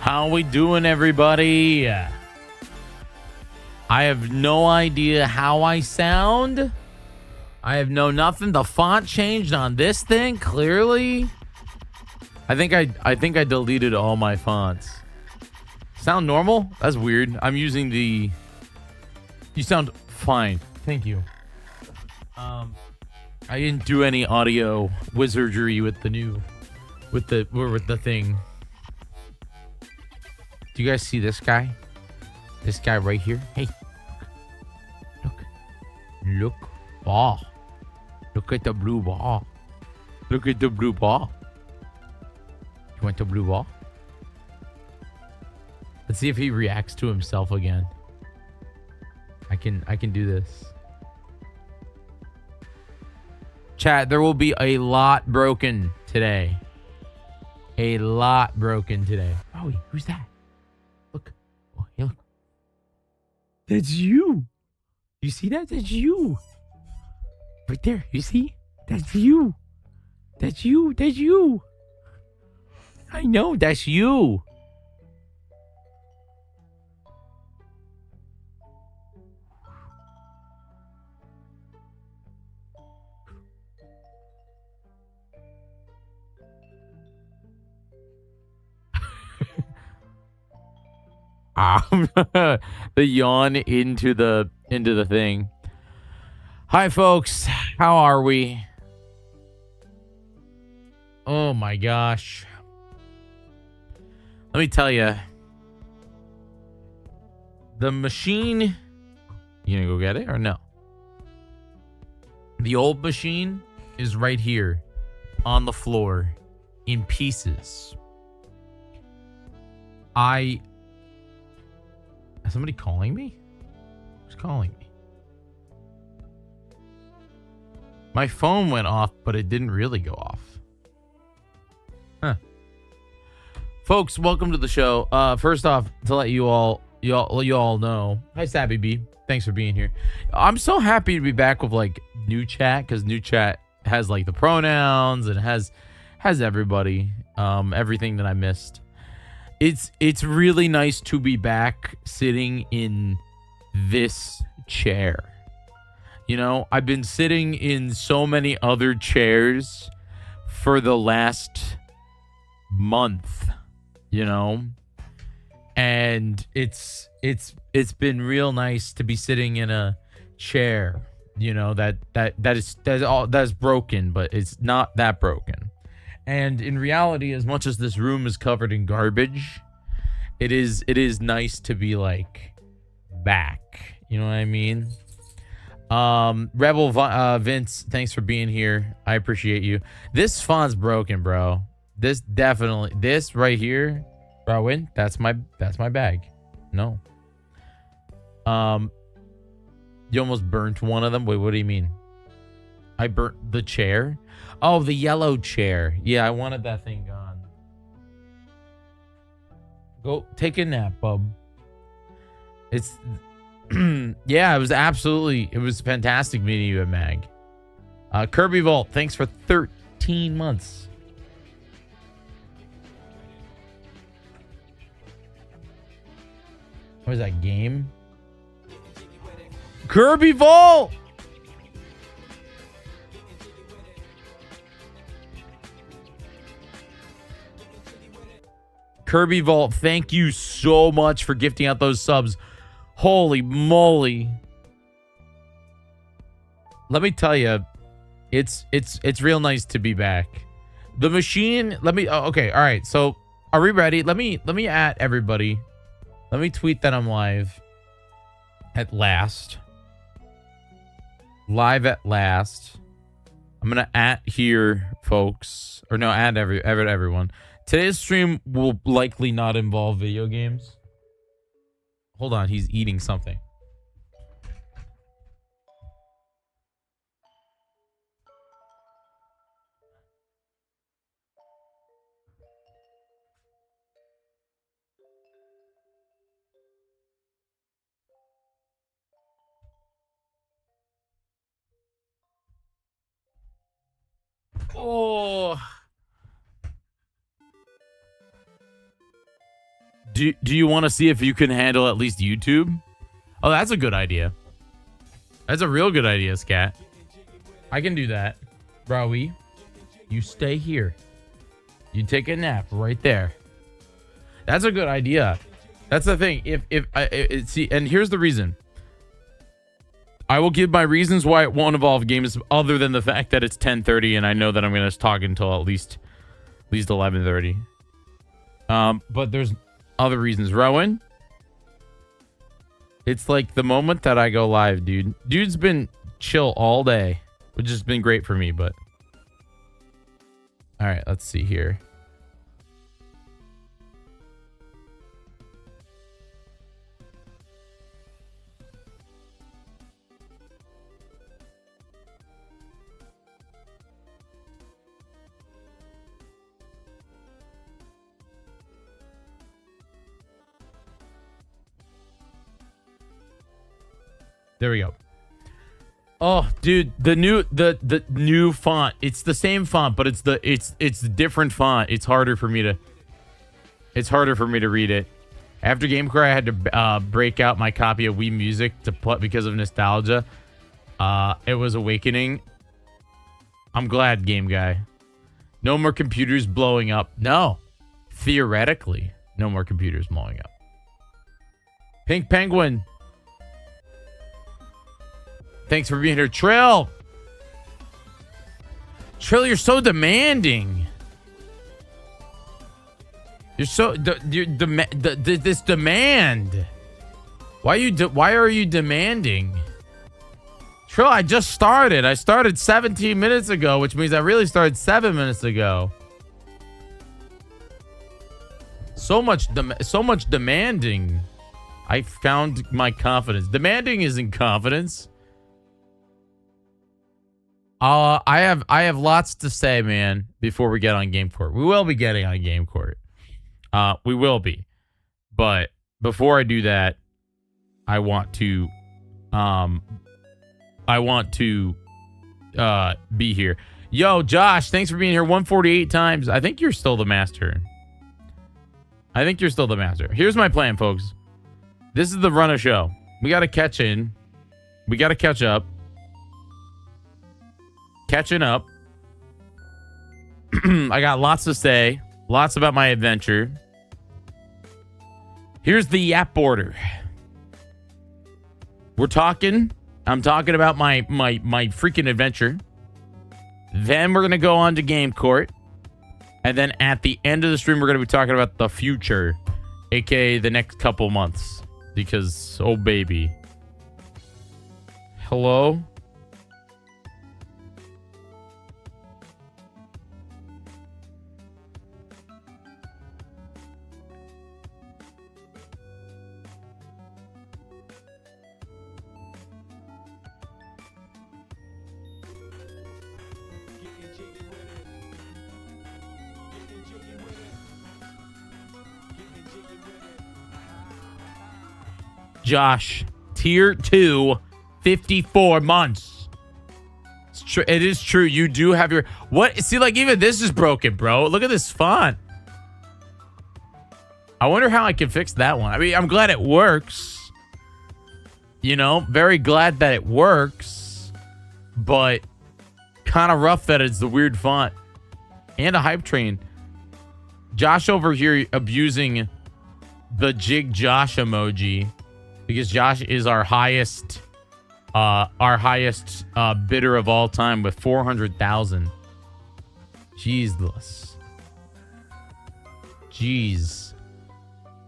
How we doing, everybody? I have no idea how I sound. I have nothing. The font changed on this thing, clearly. I think I deleted all my fonts. Sound normal? That's weird. I'm using the... You sound fine. Thank you. I didn't do any audio wizardry with the new... With the thing. Do you guys see this guy? This guy right here? Hey. Look. Ball. Look at the blue ball. Look at the blue ball. You want the blue ball? Let's see if he reacts to himself again. I can do this. Chat, there will be a lot broken today. A lot broken today. Oh, who's that? Look. Oh, hey, look. That's you. You see that? That's you. Right there. You see? That's you. That's you. That's you. I know. That's you. The yawn into the thing. Hi, folks. How are we? Oh my gosh. Let me tell you. The machine. You gonna go get it or no? The old machine is right here on the floor in pieces. Is somebody calling me? Who's calling me? My phone went off, but it didn't really go off. Huh. Folks, welcome to the show. First off, to let you all know. Hi, Sabby B. Thanks for being here. I'm so happy to be back with like new chat, because new chat has like the pronouns and has everybody, everything that I missed. It's really nice to be back sitting in this chair. You know, I've been sitting in so many other chairs for the last month, you know? And it's been real nice to be sitting in a chair, you know, that is broken, but it's not that broken. And in reality, as much as this room is covered in garbage, it is nice to be like back. You know what I mean? Rebel Vince, thanks for being here. I appreciate you. This font's broken, bro. This right here, bro. That's my bag. No. You almost burnt one of them. Wait, what do you mean? I burnt the chair. Oh, the yellow chair. Yeah, I wanted that thing gone. Go take a nap, bub. It's yeah, it was fantastic meeting you at Mag. Kirby Vault, thanks for 13 months. What is that game? Kirby Vault! Kirby Vault, thank you so much for gifting out those subs. Holy moly. Let me tell you, it's real nice to be back. The machine, okay, all right. So, are we ready? Let me at everybody. Let me tweet that I'm live. At last. Live at last. I'm going to at here, folks. Or no, at everyone. Today's stream will likely not involve video games. Hold on, he's eating something. Oh. Do you want to see if you can handle at least YouTube? Oh, that's a good idea. That's a real good idea, Scat. I can do that. Browy, you stay here. You take a nap right there. That's a good idea. That's the thing. See, and here's the reason. I will give my reasons why it won't evolve games other than the fact that it's 10:30 and I know that I'm going to talk until at least 11:30. But there's other reasons. Rowan, it's like the moment that I go live, dude. Dude's been chill all day, which has been great for me, but all right, let's see here. There we go. Oh, dude, the new font. It's the same font, but it's the different font. It's harder for me to read it. After GameCore, I had to break out my copy of Wii Music to play because of nostalgia. It was Awakening. I'm glad, Game Guy. No more computers blowing up. No, theoretically, no more computers blowing up. Pink Penguin. Thanks for being here, Trill. Trill, you're so demanding. You're so this demand. Why are you demanding? Trill, I just started. I started 17 minutes ago, which means I really started 7 minutes ago. So much demanding. I found my confidence. Demanding isn't confidence. I have lots to say, man, before we get on Game Court. We will be getting on Game Court. We will be. But before I do that, I want to be here. Yo, Josh, thanks for being here 148 times. I think you're still the master. Here's my plan, folks. This is the run of show. We got to catch in. We got to catch up. Catching up. I got lots to say. Lots about my adventure. Here's the yap order. I'm talking about my freaking adventure. Then we're going to go on to Game Court. And then at the end of the stream, we're going to be talking about the future. AKA the next couple months. Because, oh baby. Hello? Josh, tier 2, 54 months. It's true. It is true. You do have your... What? See, like, even this is broken, bro. Look at this font. I wonder how I can fix that one. I mean, I'm glad it works. You know, very glad that it works. But kind of rough that it's the weird font. And a hype train. Josh over here abusing the Jig Josh emoji. Because Josh is our highest bidder of all time with 400,000. Jesus. Jeez.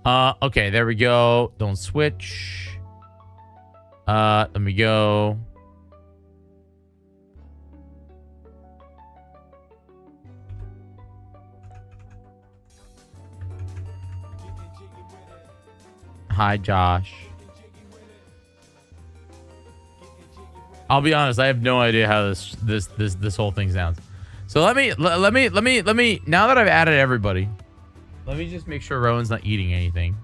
Okay, there we go. Don't switch. Let me go. Hi, Josh. I'll be honest, I have no idea how this whole thing sounds. So let me now that I've added everybody, let me just make sure Rowan's not eating anything.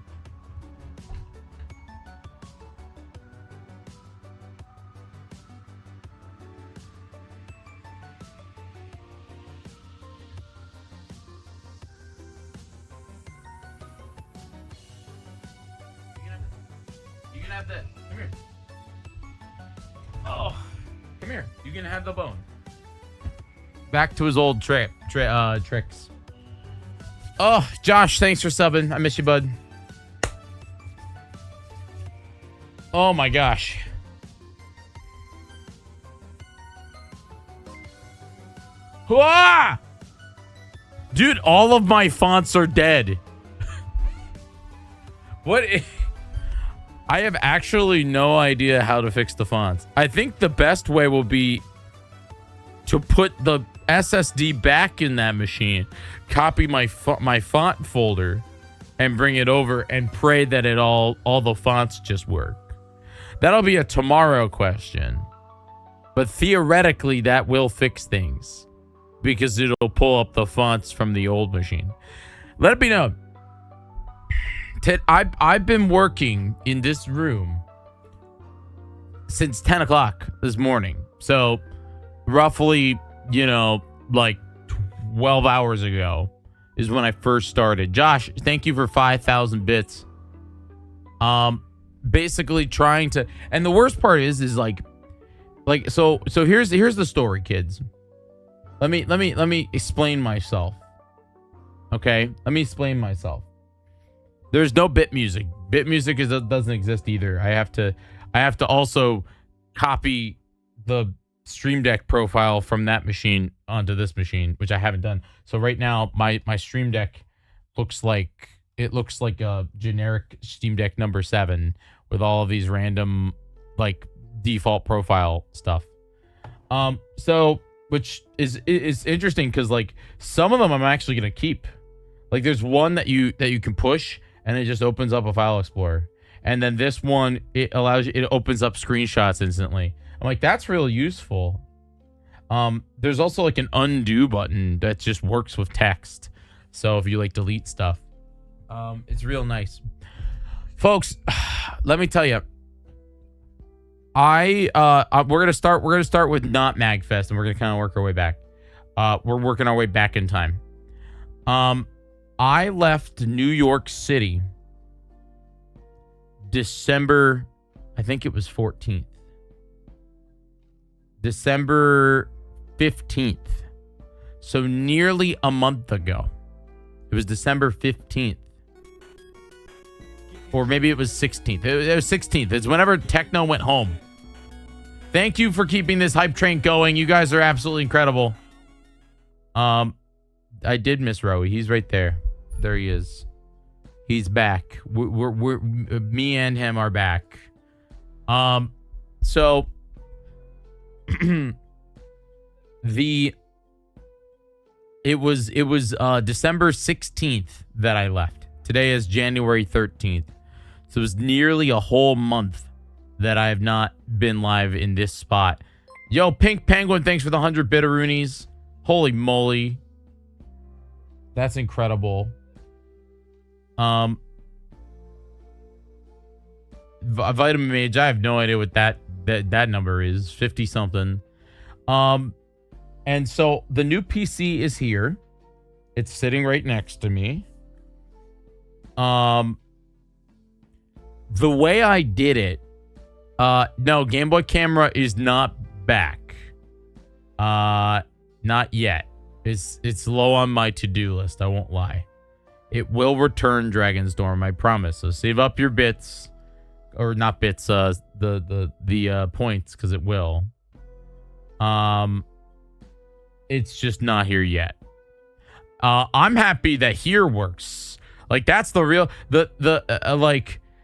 can have the. Come here. Oh, come here. You can have the bone. Back to his old tricks. Oh, Josh, thanks for subbing. I miss you, bud. Oh my gosh. Whoa! Dude, all of my fonts are dead. What? I have actually no idea how to fix the fonts. I think the best way will be to put the SSD back in that machine, copy my font folder, and bring it over and pray that all the fonts just work. That'll be a tomorrow question. But theoretically, that will fix things because it'll pull up the fonts from the old machine. Let me know. I've been working in this room since 10 o'clock this morning. So roughly, like 12 hours ago is when I first started. Josh, thank you for 5,000 bits. Basically trying to, and the worst part is so here's the story, kids. Let me explain myself. Okay? Let me explain myself. There's no bit music. Bit music doesn't exist either. I have to also copy the Stream Deck profile from that machine onto this machine, which I haven't done. So right now my Stream Deck looks like a generic Steam Deck number 7 with all of these random like default profile stuff. So which is interesting because like some of them I'm actually gonna keep. Like there's one that you can push and it just opens up a file explorer. And then this one, it opens up screenshots instantly. I'm like, that's really useful. There's also like an undo button that just works with text. So if you like delete stuff, it's real nice. Folks, let me tell you, we're gonna start with not MAGFest, and we're gonna kind of work our way back. We're working our way back in time. I left New York City December, I think it was 14th. December 15th. So nearly a month ago. It was December 15th. Or maybe it was 16th. It was 16th. It's whenever Techno went home. Thank you for keeping this hype train going. You guys are absolutely incredible. I did miss Rowie. He's right there. There he is. He's back. We're me and him are back. So it was December 16th that I left. Today is January 13th. So it was nearly a whole month that I have not been live in this spot. Yo, Pink Penguin, thanks for the 100 bitteroonies. Holy moly. That's incredible. Vitamin Mage, I have no idea what that number is. 50 something. And so the new PC is here. It's sitting right next to me. The way I did it, no, Game Boy camera is not back. Not yet. It's low on my to-do list, I won't lie. It will return, Dragonstorm, I promise. So save up your bits, or not bits, the points, because it will. It's just not here yet. I'm happy that here works. Like that's the real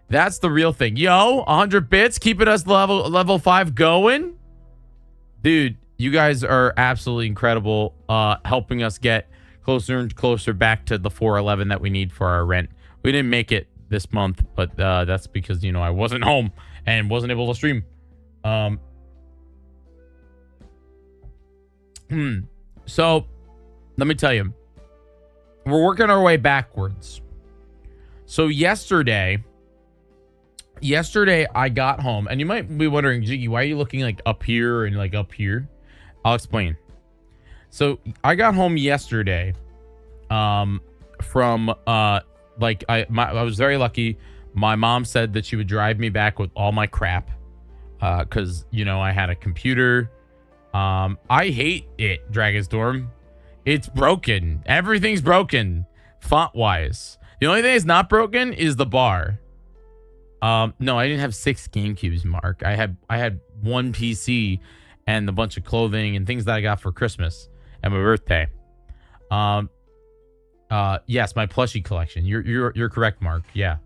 that's the real thing. Yo, 100 bits, keeping us level 5 going. Dude, you guys are absolutely incredible, helping us get closer and closer back to the 411 that we need for our rent. We didn't make it this month, but that's because, I wasn't home and wasn't able to stream. So, let me tell you, we're working our way backwards. So yesterday I got home, and you might be wondering, Jyggy, why are you looking like up here and like up here? I'll explain. So I got home yesterday, from I was very lucky. My mom said that she would drive me back with all my crap. Because, you know, I had a computer. I hate it, Dragonstorm. It's broken. Everything's broken, font-wise. The only thing that's not broken is the bar. No, I didn't have 6 GameCubes, Mark. I had one PC and a bunch of clothing and things that I got for Christmas and my birthday. Yes, my plushie collection. You're correct, Mark. Yeah.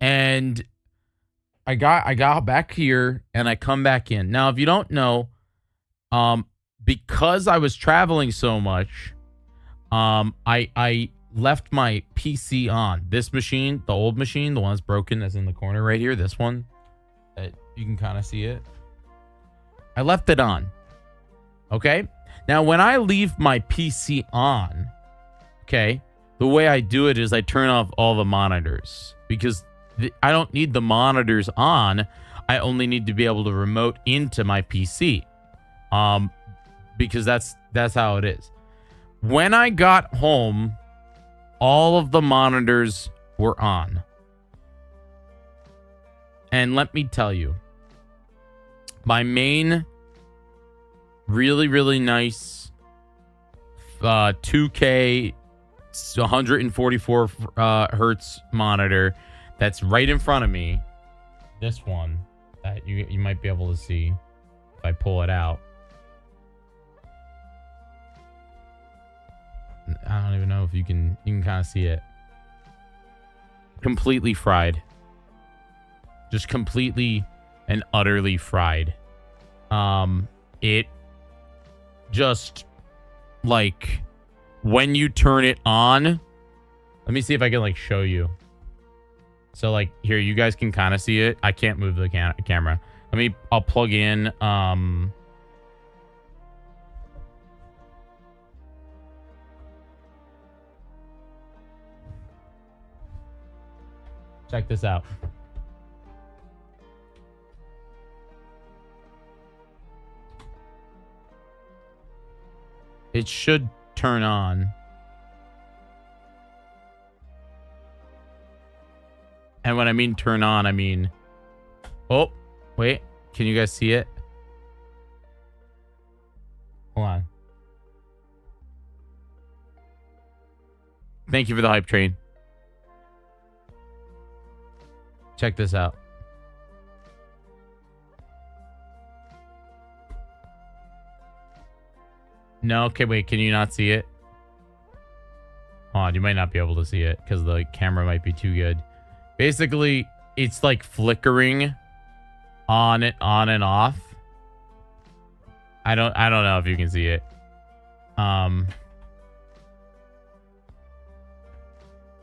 And I got back here and I come back in. Now, if you don't know, because I was traveling so much, I left my PC on. This machine, the old machine, the one that's broken, that's in the corner right here, this one, you can kind of see it. I left it on. Okay? Now, when I leave my PC on, okay, the way I do it is I turn off all the monitors because I don't need the monitors on. I only need to be able to remote into my PC. Because that's how it is. When I got home, all of the monitors were on. And let me tell you, my main really, really nice 2K 144 hertz monitor that's right in front of me, this one that you might be able to see if I pull it out. I don't even know if you can kind of see it. Completely fried. Just completely and utterly fried. It just, like, when you turn it on, let me see if I can, like, show you. So, like, here, you guys can kind of see it. I can't move the camera. I'll plug in, check this out. It should turn on. And when I mean turn on, I mean... Oh, wait. Can you guys see it? Hold on. Thank you for the hype train. Check this out. No, okay, wait, can you not see it? Hold on, you might not be able to see it because the camera might be too good. Basically, it's like flickering on and off. I don't know if you can see it.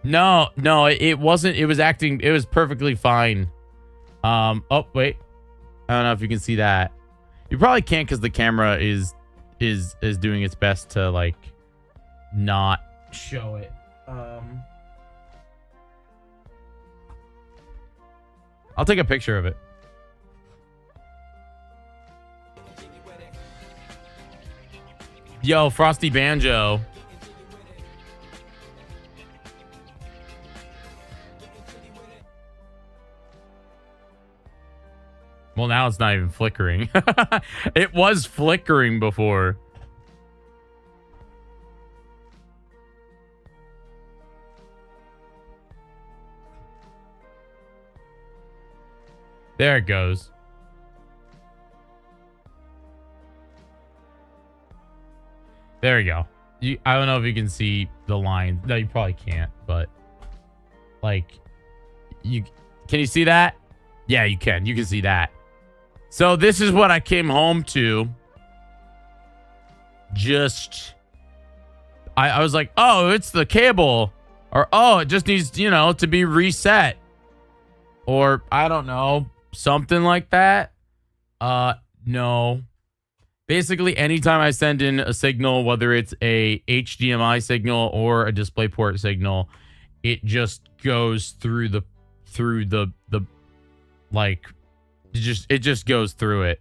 No, it wasn't. It was acting. It was perfectly fine. Oh wait, I don't know if you can see that. You probably can't because the camera is doing its best to like not show it. I'll take a picture of it. Yo, Frosty Banjo. Well, now it's not even flickering. It was flickering before. There it goes. There we go. I don't know if you can see the line. No, you probably can't, but like can you see that? Yeah, you can. You can see that. So this is what I came home to. Just I was like, oh, it's the cable. Or oh, it just needs, to be reset. Or I don't know, something like that. No. Basically, anytime I send in a signal, whether it's a HDMI signal or a DisplayPort signal, it just goes through the like it just goes through it.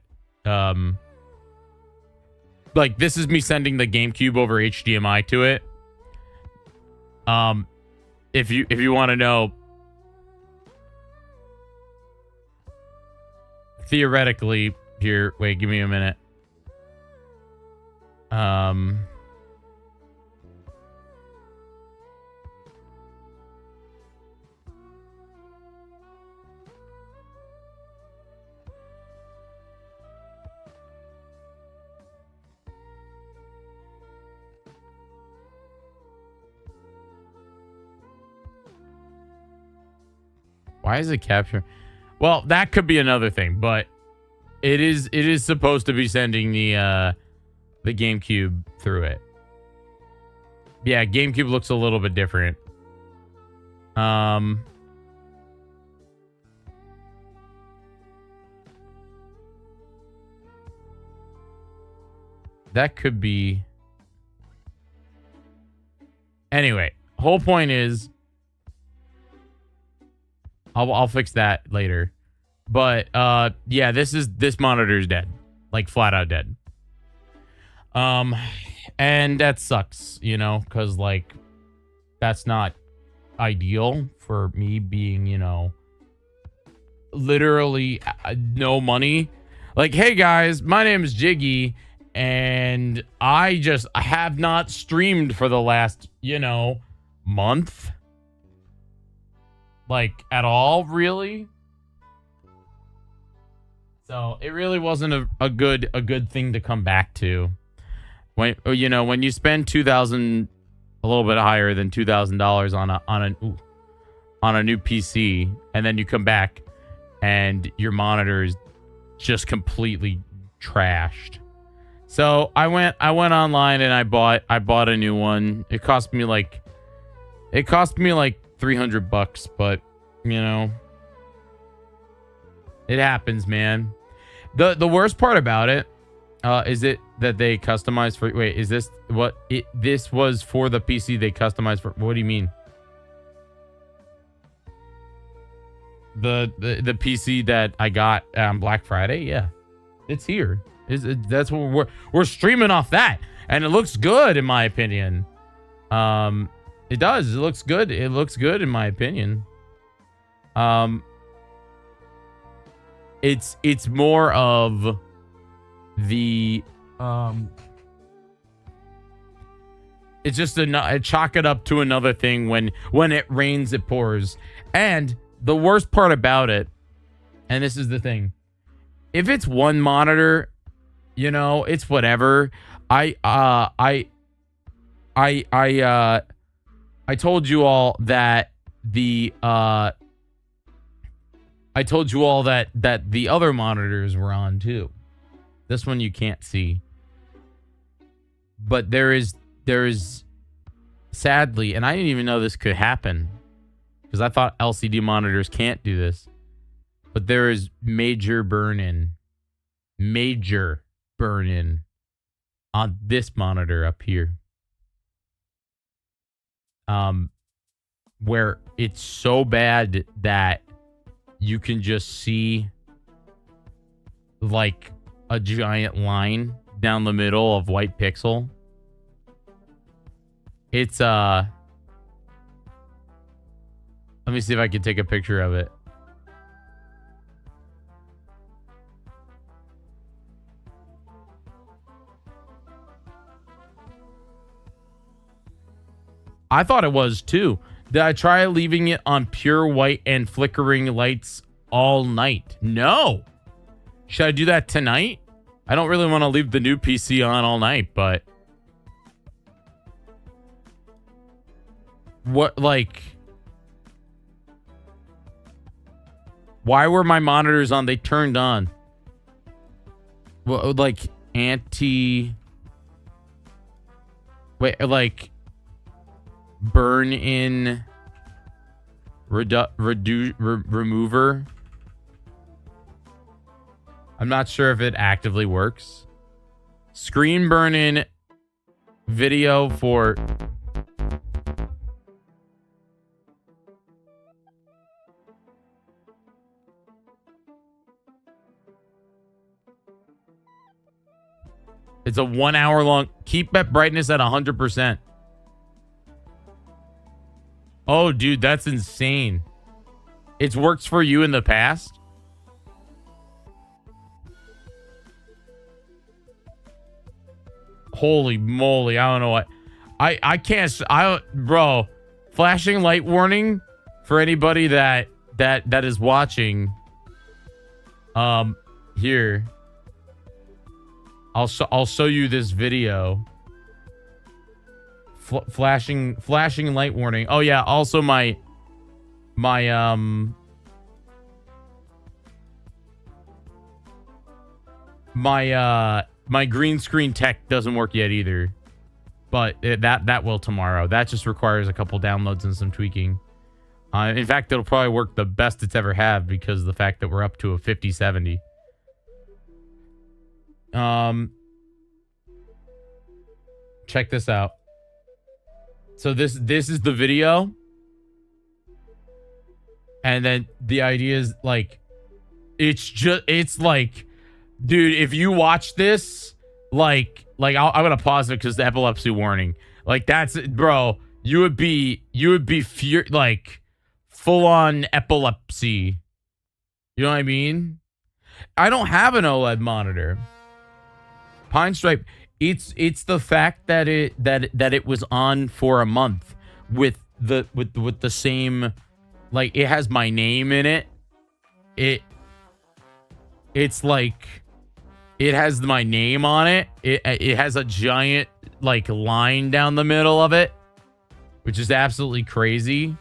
Like this is me sending the GameCube over HDMI to it. if you want to know, theoretically here, wait, give me a minute. Why is it capturing? Well, that could be another thing, but it is supposed to be sending the GameCube through it. Yeah, GameCube looks a little bit different. That could be. Anyway, whole point is I'll fix that later. But yeah, this monitor is dead. Like flat out dead. And that sucks, you know, cuz like that's not ideal for me being, you know, literally no money. Like, hey guys, my name is Jyggy and I have not streamed for the last, you know, month. Like at all, really. So it really wasn't a good thing to come back to. When you know, when you spend $2,000, a little bit higher than $2,000 on a new PC, and then you come back and your monitor is just completely trashed. So I went online and I bought a new one. It cost me like $300, but you know, it happens, man. The worst part about it is it that they customized for. Wait, is this what it? This was for the PC they customized for. What do you mean? The PC that I got on Black Friday. Yeah, it's here. That's what we're streaming off that, and it looks good in my opinion. It does. It looks good. It looks good in my opinion. It's more of the it's just chalk it up to another thing. When it rains, it pours. And the worst part about it, and this is the thing, if it's one monitor, you know, it's whatever. I told you all that the the other monitors were on too. This one you can't see. But there is sadly, and I didn't even know this could happen because I thought LCD monitors can't do this. But there is major burn-in on this monitor up here. Where it's so bad that you can just see like a giant line down the middle of white pixel. It's let me see if I can take a picture of it. I thought it was too. Did I try leaving it on pure white and flickering lights all night? No. Should I do that tonight? I don't really want to leave the new PC on all night, but what, like, why were my monitors on? They turned on. Well, like burn in remover. I'm not sure if it actively works. Screen burn in video for it's a 1 hour long. Keep that brightness at 100%. Oh, dude, that's insane. It's worked for you in the past? Holy moly, I don't know what. I can't, bro, flashing light warning for anybody that is watching. Here. I'll show you this video. Flashing light warning. Oh yeah, also my green screen tech doesn't work yet either. But that will tomorrow. That just requires a couple downloads and some tweaking. In fact, it'll probably work the best it's ever had because of the fact that we're up to a 5070. Check this out. So this is the video. And then the idea is like, it's like, dude, if you watch this, like I'm gonna pause it because the epilepsy warning. Like that's it, bro. You would be like full on epilepsy. You know what I mean? I don't have an OLED monitor. Pine Stripe. It's the fact that it was on for a month with the same, like it has my name in it. It's like it has my name on it. It has a giant like line down the middle of it, which is absolutely crazy.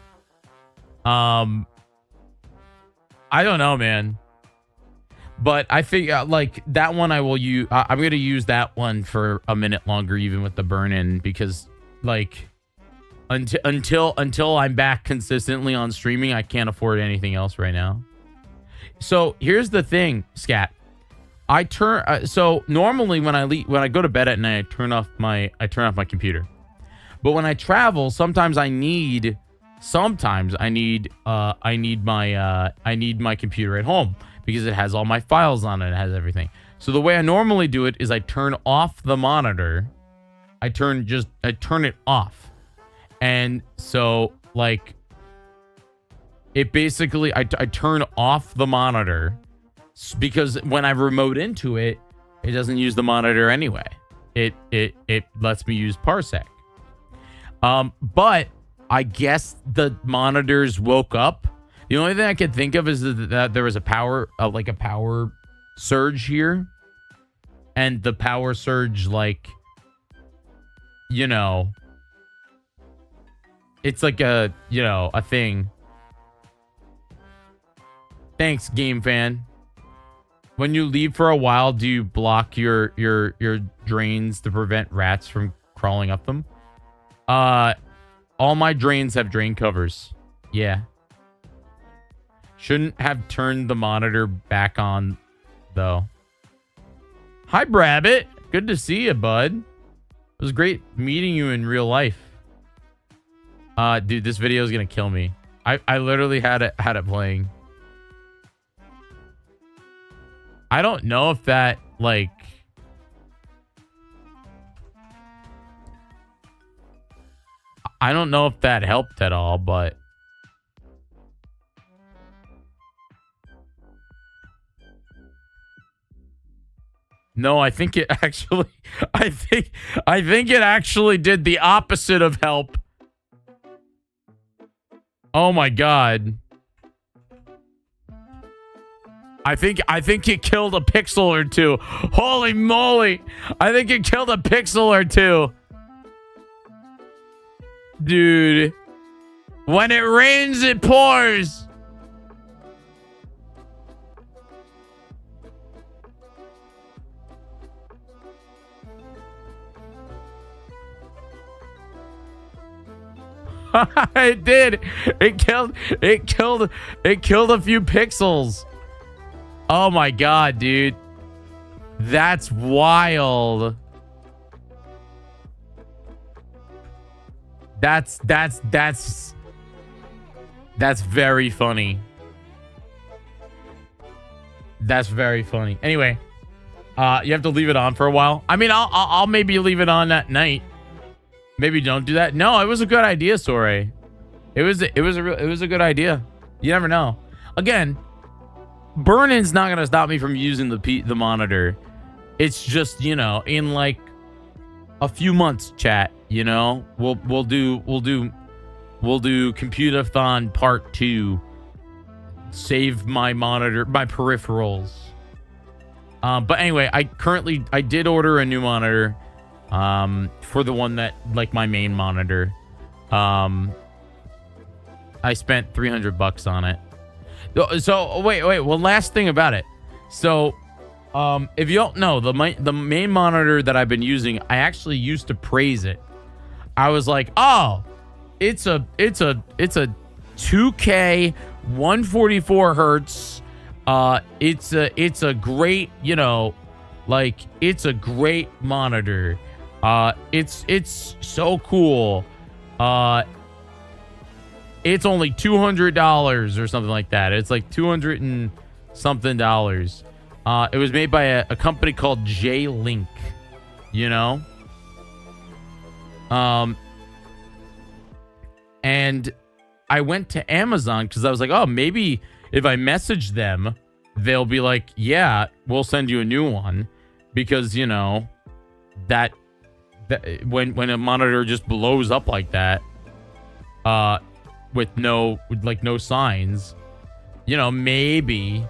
I don't know, man. But I figure like that one I will use. I'm going to use that one for a minute longer, even with the burn in, because like until I'm back consistently on streaming, I can't afford anything else right now. So here's the thing, Scat. I turn so normally when I go to bed at night, I turn off my computer. But when I travel, sometimes I need my computer at home because it has all my files on it. It has everything. So the way I normally do it is I turn off the monitor. I turn it off. And so like it basically I turn off the monitor because when I remote into it, it doesn't use the monitor anyway. It lets me use Parsec. But I guess the monitors woke up. The only thing I could think of is that there was a power surge here, and the power surge, like, you know, it's like a thing. Thanks, Game Fan. When you leave for a while, do you block your drains to prevent rats from crawling up them? All my drains have drain covers. Yeah. Shouldn't have turned the monitor back on, though. Hi, Brabbit. Good to see you, bud. It was great meeting you in real life. Dude, this video is gonna kill me. I literally had it playing. I don't know if that, like... I don't know if that helped at all, but... No, I think it actually... I think it actually did the opposite of help. Oh my god. I think it killed a pixel or two. Holy moly. I think it killed a pixel or two. Dude. When it rains, it pours. It did. It killed a few pixels. Oh my god, dude. That's wild. That's very funny. That's very funny. Anyway, you have to leave it on for a while. I mean, I'll maybe leave it on at night. Maybe don't do that. No, it was a good idea, Sorey. It was a good idea. You never know. Again, burn-in's not gonna stop me from using the monitor. It's just, you know, in like a few months, chat. You know, we'll do Compute-a-thon Part 2. Save my monitor, my peripherals. But anyway, I did order a new monitor. For the one that, like, my main monitor. I spent $300 on it. So wait. Well, last thing about it. So, if you don't know, the main monitor that I've been using, I actually used to praise it. I was like, oh, it's a 2K 144 hertz. It's a great, you know, like, it's a great monitor. It's so cool. It's only $200 or something like that. It's like 200 and something dollars. It was made by a company called J-Link, you know? And I went to Amazon because I was like, oh, maybe if I message them, they'll be like, yeah, we'll send you a new one. Because, you know, that when a monitor just blows up like that, with no signs, you know, maybe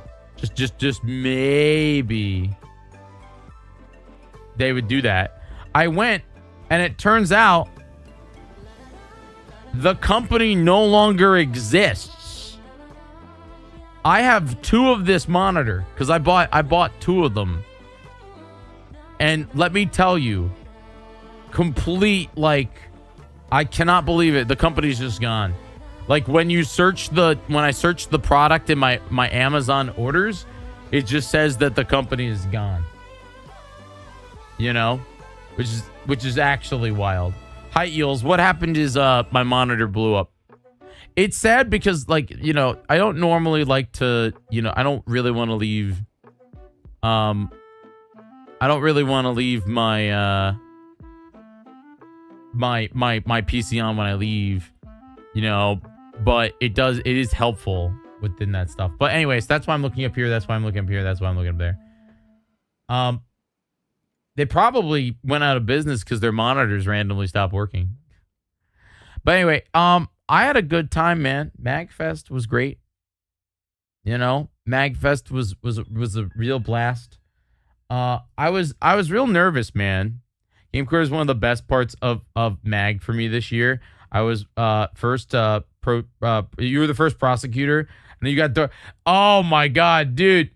just maybe they would do that. I went, and it turns out the company no longer exists. I have 2 of this monitor because I bought 2 of them. And let me tell you, complete, like, I cannot believe it. The company's just gone. Like, when I search the product in my Amazon orders, it just says that the company is gone. You know, which is actually wild. Hi, Eels. What happened is my monitor blew up. It's sad because, like, you know, I don't normally like to, you know, I don't really want to leave my my PC on when I leave, you know, but it is helpful within that stuff. But anyways, that's why I'm looking up here. That's why I'm looking up here. That's why I'm looking up there. They probably went out of business because their monitors randomly stopped working. But anyway, I had a good time, man. MAGFest was great. You know, MAGFest was a real blast. I was real nervous, man. GameCore is one of the best parts of MAG for me this year. I was first you were the first prosecutor, and then you got oh my god, dude,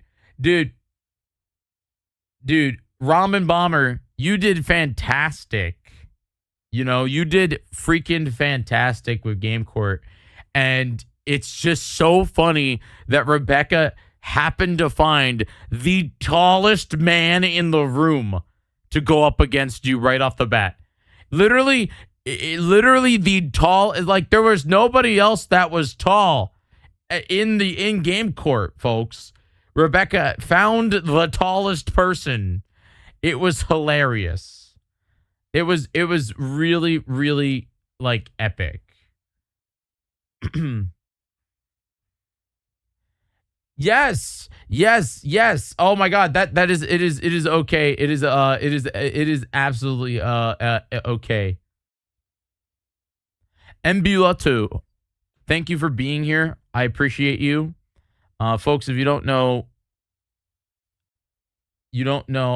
Ramen Bomber, you did fantastic. You know, you did freaking fantastic with GameCourt. And it's just so funny that Rebecca happened to find the tallest man in the room to go up against you right off the bat. Literally the tall, like, there was nobody else that was tall in GameCourt, folks. Rebecca found the tallest person. It was hilarious. It was really, really, like, epic. Yes. Oh my god, it is okay. It is absolutely okay. Mbulato, thank you for being here. I appreciate you. Folks, if you don't know,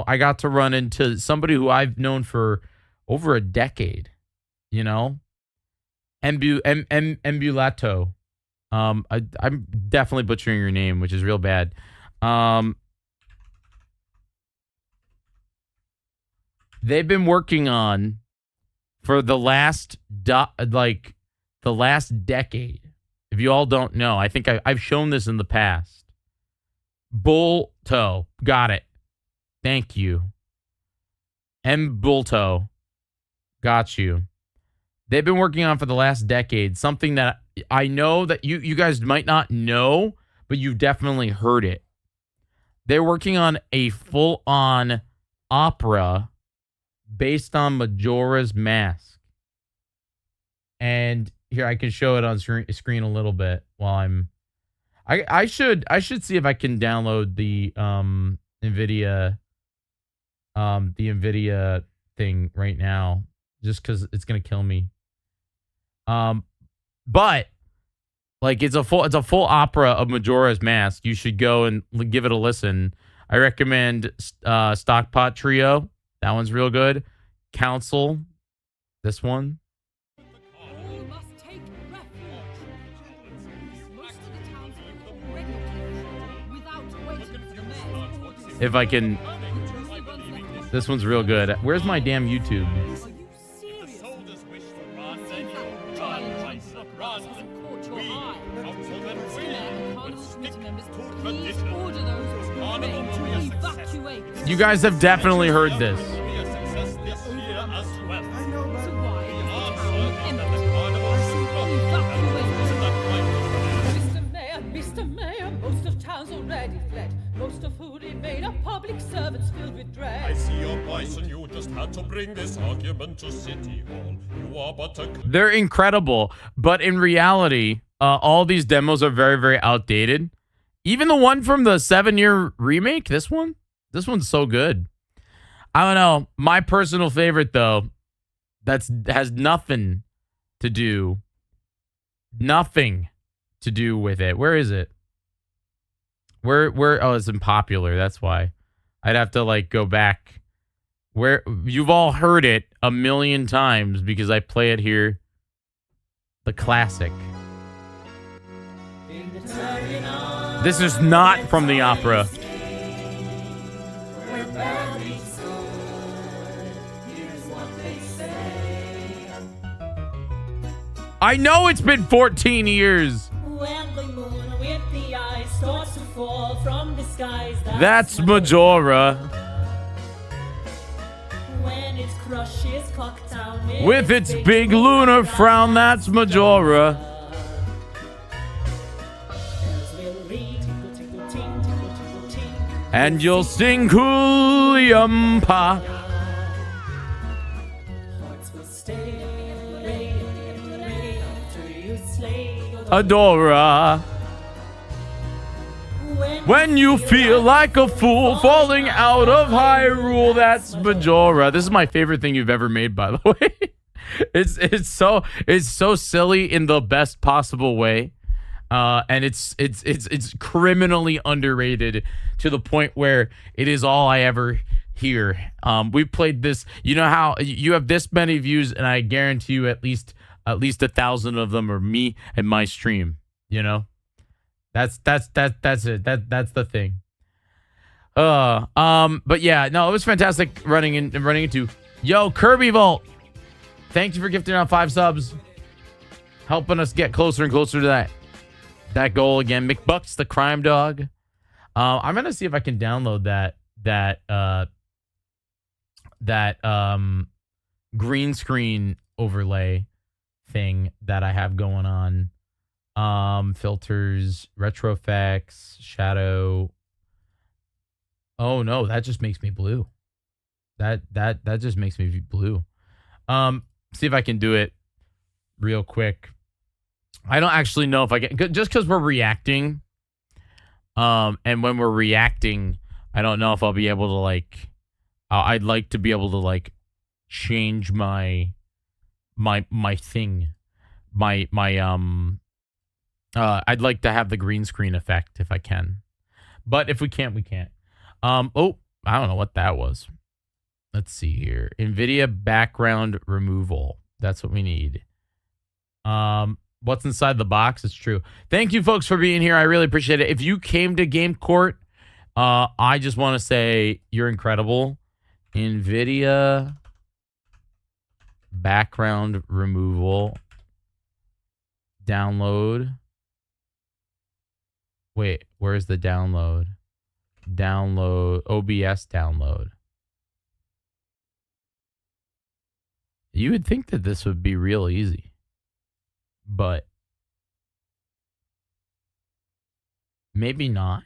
I got to run into somebody who I've known for over a decade, you know? Mbulato. I'm definitely butchering your name, which is real bad. They've been working on for the last decade. If you all don't know, I think I've shown this in the past. Bull toe, got it. Thank you. Bulto, got you. They've been working on for the last decade something that I know that you guys might not know, but you've definitely heard it. They're working on a full-on opera based on Majora's Mask. And here. I can show it on screen a little bit while I'm. I should see if I can download the NVIDIA thing right now, just because it's gonna kill me. But like it's a full opera of Majora's Mask. You should go and give it a listen. I recommend Stockpot Trio. That one's real good. Council, this one. If I can, this one's real good. Where's my damn YouTube? You guys have definitely heard this. Mr. Mayor, most of town's already fled. Most of who they made are public servants filled with dread. I see your bison, you just had to bring this argument to City Hall. You are but a... They're incredible, but in reality, all these demos are very, very outdated. Even the one from the 7-year remake, this one's so good. I don't know. My personal favorite, though, has nothing to do with it. Where is it? Where? Oh, it's in popular. That's why. I'd have to like go back. Where you've all heard it a million times because I play it here. The classic. This is not from the opera. I know it's been 14 years. When the moon with the eyes starts to fall from the skies, that's Majora. When it crushes Cocktown with its big lunar frown, that's Majora. And you'll sing Cooliumpa. Adora. When you feel like a fool falling out of Hyrule, that's Majora. This is my favorite thing you've ever made, by the way. It's so silly in the best possible way. And it's criminally underrated to the point where it is all I ever hear. We played this. You know how you have this many views, and I guarantee you at least 1,000 of them are me and my stream. You know, that's it. That's the thing. But yeah, no, it was fantastic running into. Yo, Kirby Vault, thank you for gifting out 5 subs, helping us get closer and closer to that goal again. McBucks the crime dog. I'm gonna see if I can download that green screen overlay thing that I have going on. Filters, retro effects, shadow. Oh no, that just makes me blue. That just makes me blue. See if I can do it real quick. I don't actually know if I can, just because we're reacting. And when we're reacting, I don't know if I'll be able to like. I'd like to be able to like change my thing, I'd like to have the green screen effect if I can, but if we can't, we can't. Oh, I don't know what that was. Let's see here. NVIDIA background removal. That's what we need. What's inside the box? It's true. Thank you, folks, for being here. I really appreciate it. If you came to Game Court, I just want to say you're incredible. NVIDIA background removal. Download. Wait, where's the download? Download. OBS download. You would think that this would be real easy. But maybe not.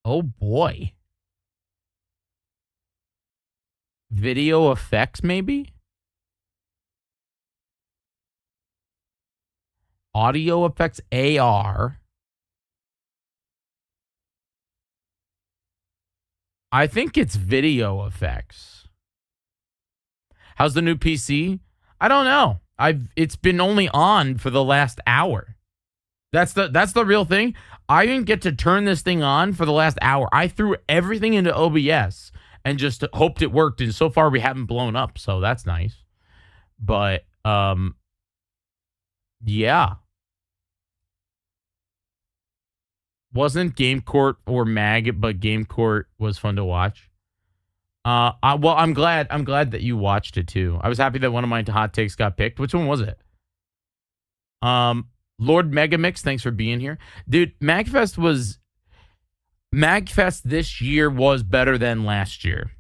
Oh boy. Video effects, maybe? Audio effects, AR. I think it's video effects. How's the new PC? I don't know. It's been only on for the last hour. That's the real thing. I didn't get to turn this thing on for the last hour. I threw everything into OBS and just hoped it worked. And so far we haven't blown up, so that's nice. But yeah. Wasn't Game Court or Mag, but Game Court was fun to watch. I'm glad that you watched it too. I was happy that one of my hot takes got picked. Which one was it? Lord Megamix, thanks for being here. Dude, MAGFest this year was better than last year.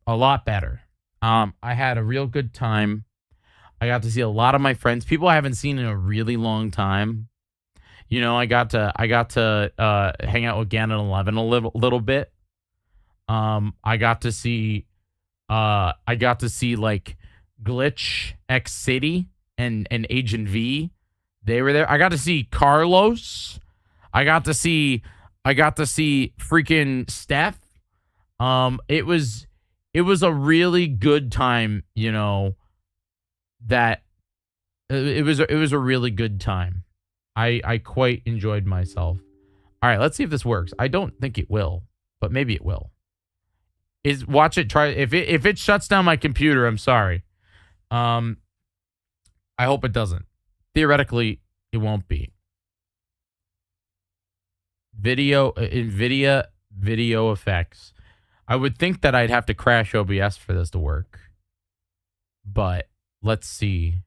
A lot better. I had a real good time. I got to see a lot of my friends, people I haven't seen in a really long time. You know, I got to hang out with Gan and 11 a little bit. I got to see like Glitch X City and Agent V. They were there. I got to see Carlos. I got to see freaking Steph. It was a really good time, you know, that it was a really good time. I quite enjoyed myself. All right, let's see if this works. I don't think it will, but maybe it will. Watch it, try if it shuts down my computer, I'm sorry. I hope it doesn't. Theoretically, it won't be. NVIDIA video effects. I would think that I'd have to crash OBS for this to work. But let's see.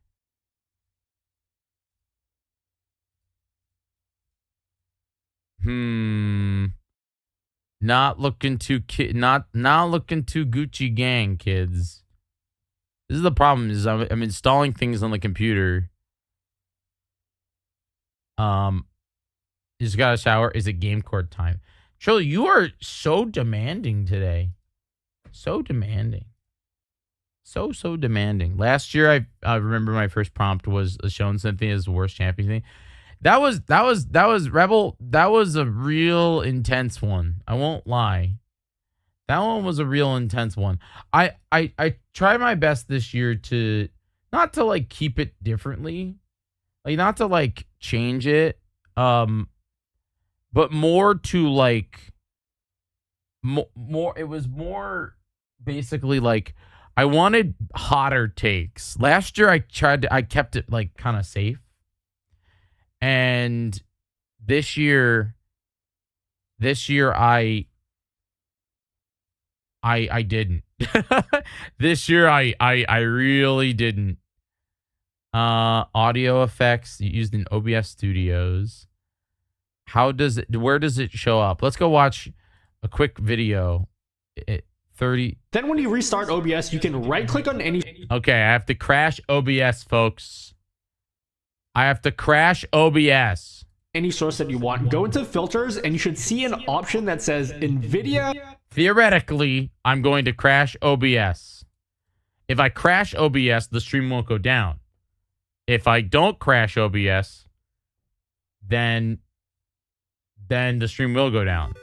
Not looking too Gucci gang, kids. This is the problem, is I'm installing things on the computer. You just got a shower. Is it game court time? Shirley, you are so demanding today. So demanding. So demanding. Last year, I remember my first prompt was Shown Cynthia's worst champion thing. That was Rebel. That was a real intense one. I won't lie. That one was a real intense one. I try my best this year to not to like keep it differently, like not to like change it, but more to like more. It was more basically like I wanted hotter takes. Last year I kept it like kind of safe. And this year I didn't. This year I really didn't. Audio effects used in OBS Studios. Where does it show up? Let's go watch a quick video. 30. Then when you restart OBS, you can right click on any. Okay, I have to crash OBS, folks. I have to crash OBS. Any source that you want. Go into filters and you should see an option that says NVIDIA. Theoretically, I'm going to crash OBS. If I crash OBS, the stream won't go down. If I don't crash OBS, then the stream will go down.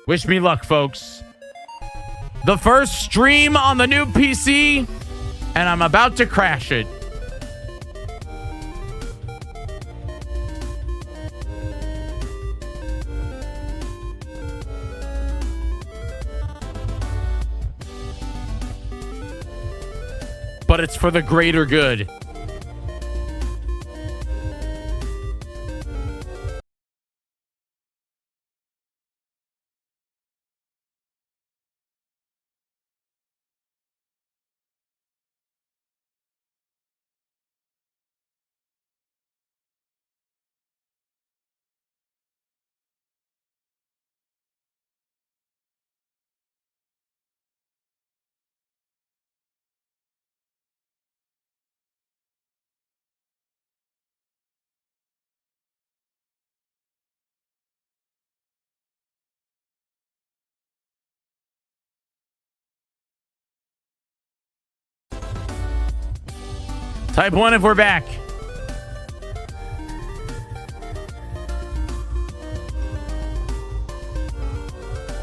Wish me luck, folks. The first stream on the new PC, and I'm about to crash it. But it's for the greater good. Type 1 if we're back.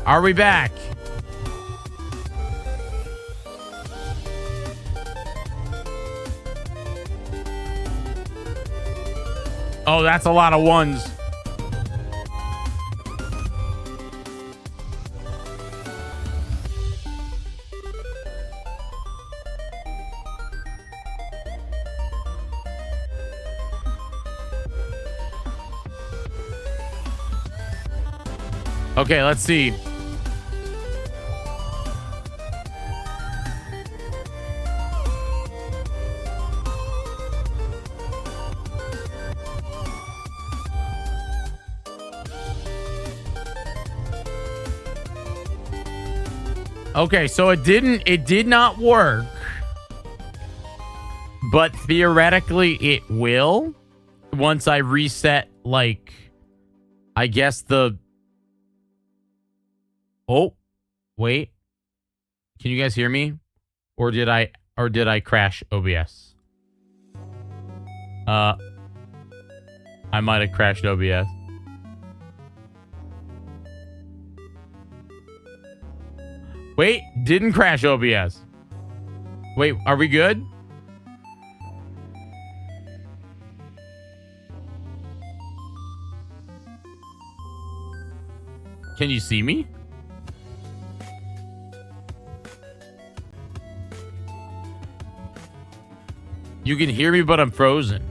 Are we back? Oh, that's a lot of ones. Okay, let's see. Okay, so it did not work. But theoretically it will once I reset, like, I guess the... Oh, wait. Can you guys hear me? Or did I crash OBS? I might have crashed OBS. Wait, didn't crash OBS. Wait, are we good? Can you see me? You can hear me, but I'm frozen.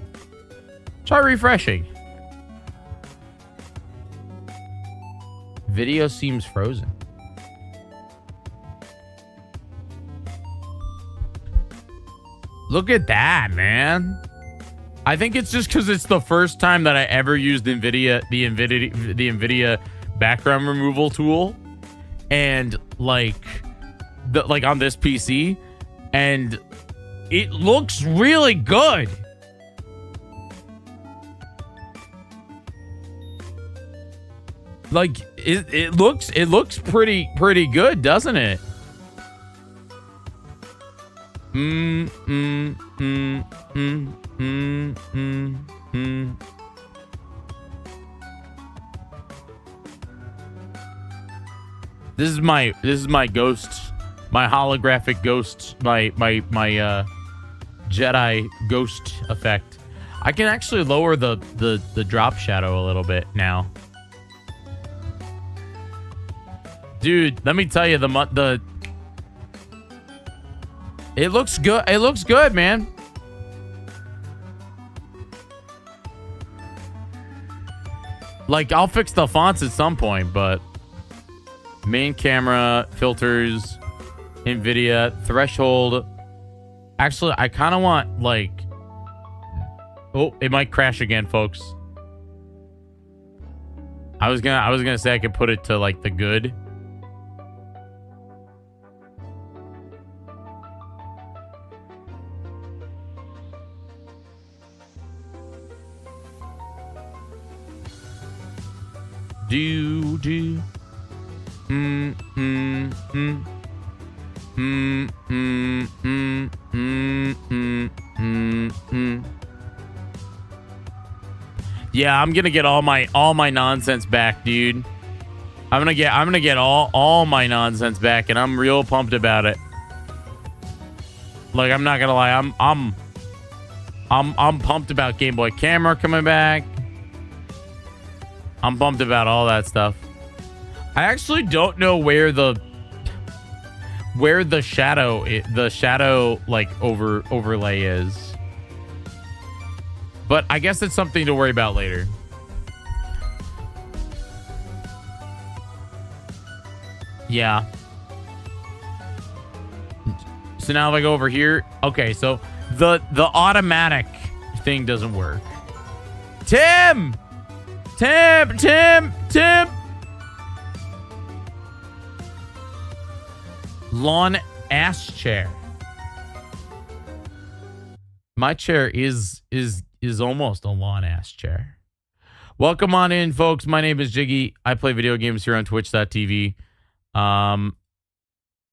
Try refreshing. Video seems frozen. Look at that, man. I think it's just because it's the first time that I ever used the NVIDIA background removal tool, and like on this PC, and it looks really good. Like it looks pretty good, doesn't it? This is my ghost, my holographic ghost, my Jedi ghost effect. I can actually lower the drop shadow a little bit now. Dude, let me tell you, it looks good. It looks good, man. Like, I'll fix the fonts at some point, but main camera, filters, NVIDIA, threshold. Actually, I kind of want, like... Oh, it might crash again, folks. I was gonna say I could put it to, like, the good. Yeah, I'm gonna get all my nonsense back, dude. I'm gonna get all my nonsense back, and I'm real pumped about it. Like, I'm not gonna lie, I'm pumped about Game Boy camera coming back. I'm pumped about all that stuff. I actually don't know where the shadow like overlay is. But I guess it's something to worry about later. Yeah. So now if I go over here, okay, so the automatic thing doesn't work. Tim! Lawn ass chair. My chair is almost a lawn ass chair. Welcome on in, folks. My name is Jyggy. I play video games here on twitch.tv.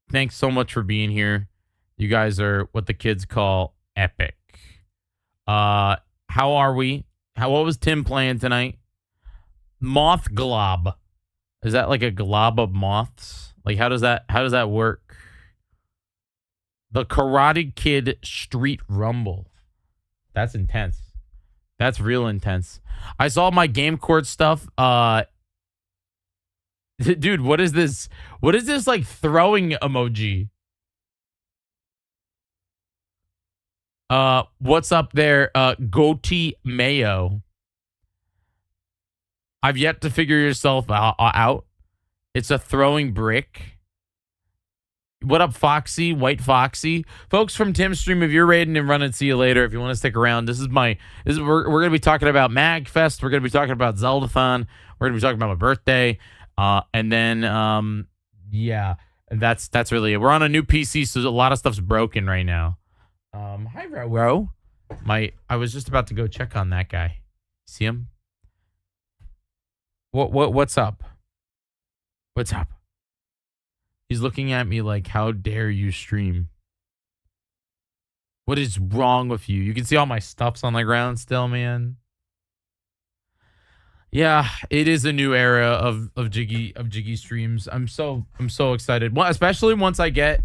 Thanks so much for being here. You guys are what the kids call epic. How are we? What was Tim playing tonight? Moth glob. Is that like a glob of moths? Like how does that work? The Karate Kid Street Rumble. That's intense. That's real intense. I saw my game court stuff. Dude, what is this? What is this like throwing emoji? What's up there? Goatee Mayo. I've yet to figure yourself out. It's a throwing brick. What up, Foxy? White Foxy. Folks from Tim's stream, if you're raiding and running, see you later. If you want to stick around, we're gonna be talking about MAGFest. We're gonna be talking about Zeldathon. We're gonna be talking about my birthday. And then yeah, that's really it. We're on a new PC, so a lot of stuff's broken right now. Hi, Ro. I was just about to go check on that guy. See him? What's up? What's up? He's looking at me like, how dare you stream? What is wrong with you? You can see all my stuff's on the ground still, man. Yeah, it is a new era of Jyggy streams. I'm so excited. Well, especially once I get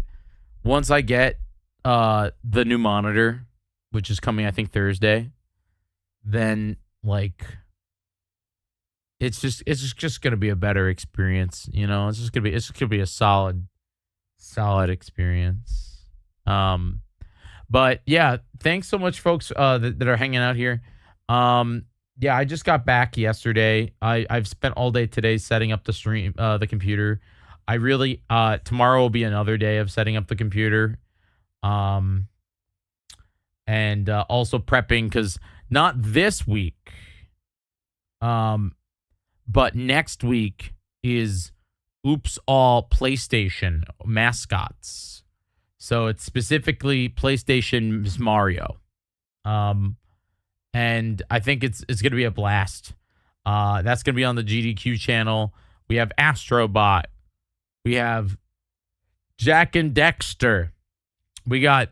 the new monitor, which is coming I think Thursday. Then like it's just gonna be a better experience, you know. It's just gonna be a solid experience. But yeah, thanks so much, folks, that are hanging out here. Yeah, I just got back yesterday. I've spent all day today setting up the stream, the computer. I really tomorrow will be another day of setting up the computer, and also prepping because not this week, but next week is Oops All PlayStation mascots. So it's specifically PlayStation's Mario. And I think it's going to be a blast. That's going to be on the GDQ channel. We have Astrobot. We have Jack and Dexter. We got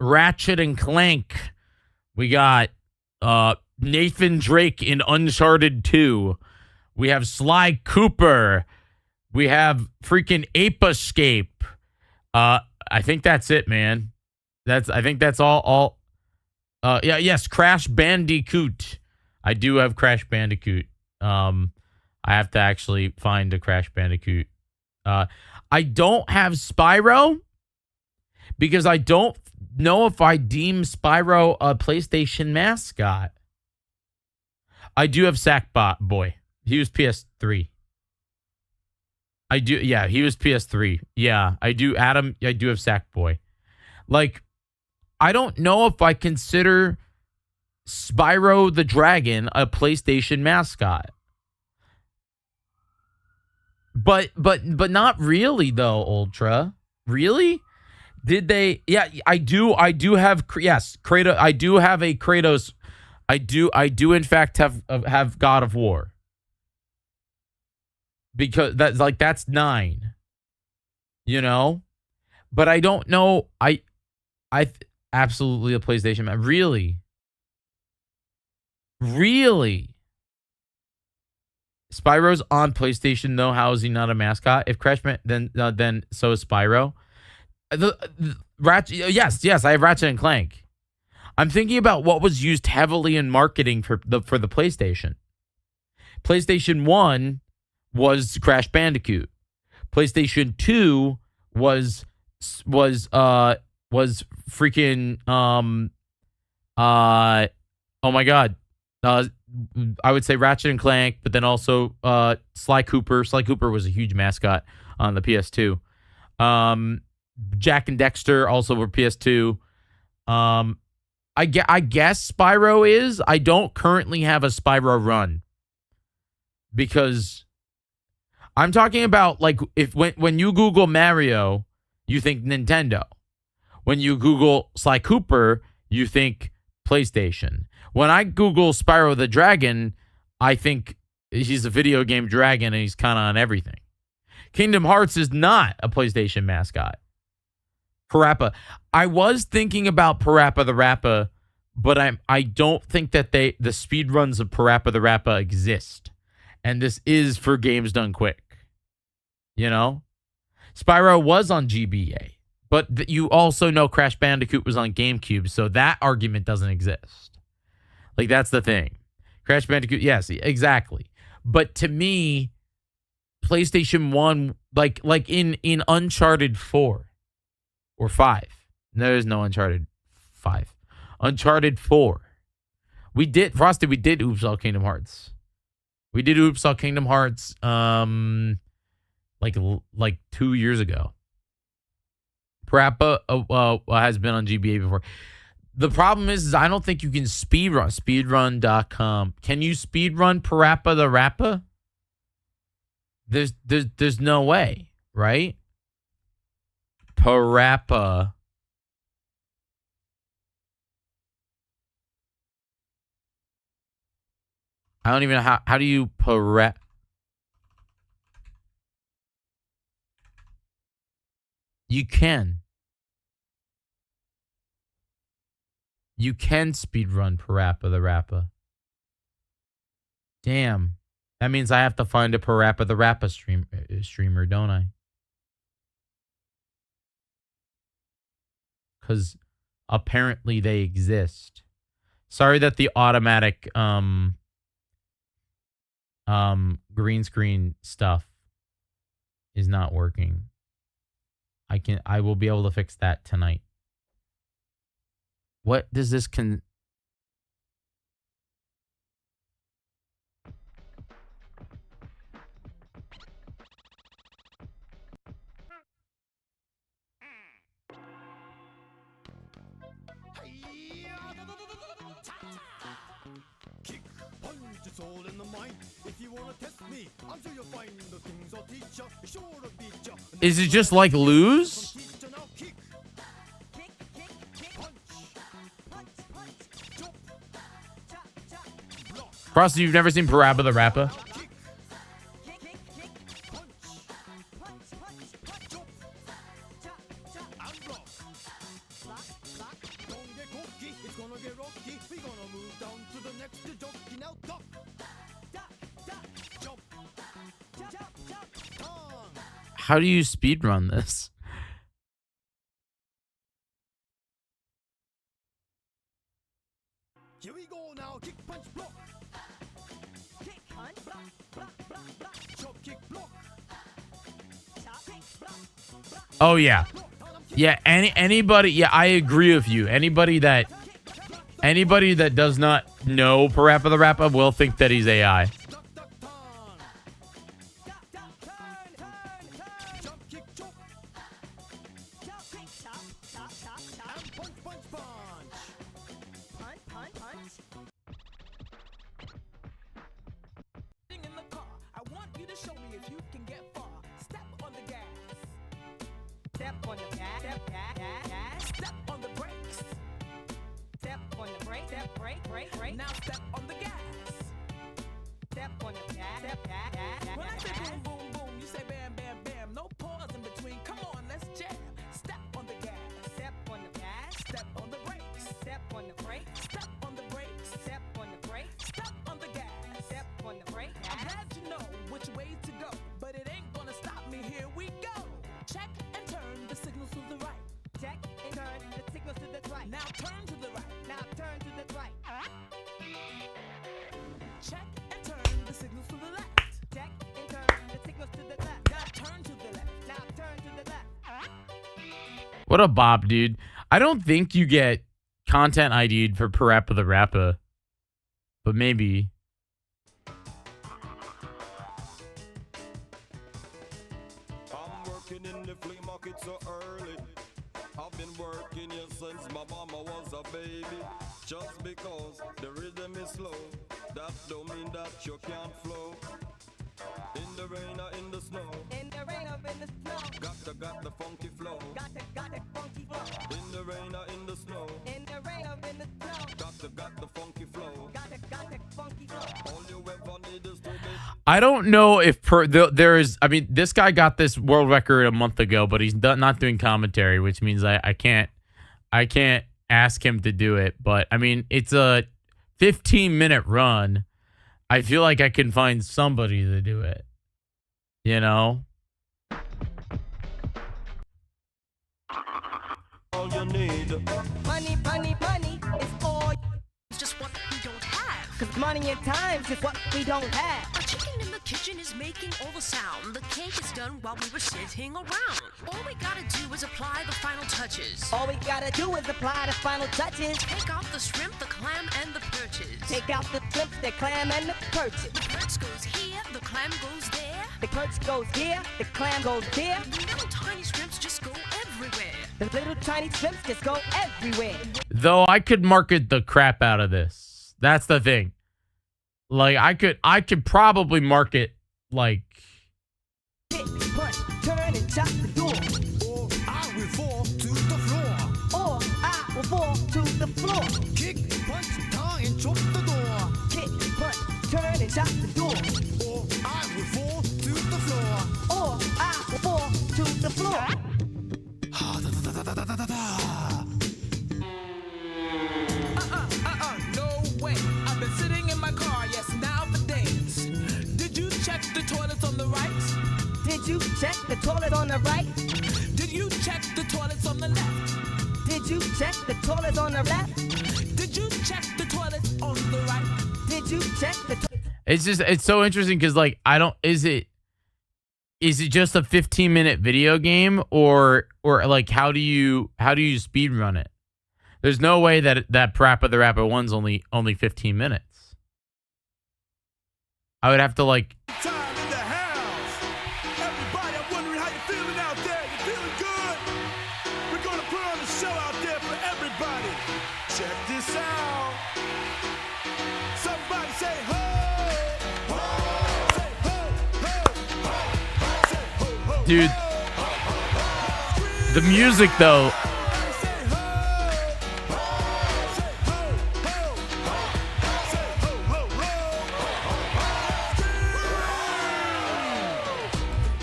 Ratchet and Clank. We got Nathan Drake in Uncharted 2. We have Sly Cooper. We have freaking Ape Escape. I think that's it, man. I think that's all. Yes, Crash Bandicoot. I do have Crash Bandicoot. I have to actually find a Crash Bandicoot. I don't have Spyro because I don't know if I deem Spyro a PlayStation mascot. I do have Sackbot Boy. He was PS3. I do, yeah, he was PS3. Yeah, I do, Adam. I do have Sackboy. Like, I don't know if I consider Spyro the Dragon a PlayStation mascot. But not really though, Ultra. Really? Did they? Yeah, I do have, yes, Kratos. I do have a Kratos. I do in fact have God of War. Because that's 9. You know? But I don't know. I absolutely a PlayStation man. Really? Spyro's on PlayStation though. How is he not a mascot? If Crash then so is Spyro. Ratchet, yes, I have Ratchet and Clank. I'm thinking about what was used heavily in marketing for the PlayStation. PlayStation 1 was Crash Bandicoot. PlayStation 2 was freaking oh my god. I would say Ratchet and Clank, but then also Sly Cooper. Sly Cooper was a huge mascot on the PS2. Jack and Dexter also were PS2. I guess Spyro is. I don't currently have a Spyro run because I'm talking about like when you Google Mario, you think Nintendo. When you Google Sly Cooper, you think PlayStation. When I Google Spyro the Dragon, I think he's a video game dragon and he's kind of on everything. Kingdom Hearts is not a PlayStation mascot. Parappa. I was thinking about Parappa the Rappa, but I don't think that the speed runs of Parappa the Rappa exist, and this is for games done quick. You know, Spyro was on GBA, but you also know Crash Bandicoot was on GameCube, so that argument doesn't exist. Like, that's the thing. Crash Bandicoot, yes, exactly. But to me, PlayStation 1, like in Uncharted 4 or 5. There is no Uncharted 5. Uncharted 4. We did Oops All Kingdom Hearts. We did Oops All Kingdom Hearts like 2 years ago. Parappa has been on GBA before. The problem is I don't think you can speedrun. Speedrun.com. Can you speedrun Parappa the Rappa? There's no way, right? Parappa. I don't even know how do you Parappa? You can. You can speedrun Parappa the Rappa. Damn. That means I have to find a Parappa the Rappa streamer, don't I? Because apparently they exist. Sorry that the automatic green screen stuff is not working. I will be able to fix that tonight. What does this Is it just like lose? Frosty, you've never seen Parappa the Rappa? How do you speedrun this? Here we go now. Kick, punch, block. Kick, punch, block, block, block, block. Chop, kick, block. Chop, kick, block, block. Oh yeah. Yeah, anybody, yeah, I agree with you. Anybody that does not know Parappa the Rappa will think that he's AI. What a bop, dude. I don't think you get content ID'd for Parappa the Rappa, but maybe. I'm working in the flea market so early. I've been working here since my mama was a baby. Just because the rhythm is slow, that don't mean that you can't flow. In the rain or in the snow. In the rain or in the snow. Got the funky flow. Got the funky flow. In the rain or in the snow. In the rain or in the snow. Got the funky flow. Got the funky flow. All you ever need is to be. I don't know if there is. I mean, this guy got this world record a month ago, but he's not doing commentary, which means I can't ask him to do it. But I mean, it's a 15-minute run. I feel like I can find somebody to do it. You know? All you need. Money, money, money is all. It's just what we don't have. Cause money and times is what we don't have. A chicken in the kitchen is making all the sound. The cake is done while we were sitting around. All we gotta do is apply the final touches. All we gotta do is apply the final touches. Take off the shrimp, the clam, and the perches. Take out the flips, the clam, and the purchase. The perch goes here, the clam goes there. The perch goes here, the clam goes there. The little tiny shrimps just go everywhere. The little tiny shrimps just go everywhere. Though I could market the crap out of this. That's the thing. Like I could probably market like Kick, punch, turn, and chop the door. Or I will fall to the floor. Or I will fall to the floor. Kick, punch, tongue, and chop the door. Kick, punch, turn, and chop the door. Or I will fall to the floor. Or I will fall to the floor. No way. I've been sitting in my car, yes, now for days. Did you check the toilets on the right? Did you check the toilet on the right? Did you check the toilets on the left? Did you check the toilet on the left? Did you check the toilets on the right? Did you check the toilet? it's so interesting because like I don't is it just a 15-minute video game or like how do you speed run it? There's no way that Parappa the Rapper 1's only 15 minutes. I would have to like Time in the house. Everybody, I'm wondering how you're feeling out there. You feeling good? We're gonna put on a show out there for everybody. Check this out. Somebody say ho, ho. Say ho, ho, ho. Say ho, ho, dude, ho. the music though. Say ho, ho. Say ho, ho, ho. Say ho, ho, ho.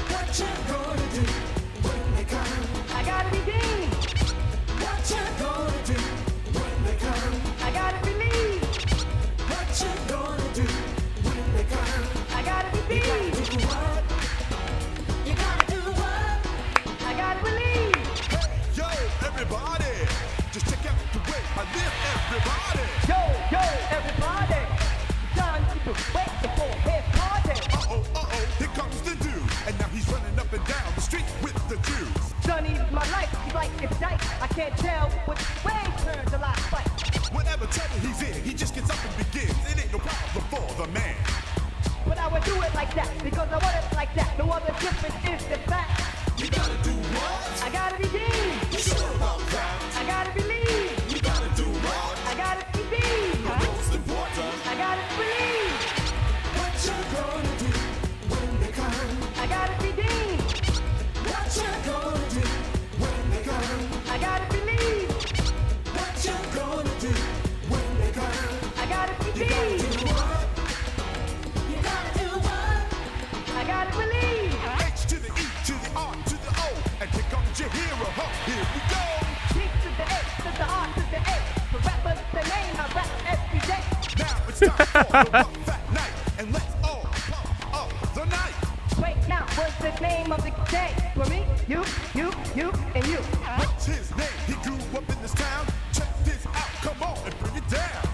What you gonna do when they come? I gotta be Dean. What you gonna do when they come? I gotta believe. What you gonna do when they come? I gotta be Dean. Do what? You gotta do what? I gotta believe. Yo, everybody, just check out the way I live, everybody. Yo, everybody. Time to wait for his party. Uh-oh, here comes the dude. And now he's running up and down the street with the Jews. Sonny's my life. He's like it's dice. I can't tell which way turns the last fight. Whatever trouble he's in, he just gets up and begins. It ain't no problem for the man. But I would do it like that because I want it like that. No other difference is the fact. You gotta do what? I gotta be Dean. You sure about that? I gotta believe. You gotta do what? I gotta be Dean. Most important. I gotta believe. What you gonna do when they come? I gotta be Dean. What you gonna do when they come? I gotta believe. What you gonna do when they come? I gotta be You gotta Dean. do what? You gotta do what? I gotta believe. H to the E to the R to the O. And here comes your hero, huh? Here we go. D to the A to the R to the A. The rapper's the name I rap every day. Now it's time for the rock fat night. And let's all pump up the night. Wait, now what's the name of the day? For me, you, and you. What's his name? He grew up in this town. Check this out, come on and bring it down.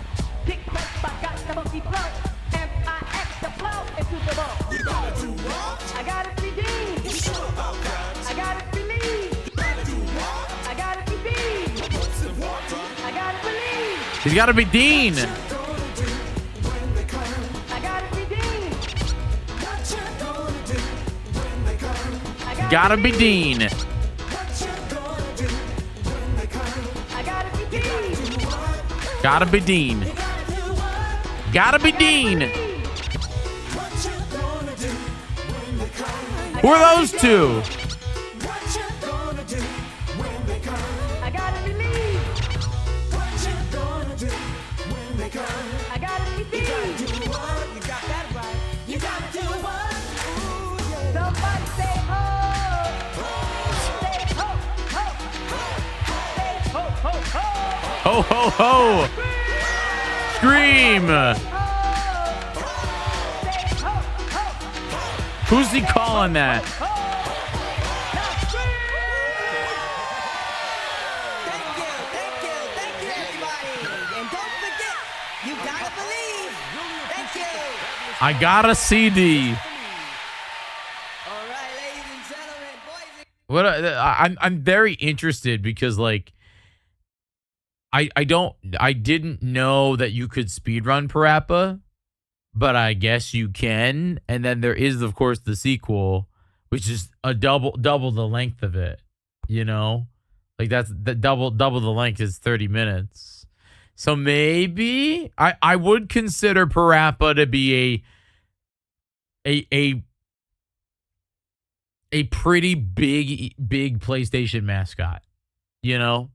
Kick up, I got the funky flow. M-I-X the flow into the ball. You gotta do what? I gotta be Dean. You sure about that? I gotta believe. You gotta do what? I gotta be Dean. What's important? I gotta believe. He's got to be Dean. Gonna do when they come? I gotta be Dean. What you gonna do when they come? I Gotta be believe. Dean. What you gonna do when they come? I gotta be Dean. Do what? Gotta be Dean. Gotta do what? Gotta be Dean. What you gonna do when they come? Who are those two? What you gonna do when they come? I gotta believe. What you gonna do when they come? I gotta be Dean. Do what? You got that right. You gotta do what? Somebody say ho. Say ho, ho, ho. Say ho, ho, ho. Ho, ho, ho. Scream. Who's he calling that? Thank you, everybody. And don't forget, you gotta believe. Thank you. I got a CD. All right, ladies and gentlemen, boys and What I'm very interested because like I didn't know that you could speedrun Parappa, but I guess you can. And then there is of course the sequel, which is a double the length of it, you know? Like that's the double the length is 30 minutes. So maybe I would consider Parappa to be a pretty big PlayStation mascot, you know?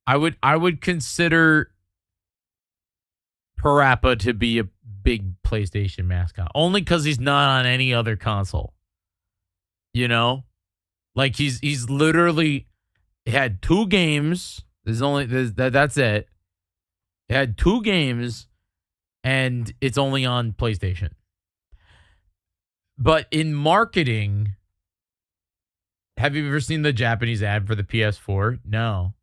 I would consider Parappa to be a big PlayStation mascot only because he's not on any other console. You know, like he's literally had 2 games. That's it. It had 2 games, and it's only on PlayStation. But in marketing, have you ever seen the Japanese ad for the PS4? No.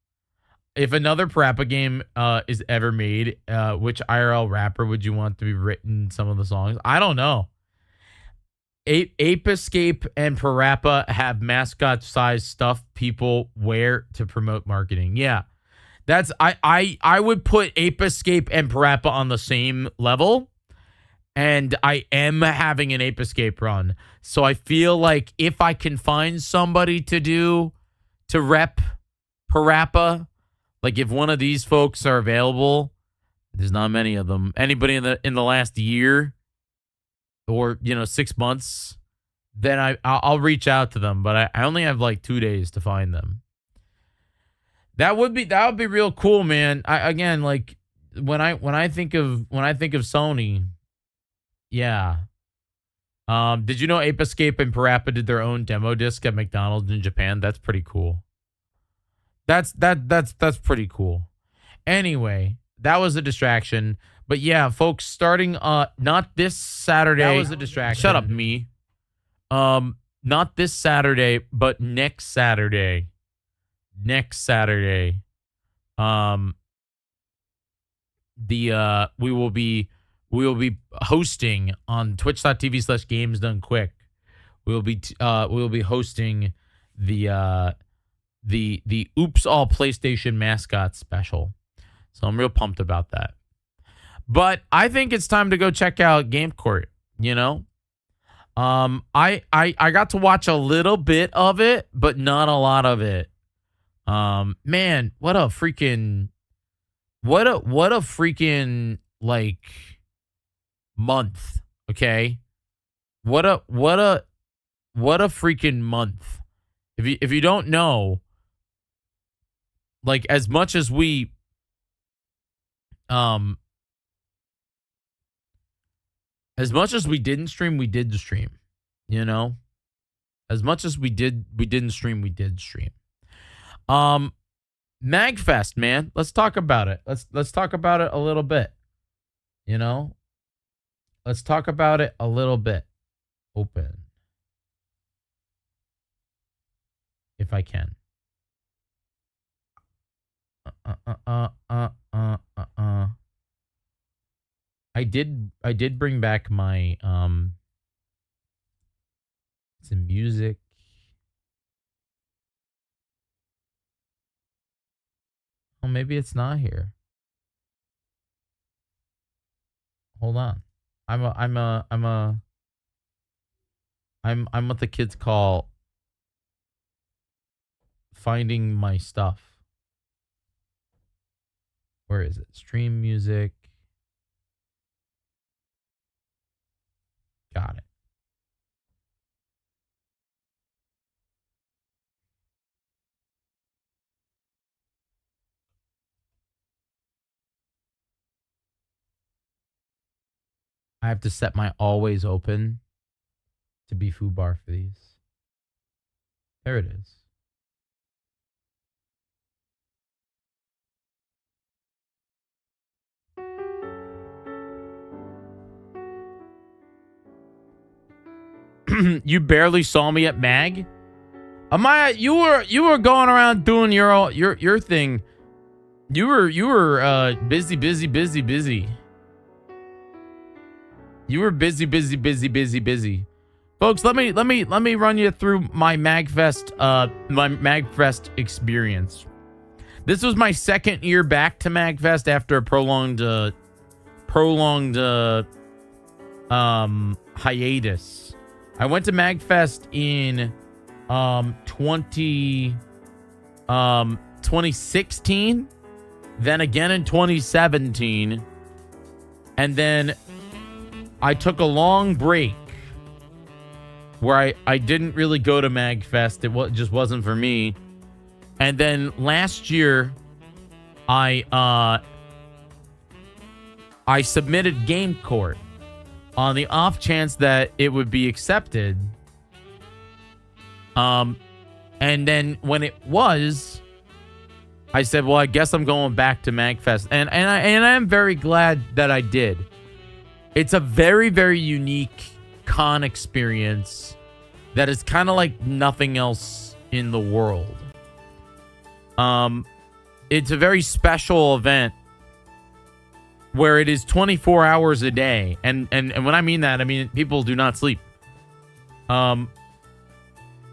If another Parappa game is ever made, which IRL rapper would you want to be written some of the songs? I don't know. Ape Escape and Parappa have mascot size stuff people wear to promote marketing. Yeah. That's I would put Ape Escape and Parappa on the same level. And I am having an Ape Escape run. So I feel like if I can find somebody to rep Parappa, like if one of these folks are available, there's not many of them. Anybody in the last year or 6 months, then I'll reach out to them. But I only have like 2 days to find them. That would be real cool, man. Again, like when I think of Sony, yeah. Did you know Ape Escape and Parappa did their own demo disc at McDonald's in Japan? That's pretty cool. That's pretty cool. Anyway, that was a distraction. But yeah, folks, starting not this Saturday. That was a distraction. Shut up, me. Not this Saturday, but next Saturday. Next Saturday. We will be hosting on twitch.tv/gamesdonequick. We'll be hosting the Oops All PlayStation Mascot special. So I'm real pumped about that. But I think it's time to go check out Game Court, you know? I got to watch a little bit of it, but not a lot of it. Man, what a freaking like month, okay? What a freaking month. If you don't know, like as much as we didn't stream, we did stream, you know? As much as we didn't stream, we did stream. MAGFest, man. Let's talk about it. Let's talk about it a little bit. You know? Let's talk about it a little bit. Open. If I can. I did bring back my some music. Oh, maybe it's not here. Hold on. I'm what the kids call finding my stuff. Where is it? Stream music. Got it. I have to set my always open to be foo bar for these. There it is. you barely saw me at Mag. Amaya, you were going around doing your thing. You were busy. You were busy. Folks, let me run you through my MAGFest experience. This was my second year back to MAGFest after a prolonged hiatus. I went to MAGFest in 2016, then again in 2017, and then I took a long break where I didn't really go to MAGFest. It just wasn't for me. And then last year, I submitted Game Court on the off chance that it would be accepted. And then when it was, I said, well, I guess I'm going back to MAGFest. And I am very glad that I did. It's a very, very unique con experience that is kind of like nothing else in the world. It's a very special event where it is 24 hours a day. And when I mean that, I mean people do not sleep. And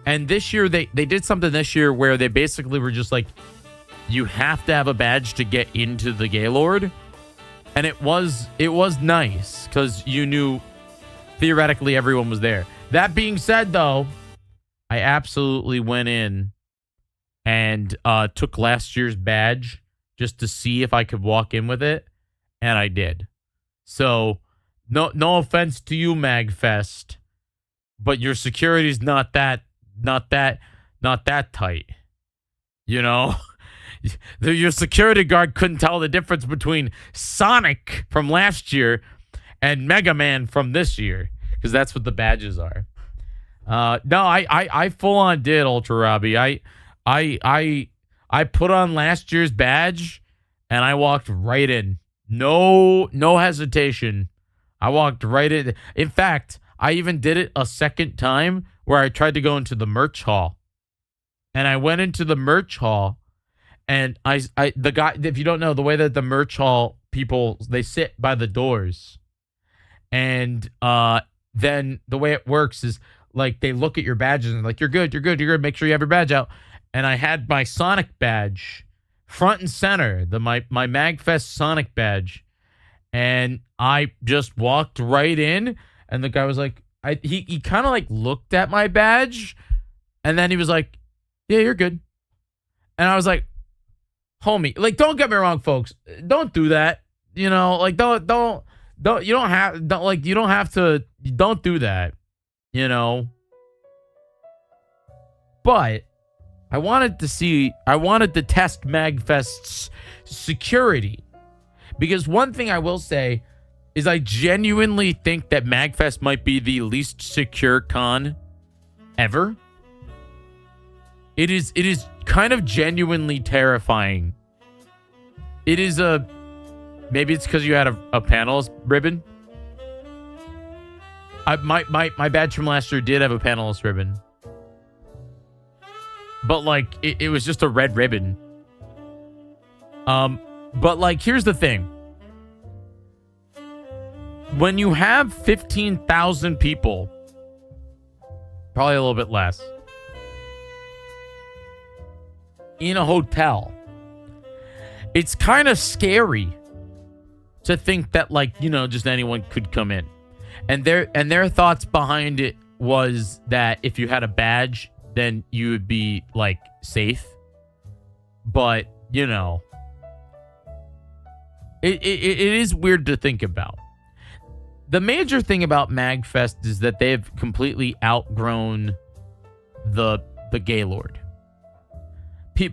this year, they did something this year where they basically were just like, you have to have a badge to get into the Gaylord. And it was nice because you knew theoretically everyone was there. That being said, though, I absolutely went in and took last year's badge just to see if I could walk in with it. And I did. So no offense to you, MAGFest, but your security's not that tight. You know? Your security guard couldn't tell the difference between Sonic from last year and Mega Man from this year, because that's what the badges are. No, I full on did, Ultra Robbie. I put on last year's badge and I walked right in. No hesitation. I walked right in. In fact, I even did it a second time where I tried to go into the merch hall. And I went into the merch hall, and the guy, if you don't know, the way that the merch hall people, they sit by the doors. And then the way it works is like they look at your badges and like, you're good. Make sure you have your badge out. And I had my Sonic badge front and center, my MAGFest Sonic badge. And I just walked right in, and the guy was like, he kind of like looked at my badge, and then he was like, yeah, you're good. And I was like, homie, like, don't get me wrong, folks. Don't do that. You know, like, don't do that, you know. But I wanted to test MAGFest's security, because one thing I will say is I genuinely think that MAGFest might be the least secure con ever. It is kind of genuinely terrifying. It is maybe it's because you had a panelist ribbon. My badge from last year did have a panelist ribbon. But like it was just a red ribbon. But like, here's the thing. When you have 15,000 people, probably a little bit less, in a hotel, it's kind of scary to think that, like, you know, just anyone could come in. And their thoughts behind it was that if you had a badge, then you would be like safe. But, you know, it is weird to think about. The major thing about MAGFest is that they've completely outgrown the Gaylord.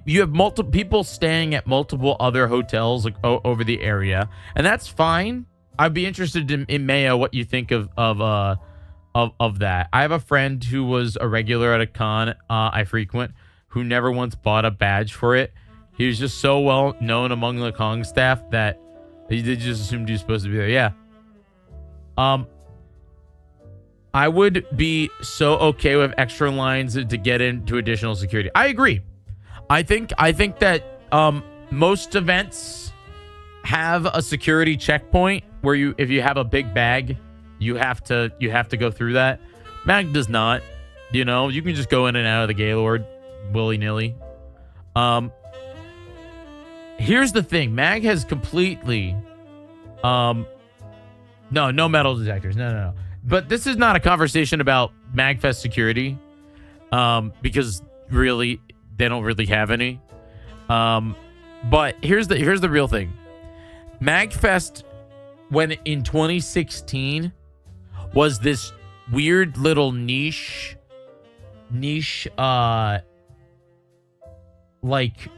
You have multiple people staying at multiple other hotels like over the area, and that's fine. I'd be interested in Mayo what you think of that. I have a friend who was a regular at a con I frequent, who never once bought a badge for it. He was just so well known among the con staff that they just assumed he was supposed to be there. Yeah. I would be so okay with extra lines to get into additional security. I agree. I think that most events have a security checkpoint where if you have a big bag, you have to go through that. Mag does not. You know, you can just go in and out of the Gaylord willy-nilly. Here's the thing. Mag has completely no metal detectors. No. But this is not a conversation about MAGFest security, because really they don't really have any. But here's the real thing. MAGFest, when in 2016, was this weird little niche, like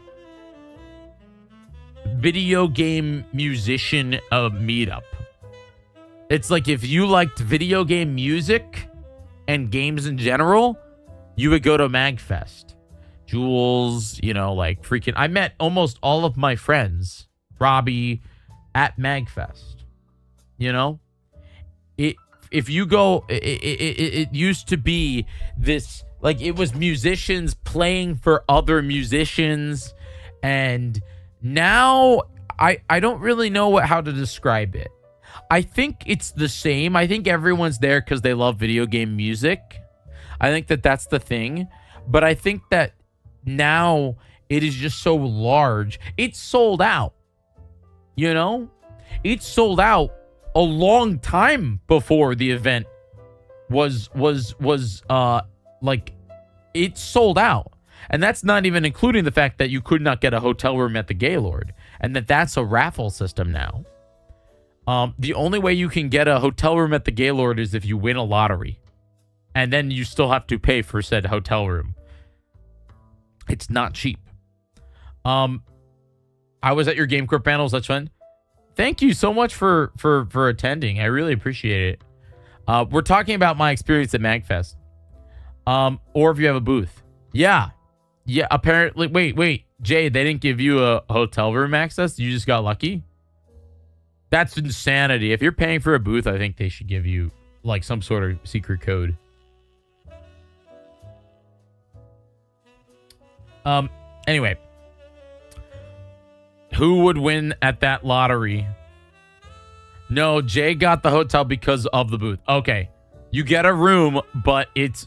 video game musician meetup. It's like if you liked video game music and games in general, you would go to MAGFest. Jules, you know, like freaking... I met almost all of my friends, Robbie, at MAGFest. You know? If you go... It used to be this... Like, it was musicians playing for other musicians. And now, I don't really know how to describe it. I think it's the same. I think everyone's there because they love video game music. I think that's the thing. But I think that now it is just so large. It's sold out. You know? It's sold out a long time before the event was like, it's sold out. And that's not even including the fact that you could not get a hotel room at the Gaylord. And that's a raffle system now. The only way you can get a hotel room at the Gaylord is if you win a lottery. And then you still have to pay for said hotel room. It's not cheap. I was at your GameCorp panels. That's fun. Thank you so much for attending. I really appreciate it. We're talking about my experience at MAGFest. Or if you have a booth. Yeah, apparently. Wait. Jay, they didn't give you a hotel room access? You just got lucky? That's insanity. If you're paying for a booth, I think they should give you like some sort of secret code. Anyway. Who would win at that lottery? No, Jay got the hotel because of the booth. Okay. You get a room, but it's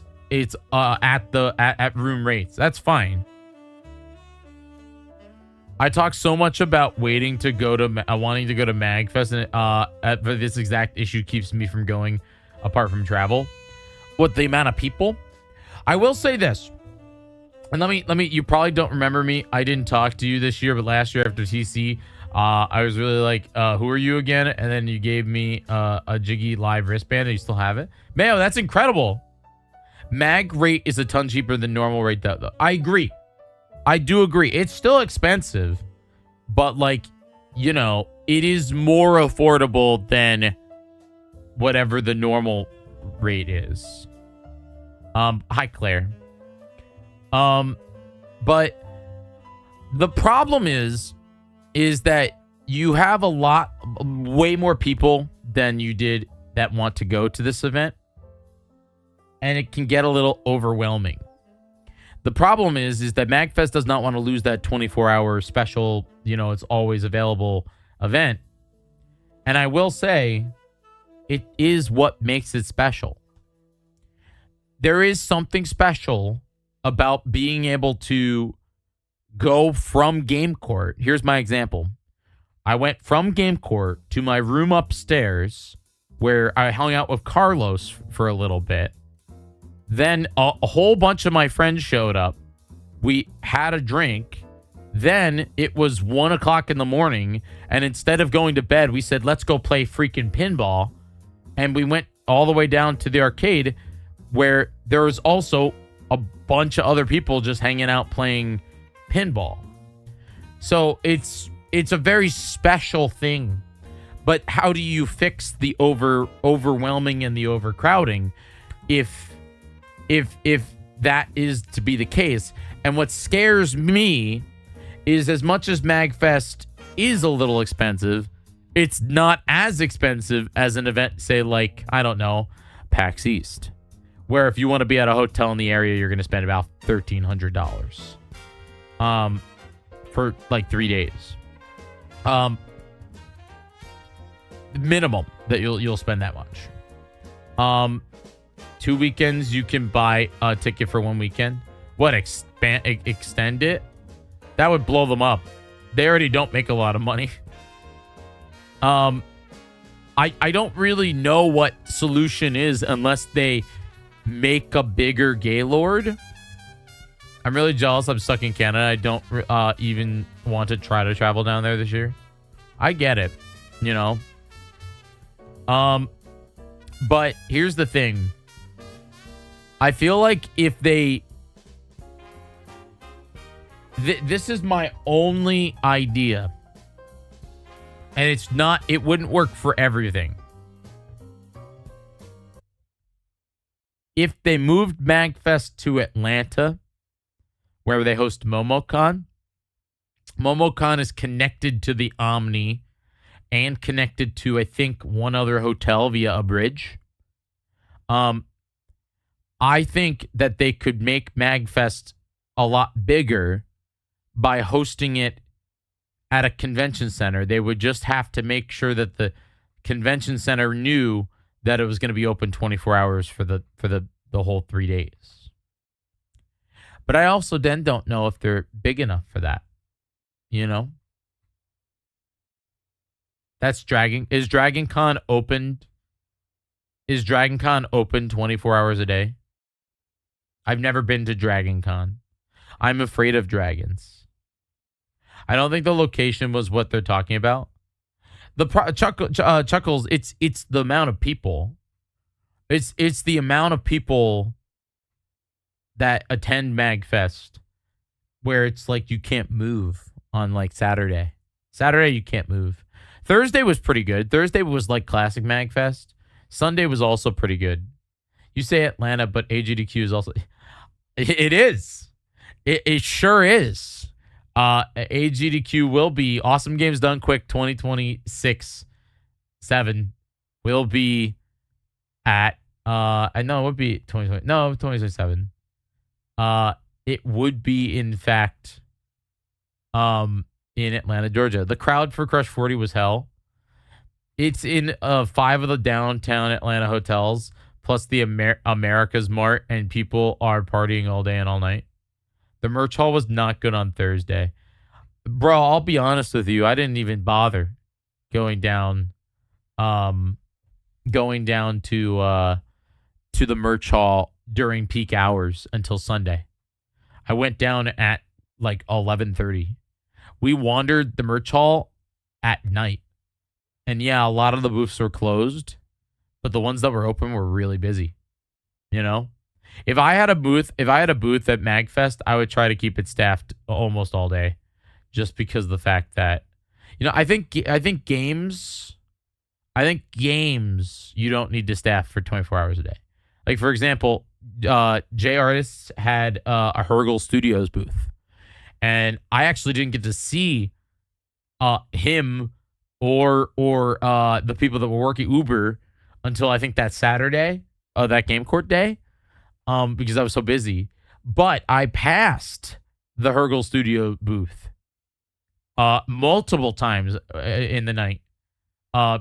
at room rates. That's fine. I talk so much about wanting to go to MAGFest, and this exact issue keeps me from going, apart from travel. What, the amount of people? I will say this, and let me. You probably don't remember me. I didn't talk to you this year, but last year after TC, I was really like, "Who are you again?" And then you gave me a Jyggy live wristband, and you still have it. Mayo, that's incredible. Mag rate is a ton cheaper than normal rate, though. I agree. I do agree. It's still expensive, but like, you know, it is more affordable than whatever the normal rate is. Hi, Claire. But the problem is that you have way more people than you did that want to go to this event, and it can get a little overwhelming. The problem is that MAGFest does not want to lose that 24-hour special, you know, it's always available event. And I will say, it is what makes it special. There is something special about being able to go from Game Court. Here's my example. I went from Game Court to my room upstairs where I hung out with Carlos for a little bit. Then a whole bunch of my friends showed up. We had a drink. Then it was 1 o'clock in the morning. And instead of going to bed, we said, let's go play freaking pinball. And we went all the way down to the arcade where there was also a bunch of other people just hanging out playing pinball. So it's a very special thing. But how do you fix the overwhelming and the overcrowding if that is to be the case? And what scares me is, as much as MAGFest is a little expensive, it's not as expensive as an event, say, like, I don't know, PAX East, where if you want to be at a hotel in the area, you're going to spend about $1,300 for like 3 days. Minimum that you'll spend that much. 2 weekends, you can buy a ticket for 1 weekend. What, extend it? That would blow them up. They already don't make a lot of money. I don't really know what solution is unless they make a bigger Gaylord. I'm really jealous. I'm stuck in Canada. I don't even want to try to travel down there this year. I get it, you know. But here's the thing. I feel like if they... this is my only idea. And it's not... it wouldn't work for everything. If they moved MAGFest to Atlanta, where they host MomoCon, MomoCon is connected to the Omni and connected to, I think, one other hotel via a bridge. I think that they could make MAGFest a lot bigger by hosting it at a convention center. They would just have to make sure that the convention center knew that it was going to be open 24 hours for the whole 3 days. But I also then don't know if they're big enough for that. You know? That's Dragon. Is Dragon Con open 24 hours a day? I've never been to Dragon Con. I'm afraid of dragons. I don't think the location was what they're talking about. The Chuckles, it's the amount of people. It's the amount of people that attend MAGFest where it's like you can't move on like Saturday. Saturday you can't move. Thursday was pretty good. Thursday was like classic MAGFest. Sunday was also pretty good. You say Atlanta, but AGDQ is also... It is. It sure is. AGDQ will be Awesome Games Done Quick 2026-7 will be at I know it would be 2020. No, 2027. It would be in fact in Atlanta, Georgia. The crowd for Crush 40 was hell. It's in 5 of the downtown Atlanta hotels, plus the America's Mart, and people are partying all day and all night. The merch hall was not good on Thursday. Bro, I'll be honest with you. I didn't even bother going down to the merch hall during peak hours until Sunday. I went down at like 11:30. We wandered the merch hall at night. And yeah, a lot of the booths were closed, but the ones that were open were really busy. You know? If I had a booth at MAGFest, I would try to keep it staffed almost all day, just because of the fact that, you know, I think games you don't need to staff for 24 hours a day. Like for example, J Artists had a Hergel Studios booth, and I actually didn't get to see him or the people that were working Uber until I think that Saturday, that Game Court day. Because I was so busy. But I passed the Hergel Studio booth multiple times in the night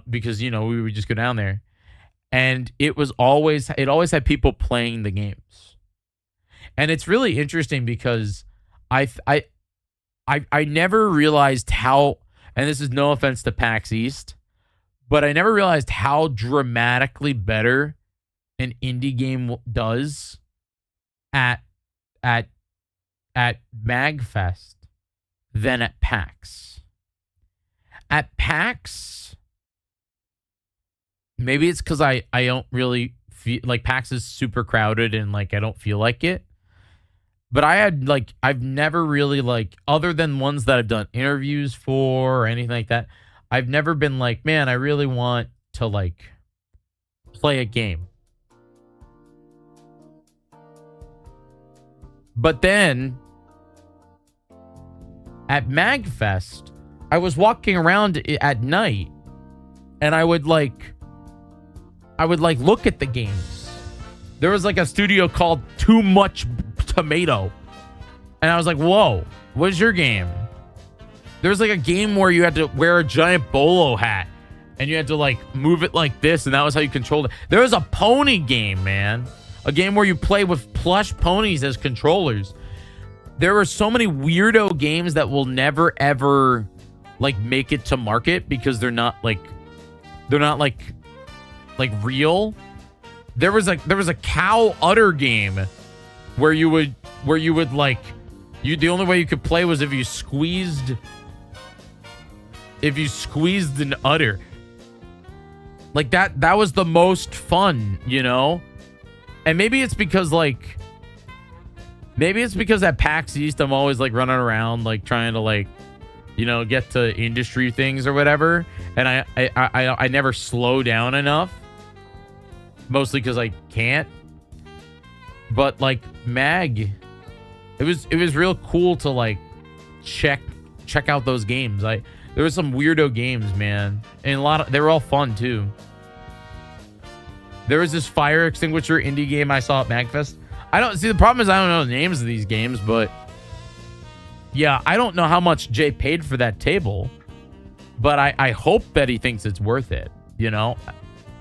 because, you know, we would just go down there. And it always had people playing the games. And it's really interesting because I never realized how, and this is no offense to PAX East, but I never realized how dramatically better an indie game does at MAGFest than at PAX. At PAX, maybe it's because I don't really feel like PAX is super crowded and like I don't feel like it. But I've never really like, other than ones that I've done interviews for or anything like that, I've never been like, man, I really want to like play a game. But then at MAGFest, I was walking around at night and I would look at the games There was like a studio called Too Much Tomato. And I was like, whoa, what is your game? There was like a game where you had to wear a giant bolo hat and you had to like move it like this, and that was how you controlled it. There was a pony game, man. A game where you play with plush ponies as controllers. There were so many weirdo games that will never ever like make it to market because they're not like real. There was a cow udder game where you would like the only way you could play was if you squeezed an udder. Like that was the most fun, you know? And maybe it's because at PAX East I'm always like running around like trying to like, you know, get to industry things or whatever, and I never slow down enough. Mostly because I can't. But like MAG, it was real cool to like check out those games. There was some weirdo games, man, and they were all fun too. There was this fire extinguisher indie game I saw at MAGFest. The problem is I don't know the names of these games, but yeah, I don't know how much Jay paid for that table, but I hope that he thinks it's worth it, you know?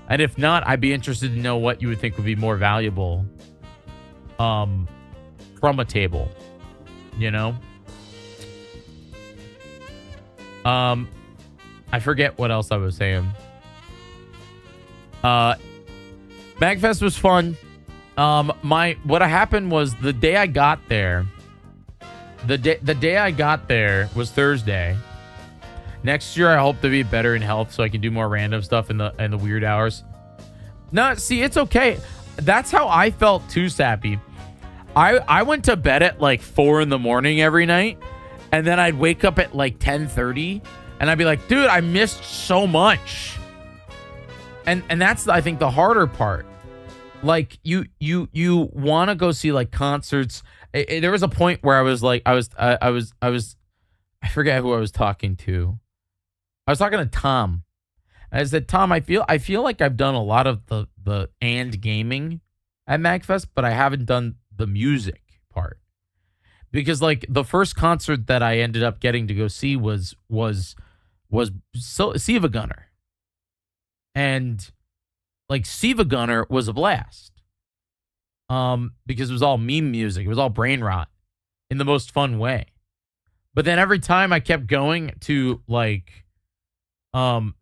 And if not, I'd be interested to know what you would think would be more valuable from a table, you know? I forget what else I was saying. MAGFest was fun. What happened was the day I got there, the day I got there was Thursday. Next year, I hope to be better in health so I can do more random stuff in the weird hours. No, see, it's okay. That's how I felt too, Sappy. I went to bed at like 4 in the morning every night, and then I'd wake up at like 10:30, and I'd be like, dude, I missed so much. And that's, I think, the harder part. Like, you want to go see like concerts. There was a point where I was like, I forget who I was talking to. I was talking to Tom. I said, Tom, I feel like I've done a lot of the gaming at MAGFest, but I haven't done the music part. Because like the first concert that I ended up getting to go see was Siva Gunner. And like Siva Gunner was a blast. Because it was all meme music. It was all brain rot in the most fun way. But then every time I kept going to like go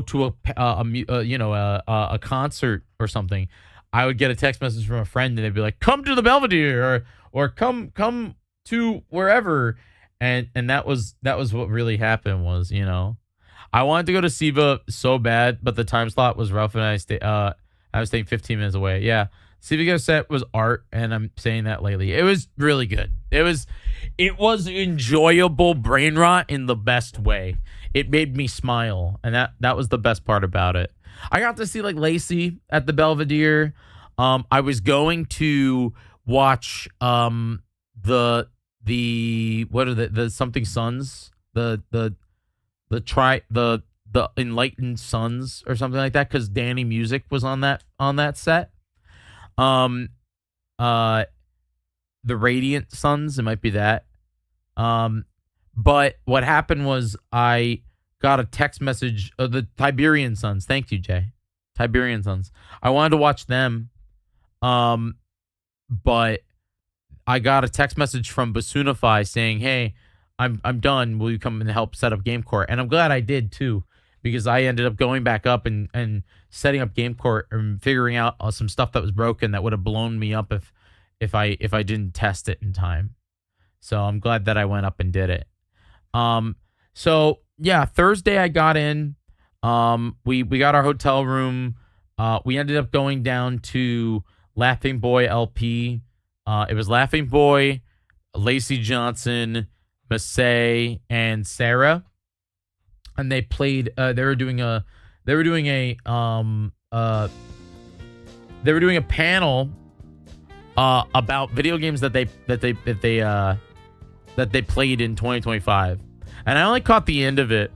to a concert or something, I would get a text message from a friend and they'd be like, come to the Belvedere or come to wherever. And that was what really happened was, you know, I wanted to go to Siva so bad, but the time slot was rough and I was staying 15 minutes away. Yeah. Siva set was art, and I'm saying that lately. It was really good. It was enjoyable brain rot in the best way. It made me smile, and that was the best part about it. I got to see like Lacey at the Belvedere. I was going to watch the something Suns, the Enlightened Suns or something like that, because Danny Music was on that set. The Radiant Suns, it might be that. But what happened was I got a text message of the Tiberian Suns. Thank you, Jay. Tiberian Suns. I wanted to watch them. But I got a text message from Basunify saying, "Hey, I'm done. Will you come and help set up Game Court?" And I'm glad I did too, because I ended up going back up and setting up Game Court and figuring out some stuff that was broken that would have blown me up if I didn't test it in time. So I'm glad that I went up and did it. So yeah, Thursday I got in. We got our hotel room. We ended up going down to Laughing Boy LP. It was Laughing Boy, Lacey Johnson, Massey, and Sarah, and they played. They were doing a panel about video games that they played in 2025, and I only caught the end of it.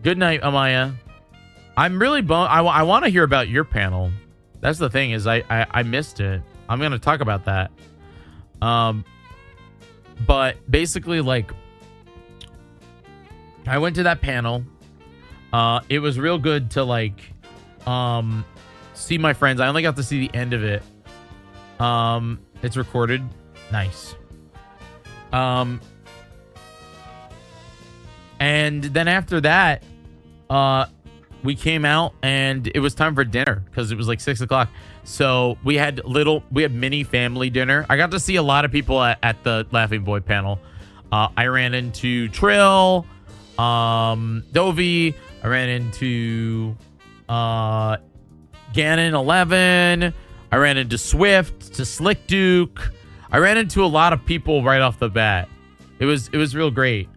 Good night, Amaya. I'm really bummed. I want to hear about your panel. That's the thing is I missed it. I'm going to talk about that. But basically, like, I went to that panel. It was real good to, like, see my friends. I only got to see the end of it. It's recorded. Nice. And then after that, we came out and it was time for dinner because it was like 6 o'clock. So we had mini family dinner. I got to see a lot of people at the Laughing Boy panel. I ran into Trill, Dovey. I ran into Ganon 11. I ran into Swift, to Slick Duke. I ran into a lot of people right off the bat. It was real great.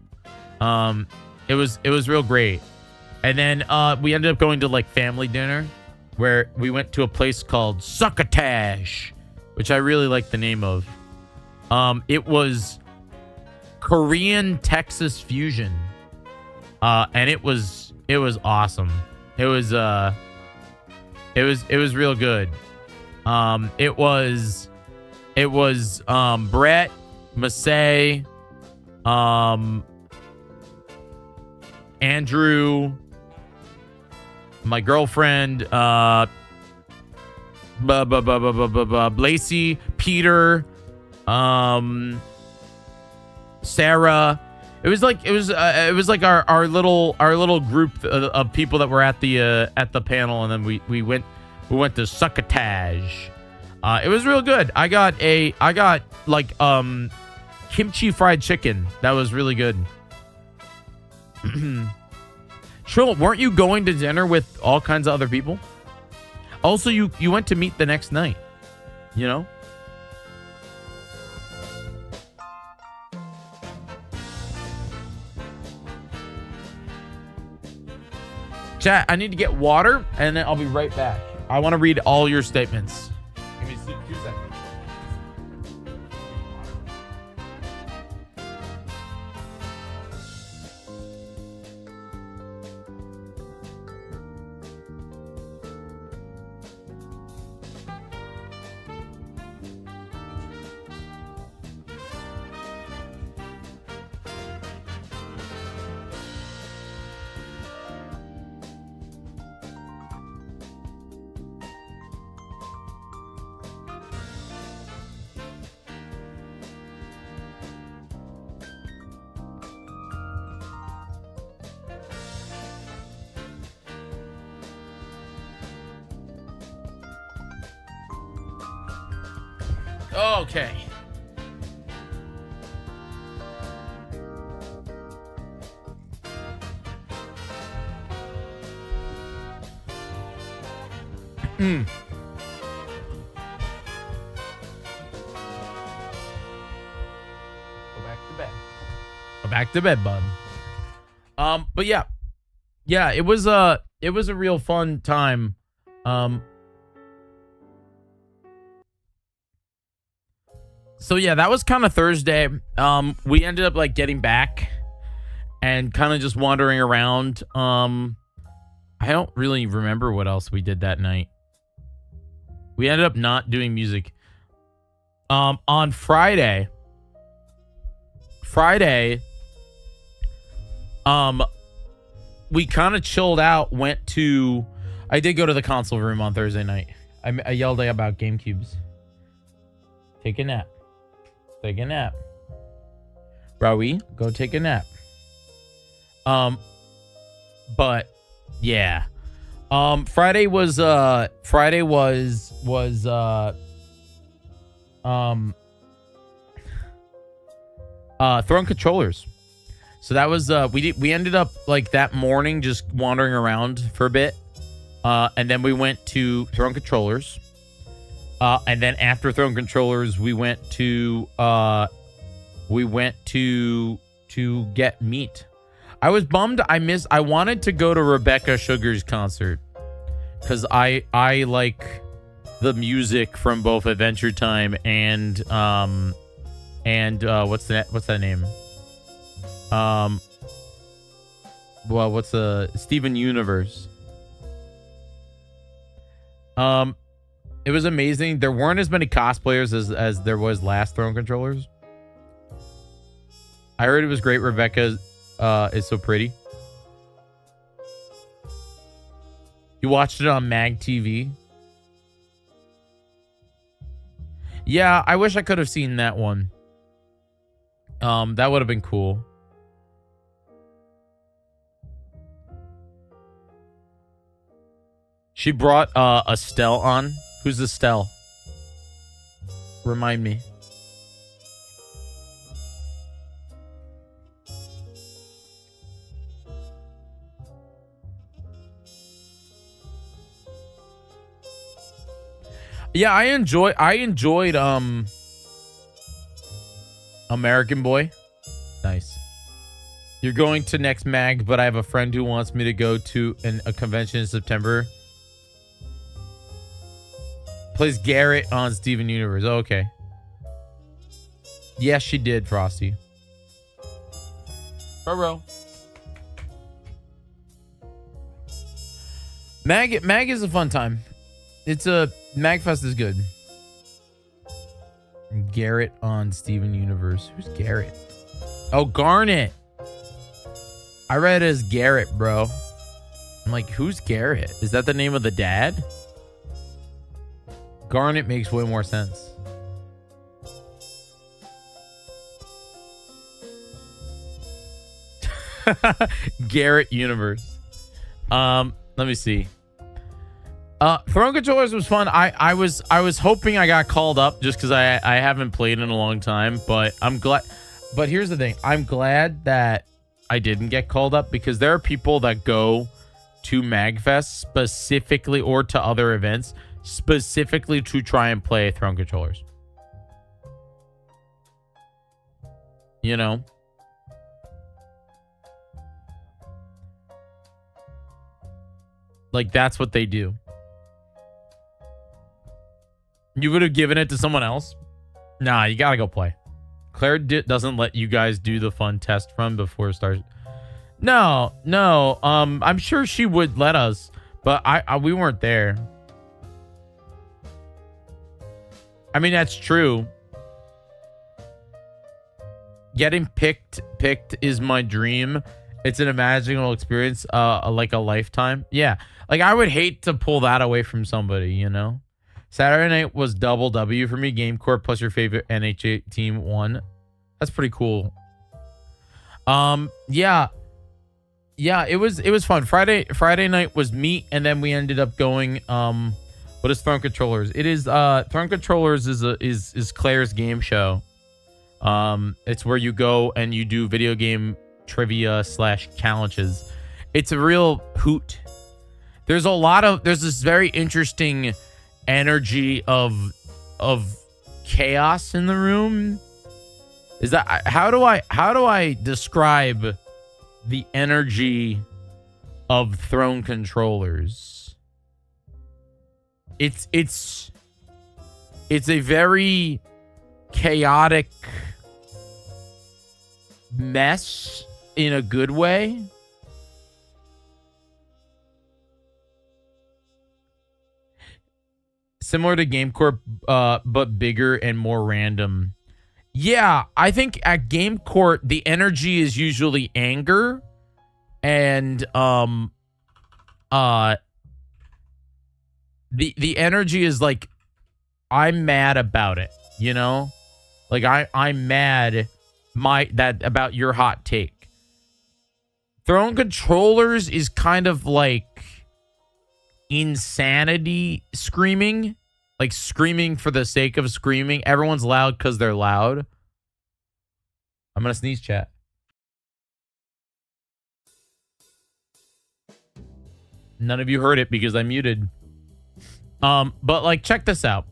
It was real great. And then we ended up going to like family dinner where we went to a place called Succotash, which I really like the name of. It was Korean Texas fusion. And it was awesome. It was real good. It was Brett, Massey, Andrew, my girlfriend, Lacey, Peter, Sarah. It was like our little group of people that were at the panel, and then we went to Succotash. It was real good. I got like kimchi fried chicken. That was really good. Trill, weren't you going to dinner with all kinds of other people? Also, you went to meet the next night, you know? Chat, I need to get water, and then I'll be right back. I want to read all your statements. Give me 2 seconds. Okay. Go back to bed. Go back to bed, bud. But yeah, it was a real fun time. So yeah, that was kind of Thursday. We ended up like getting back and kind of just wandering around. I don't really remember what else we did that night. We ended up not doing music. On Friday, we kind of chilled out, I did go to the console room on Thursday night. I yelled about GameCubes. Take a nap. Rawi, go take a nap. But yeah. Friday was throwing controllers. So that was we ended up like that morning just wandering around for a bit. And then we went to throwing controllers. And then after throwing controllers, we went to get meat. I was bummed. I wanted to go to Rebecca Sugar's concert because I like the music from both Adventure Time and what's that name? well, what's the Steven Universe? It was amazing. There weren't as many cosplayers as there was last Throne Controllers. I heard it was great. Rebecca is so pretty. You watched it on Mag TV? Yeah, I wish I could have seen that one. That would have been cool. She brought Estelle on. Who's Estelle? Remind me. Yeah, I enjoyed American Boy. Nice. You're going to next mag, but I have a friend who wants me to go to a convention in September. Plays Garrett on Steven Universe. Oh, okay. Yes, she did, Frosty. Bro. Mag is a fun time. MAGFest is good. Garrett on Steven Universe. Who's Garrett? Oh, Garnet. I read it as Garrett, bro. I'm like, who's Garrett? Is that the name of the dad? Garnet makes way more sense. Garrett Universe. Let me see. Throne Controllers was fun. I was hoping I got called up just because I haven't played in a long time, but I'm glad. But here's the thing. I'm glad that I didn't get called up because there are people that go to MAGFest specifically or to other events specifically to try and play Throne Controllers. You know? Like, that's what they do. You would have given it to someone else? Nah, you gotta go play. Claire doesn't let you guys do the fun test run before it starts. No. I'm sure she would let us, but we weren't there. I mean, that's true. Getting picked is my dream. It's an imaginable experience, like a lifetime. Yeah, like I would hate to pull that away from somebody, you know. Saturday night was double W for me. Game Corp plus your favorite NHA team won. That's pretty cool. Yeah, it was fun. Friday night was meet, and then we ended up going. What is Throne Controllers? It is Throne Controllers is Claire's game show. It's where you go and you do video game trivia / challenges. It's a real hoot. There's this very interesting energy of chaos in the room. Is that how do I describe the energy of Throne Controllers? It's a very chaotic mess in a good way. Similar to GameCorp, but bigger and more random. Yeah, I think at GameCorp the energy is usually anger and the energy is like I'm mad about it, you know? Like I'm mad about your hot take. Throne Controllers is kind of like insanity screaming. Like screaming for the sake of screaming. Everyone's loud because they're loud. I'm gonna sneeze, chat. None of you heard it because I muted. But like, check this out.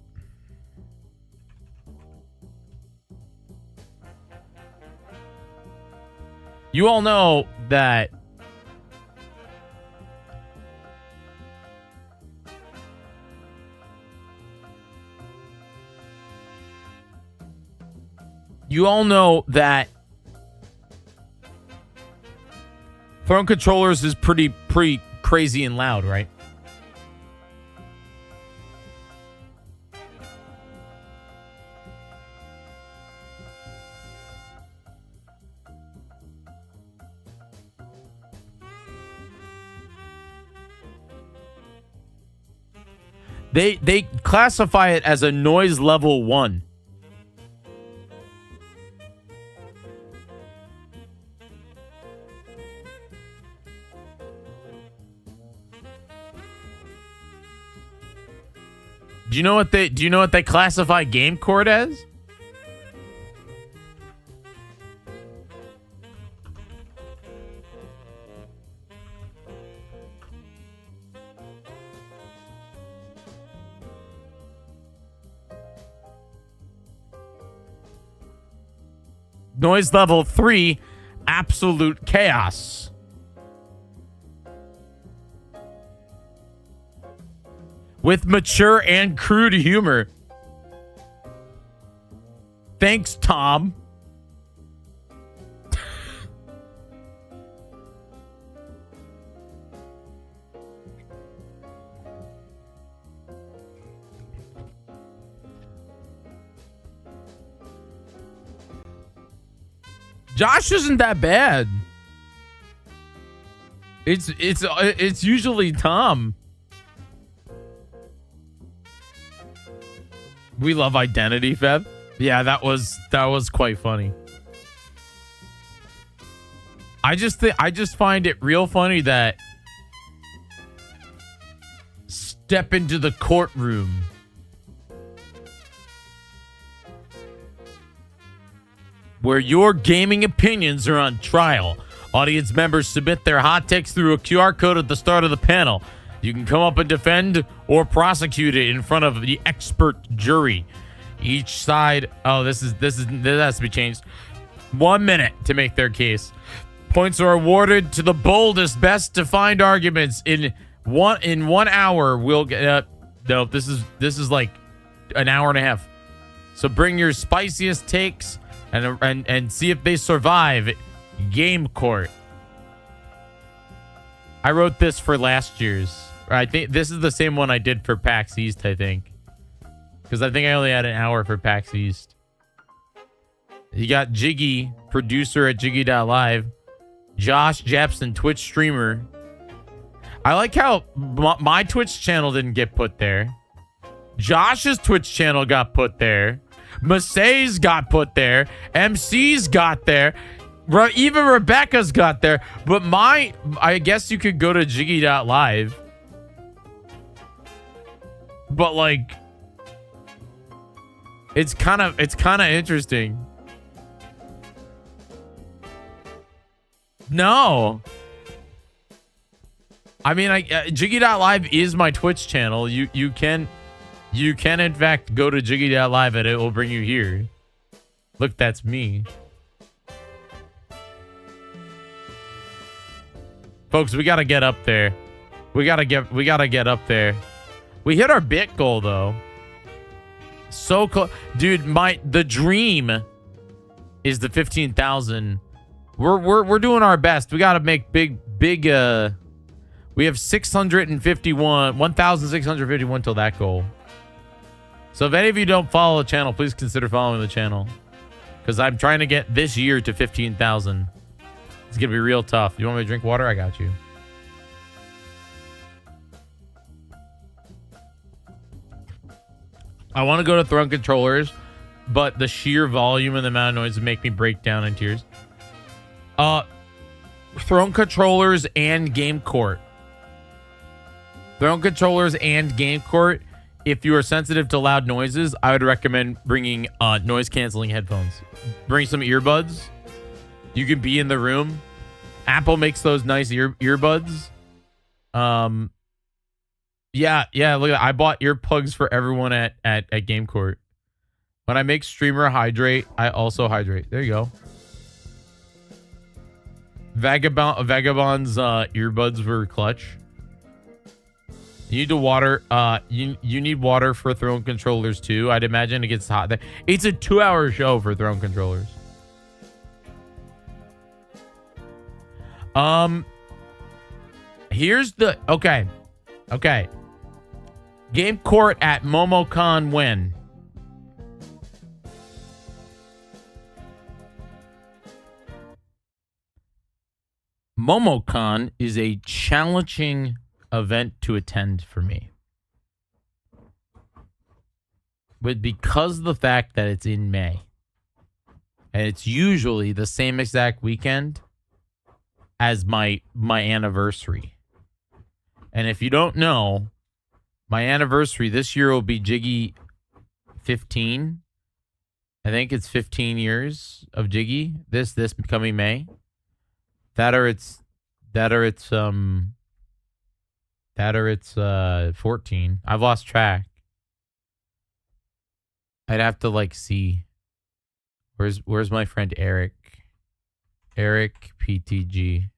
You all know that Throne Controllers is pretty crazy and loud, right? They classify it as a noise level 1. Do you know what they classify Game Court as? Noise level 3, absolute chaos. With mature and crude humor. Thanks, Tom. Josh isn't that bad. It's usually Tom. We love Identity, Feb. Yeah, that was quite funny. I just find it real funny that step into the courtroom. Where your gaming opinions are on trial. Audience members submit their hot takes through a QR code at the start of the panel. You can come up and defend or prosecute it in front of the expert jury. Each side, this has to be changed. 1 minute to make their case. Points are awarded to the boldest, best defined arguments in 1 hour. We'll get no. This is like an hour and a half. So bring your spiciest takes and see if they survive Game Court. I wrote this for last year's. I think this is the same one I did for PAX East, I think. Because I think I only had an hour for PAX East. You got Jyggy, producer at Jyggy.live. Josh Japson, Twitch streamer. I like how my Twitch channel didn't get put there. Josh's Twitch channel got put there. Masay's got put there. MC's got there. Even Rebecca's got there. But I guess you could go to Jyggy.live. But like, it's kind of interesting. No. I mean, Jyggy.live is my Twitch channel. You can in fact go to Jyggy.live and it will bring you here. Look, that's me. Folks, we gotta get up there. We gotta get up there. We hit our bit goal though. So close, dude. The dream is the 15,000. We're doing our best. We gotta make big. We have 1,651 till that goal. So if any of you don't follow the channel, please consider following the channel, because I'm trying to get this year to 15,000. It's gonna be real tough. You want me to drink water? I got you. I want to go to Throne Controllers, but the sheer volume and the amount of noise would make me break down in tears. Throne Controllers and Game Court. Throne Controllers and Game Court. If you are sensitive to loud noises, I would recommend bringing noise canceling headphones. Bring some earbuds. You can be in the room. Apple makes those nice earbuds. Yeah, look at that. I bought earplugs for everyone at Game Court. When I make streamer hydrate, I also hydrate. There you go. Vagabond's earbuds were clutch. You need to water. You need water for Throne Controllers too. I'd imagine it gets hot. It's a 2-hour show for Throne Controllers. Here's the okay. Game court at MomoCon when? MomoCon is a challenging event to attend for me. But because of the fact that it's in May, and it's usually the same exact weekend as my anniversary. And if you don't know, my anniversary this year will be Jyggy 15. I think it's 15 years of Jyggy this coming May. That or it's 14. I've lost track. I'd have to like see. Where's my friend Eric? Eric PTG.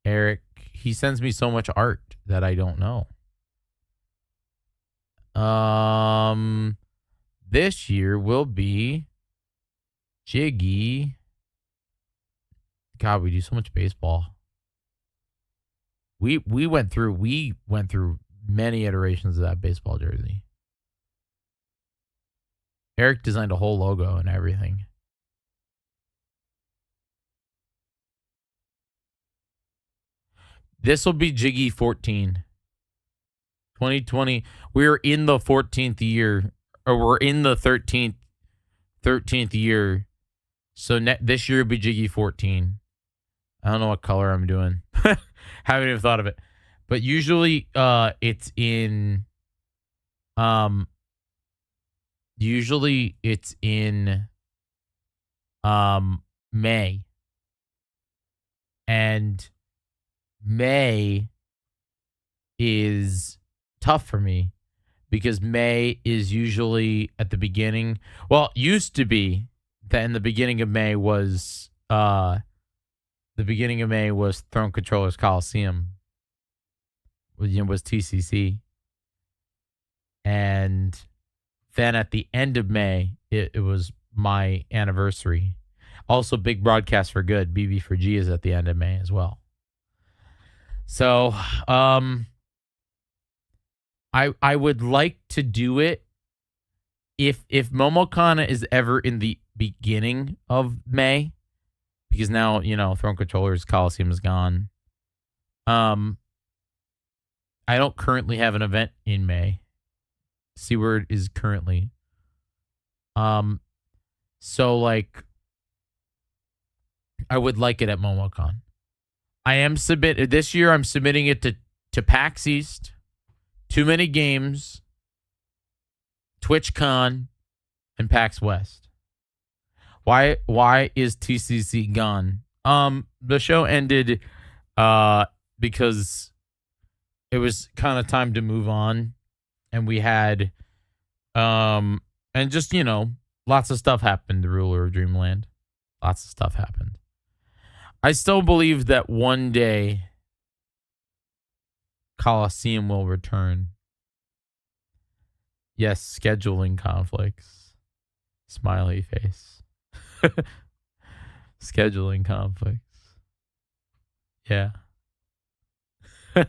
Eric, he sends me so much art that I don't know. This year will be Jyggy. God, we do so much baseball. We went through many iterations of that baseball jersey. Eric designed a whole logo and everything. This will be Jyggy 14. 2020. We're in the 14th year, or we're in the 13th year. So this year will be Jyggy 14. I don't know what color I'm doing. Haven't even thought of it. But usually it's in May. And May is tough for me because May is usually at the beginning. Well, it used to be that in the beginning of May was Throne Controllers Coliseum. Was TCC. And then at the end of May, it was my anniversary. Also, Big Broadcast for Good, BB4G, is at the end of May as well. So, I would like to do it if MomoCon is ever in the beginning of May, because now, Throne Controllers Coliseum is gone. I don't currently have an event in May. Seaward is currently. So like, I would like it at MomoCon. This year I'm submitting it to PAX East, Too Many Games, TwitchCon, and PAX West. Why is TCC gone? The show ended because it was kind of time to move on, and we had and just, lots of stuff happened to Ruler of Dreamland. Lots of stuff happened. I still believe that one day Coliseum will return. Yes, scheduling conflicts. Smiley face. Scheduling conflicts. Yeah. I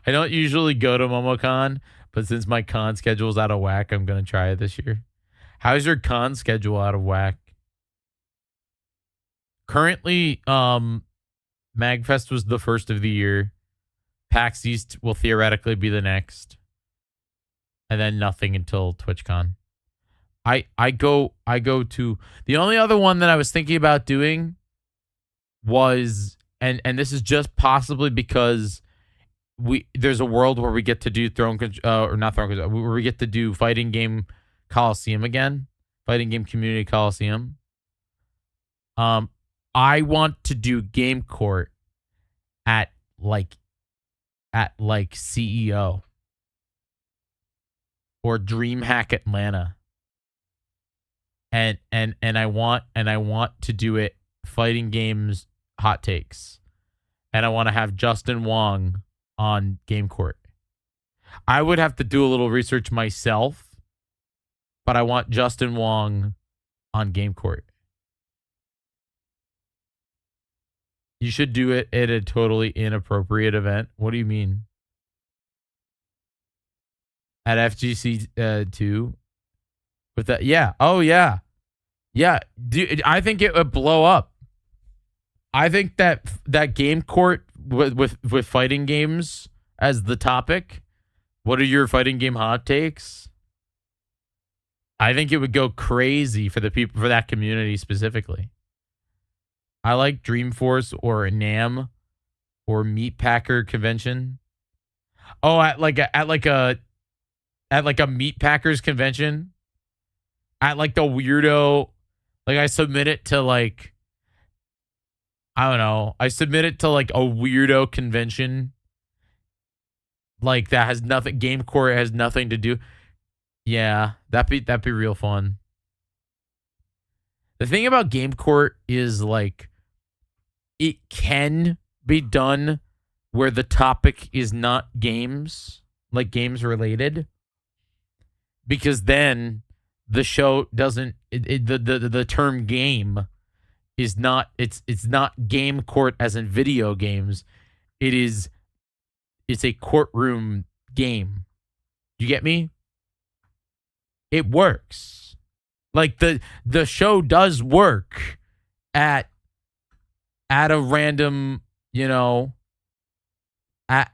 don't usually go to MomoCon, but since my con schedule's out of whack, I'm going to try it this year. How's your con schedule out of whack? Currently, MAGFest was the first of the year. PAX East will theoretically be the next. And then nothing until TwitchCon. I go to the only other one that I was thinking about doing was, and this is just possibly because there's a world where we get to do where we get to do Fighting Game Coliseum again. Fighting Game Community Coliseum. I want to do Game Court at CEO or DreamHack Atlanta. And I want to do it Fighting Games Hot Takes. And I want to have Justin Wong on Game Court. I would have to do a little research myself, but I want Justin Wong on Game Court. You should do it at a totally inappropriate event. What do you mean? At FGC 2? With that? Yeah. Oh, yeah. Yeah. Dude, I think it would blow up. I think that game court with fighting games as the topic. What are your fighting game hot takes? I think it would go crazy for the people, for that community specifically. I like Dreamforce or NAMM or Meat Packer convention. Oh, at like a Meat Packers convention. At like the weirdo, like I submit it to like, I don't know. I submit it to like a weirdo convention. Like that has nothing, Game Court has nothing to do. Yeah, that'd be real fun. The thing about Game Court is like it can be done where the topic is not games, like games related, because then the show doesn't the term game is not it's not Game Court as in video games. It's a courtroom game. You get me? It works. Like the show does work at a random, you know, at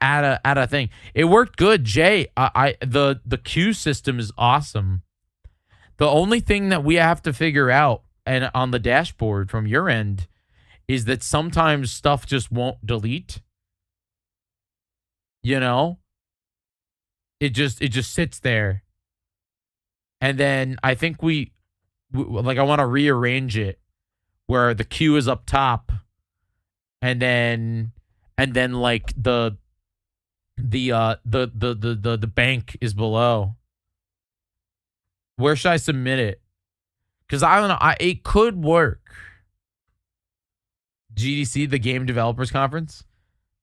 a thing. It worked good, Jay. The queue system is awesome. The only thing that we have to figure out and on the dashboard from your end is that sometimes stuff just won't delete. You know? It just sits there. And then I think we like I want to rearrange it where the queue is up top and then like the bank is below. Where should I submit it? Cuz I don't know, it could work. GDC, the Game Developers Conference.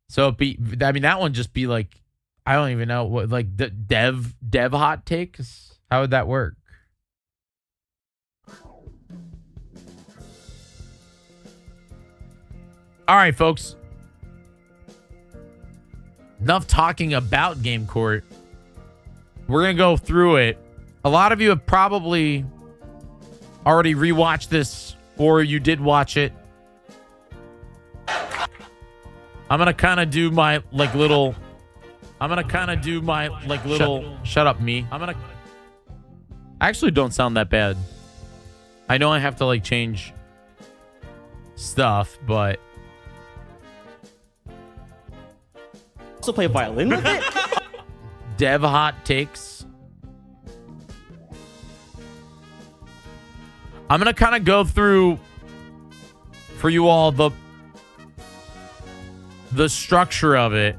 So that one just be like, I don't even know what, like the dev hot takes. How would that work? All right, folks. Enough talking about Game Court. We're going to go through it. A lot of you have probably already rewatched this, or you did watch it. I'm going to kind of do my little shut up, me. I actually don't sound that bad. I know I have to like change stuff, but also play violin with it? Dev hot takes. I'm going to kind of go through for you all the structure of it.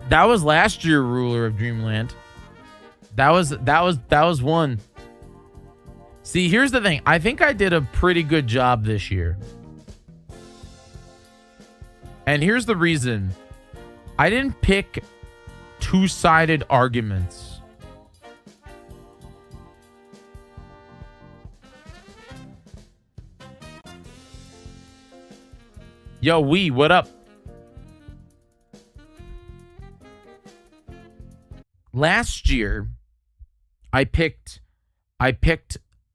That was last year, Ruler of Dreamland. That was one. See, here's the thing. I think I did a pretty good job this year. And here's the reason. I didn't pick two-sided arguments. Yo, what up? Last year, I picked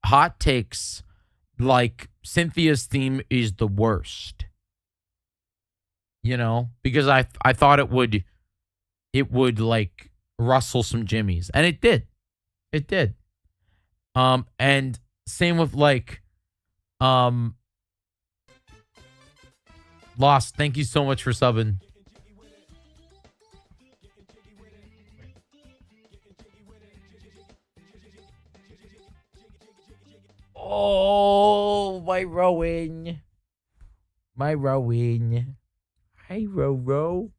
hot takes like Cynthia's theme is the worst. You know, because I thought it would like rustle some jimmies, and it did. It did. And same with like Lost. Thank you so much for subbing. Oh, my rowing. My rowing. Hi, Row.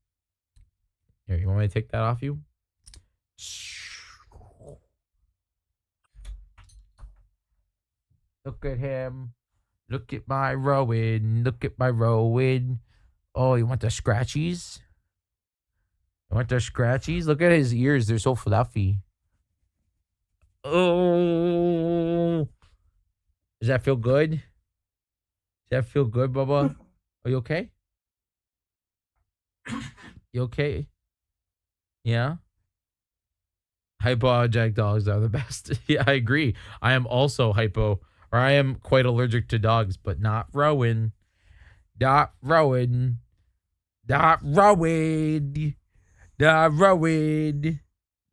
Here, you want me to take that off you? Look at him. Look at my rowing. Look at my rowing. Oh, you want the scratchies? You want the scratchies? Look at his ears. They're so fluffy. Oh. Does that feel good? Does that feel good, Bubba? Are you okay? You okay? Yeah? Hypoallergenic dogs are the best. Yeah, I agree. I am also I am quite allergic to dogs, but not Rowan. Not Rowan. Not Rowan. Not Rowan.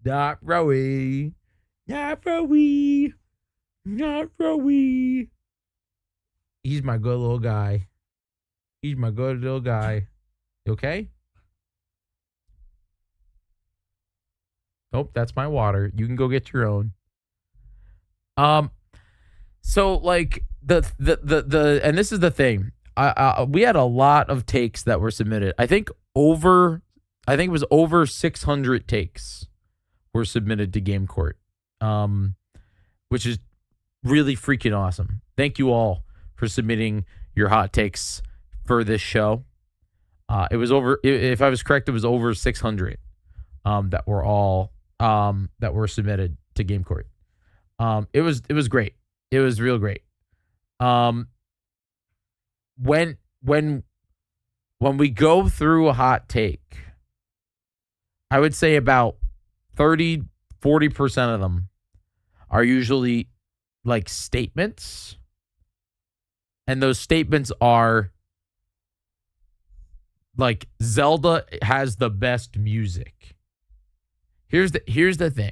Not Rowan. Not Rowan. Not Rowan. He's my good little guy. He's my good little guy. You okay? Nope, that's my water. You can go get your own. So like the and this is the thing. We had a lot of takes that were submitted. I think it was over 600 takes were submitted to Game Court. Which is really freaking awesome. Thank you all for submitting your hot takes for this show. It was over, if I was correct, it was over 600 that were submitted to Game Court. It was great. It was real great. When we go through a hot take, I would say about 30-40% of them are usually like statements. And those statements are like Zelda has the best music. Here's the thing.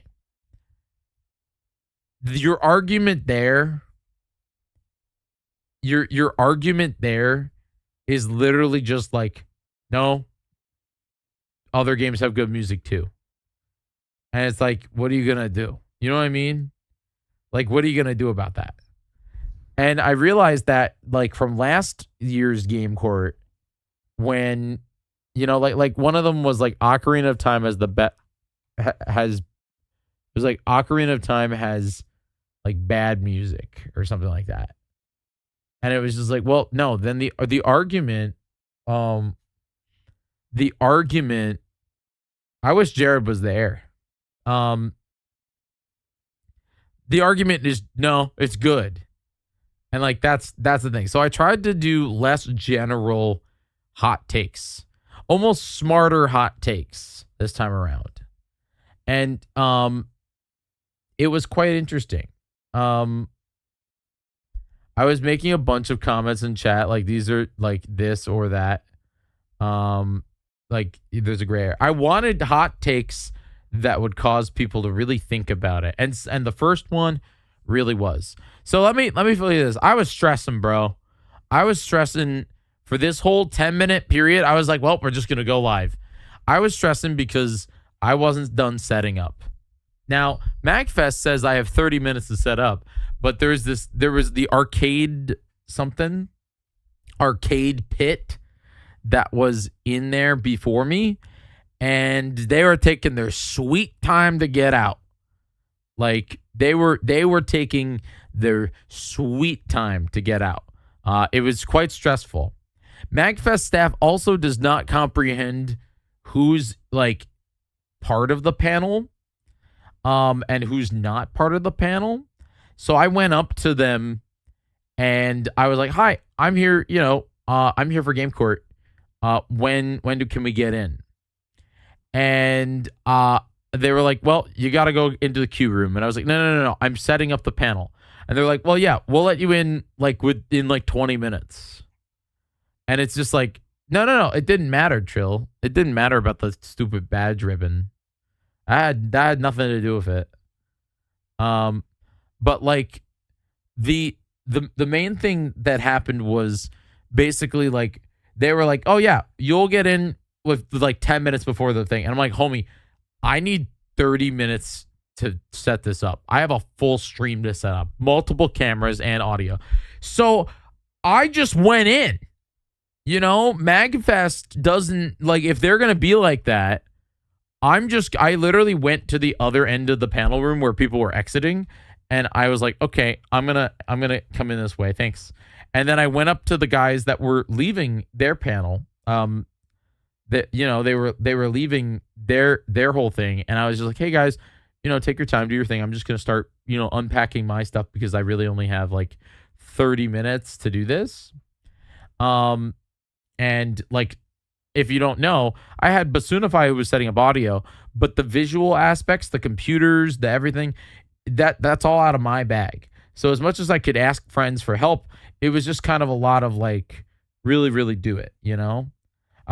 Your argument there is literally just like, no, other games have good music too. And it's like, what are you going to do? You know what I mean? Like, what are you going to do about that? And I realized that, like, from last year's Game Court, when, you know, like one of them was like Ocarina of Time has Ocarina of Time has like bad music or something like that. And it was just like, well, no, then the argument, I wish Jared was there. The argument is no, it's good. And like that's the thing. So I tried to do less general hot takes, almost smarter hot takes this time around. And it was quite interesting. I was making a bunch of comments in chat like these are like this or that. Like there's a gray area. I wanted hot takes that would cause people to really think about it. And the first one really was. So let me tell you this. I was stressing, bro. I was stressing for this whole 10-minute period. I was like, well, we're just going to go live. I was stressing because I wasn't done setting up. Now, MAGFest says I have 30 minutes to set up, but there was the arcade pit that was in there before me, and they were taking their sweet time to get out. Like they were taking their sweet time to get out. It was quite stressful. MAGFest staff also does not comprehend who's like part of the panel, and who's not part of the panel. So I went up to them and I was like, "Hi, I'm here. You know, I'm here for Game Court. When can we get in?" And they were like, "Well, you got to go into the queue room." And I was like, No. I'm setting up the panel. And they're like, "Well, yeah, we'll let you in like within like 20 minutes." And it's just like, no. It didn't matter, Trill. It didn't matter about the stupid badge ribbon. That had nothing to do with it. But like the main thing that happened was basically like they were like, "Oh yeah, you'll get in with like 10 minutes before the thing." And I'm like, "Homie, I need 30 minutes to set this up. I have a full stream to set up, multiple cameras and audio." So I just went in. You know, MAGFest doesn't like, if they're going to be like that, I literally went to the other end of the panel room where people were exiting. And I was like, okay, I'm going to come in this way. Thanks. And then I went up to the guys that were leaving their panel. That, you know, they were leaving their whole thing. And I was just like, "Hey guys, take your time, do your thing. I'm just going to start, unpacking my stuff because I really only have like 30 minutes to do this. And like, if you don't know, I had Basunify who was setting up audio, but the visual aspects, the computers, the everything, that's all out of my bag. So as much as I could ask friends for help, it was just kind of a lot of like, really, really do it, I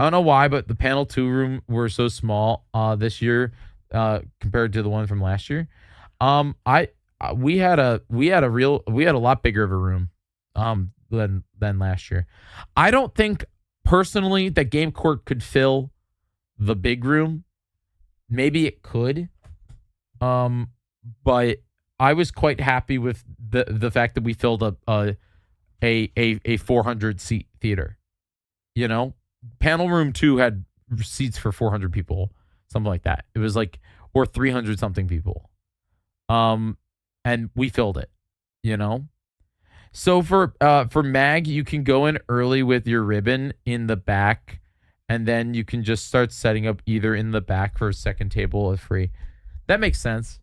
don't know why, but the panel 2 room were so small this year compared to the one from last year. We had a lot bigger of a room than last year. I don't think personally that Game Court could fill the big room. Maybe it could. But I was quite happy with the fact that we filled a 400 seat theater. Panel room 2 had seats for 400 people, something like that. It was like, or 300 something people. And we filled it, So for MAG, you can go in early with your ribbon in the back, and then you can just start setting up either in the back for a second table or free. That makes sense.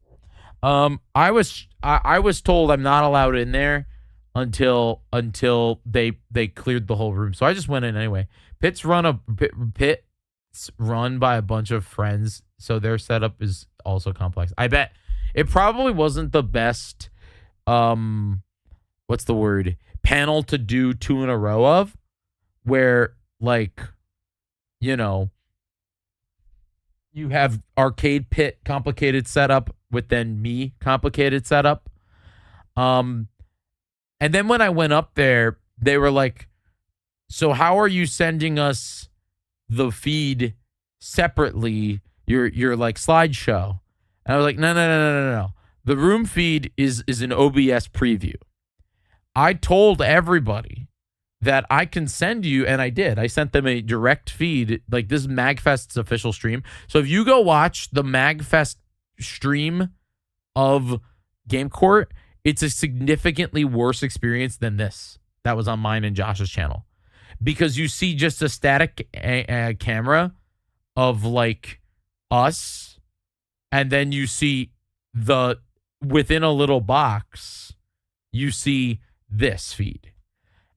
I was told I'm not allowed in there until they cleared the whole room. So I just went in anyway. Pit's run by a bunch of friends, so their setup is also complex. I bet it probably wasn't the best what's the word? Panel to do 2 in a row of, where like, you have arcade pit complicated setup with then me complicated setup. And then when I went up there, they were like, so how are you sending us the feed separately? Your like slideshow. And I was like, no. The room feed is an OBS preview. I told everybody that I can send you, and I did. I sent them a direct feed. Like, this is MAGFest's official stream. So if you go watch the MAGFest stream of Game Court, it's a significantly worse experience than this that was on mine and Josh's channel. Because you see just a static camera of like us, and then you see within a little box, you see this feed.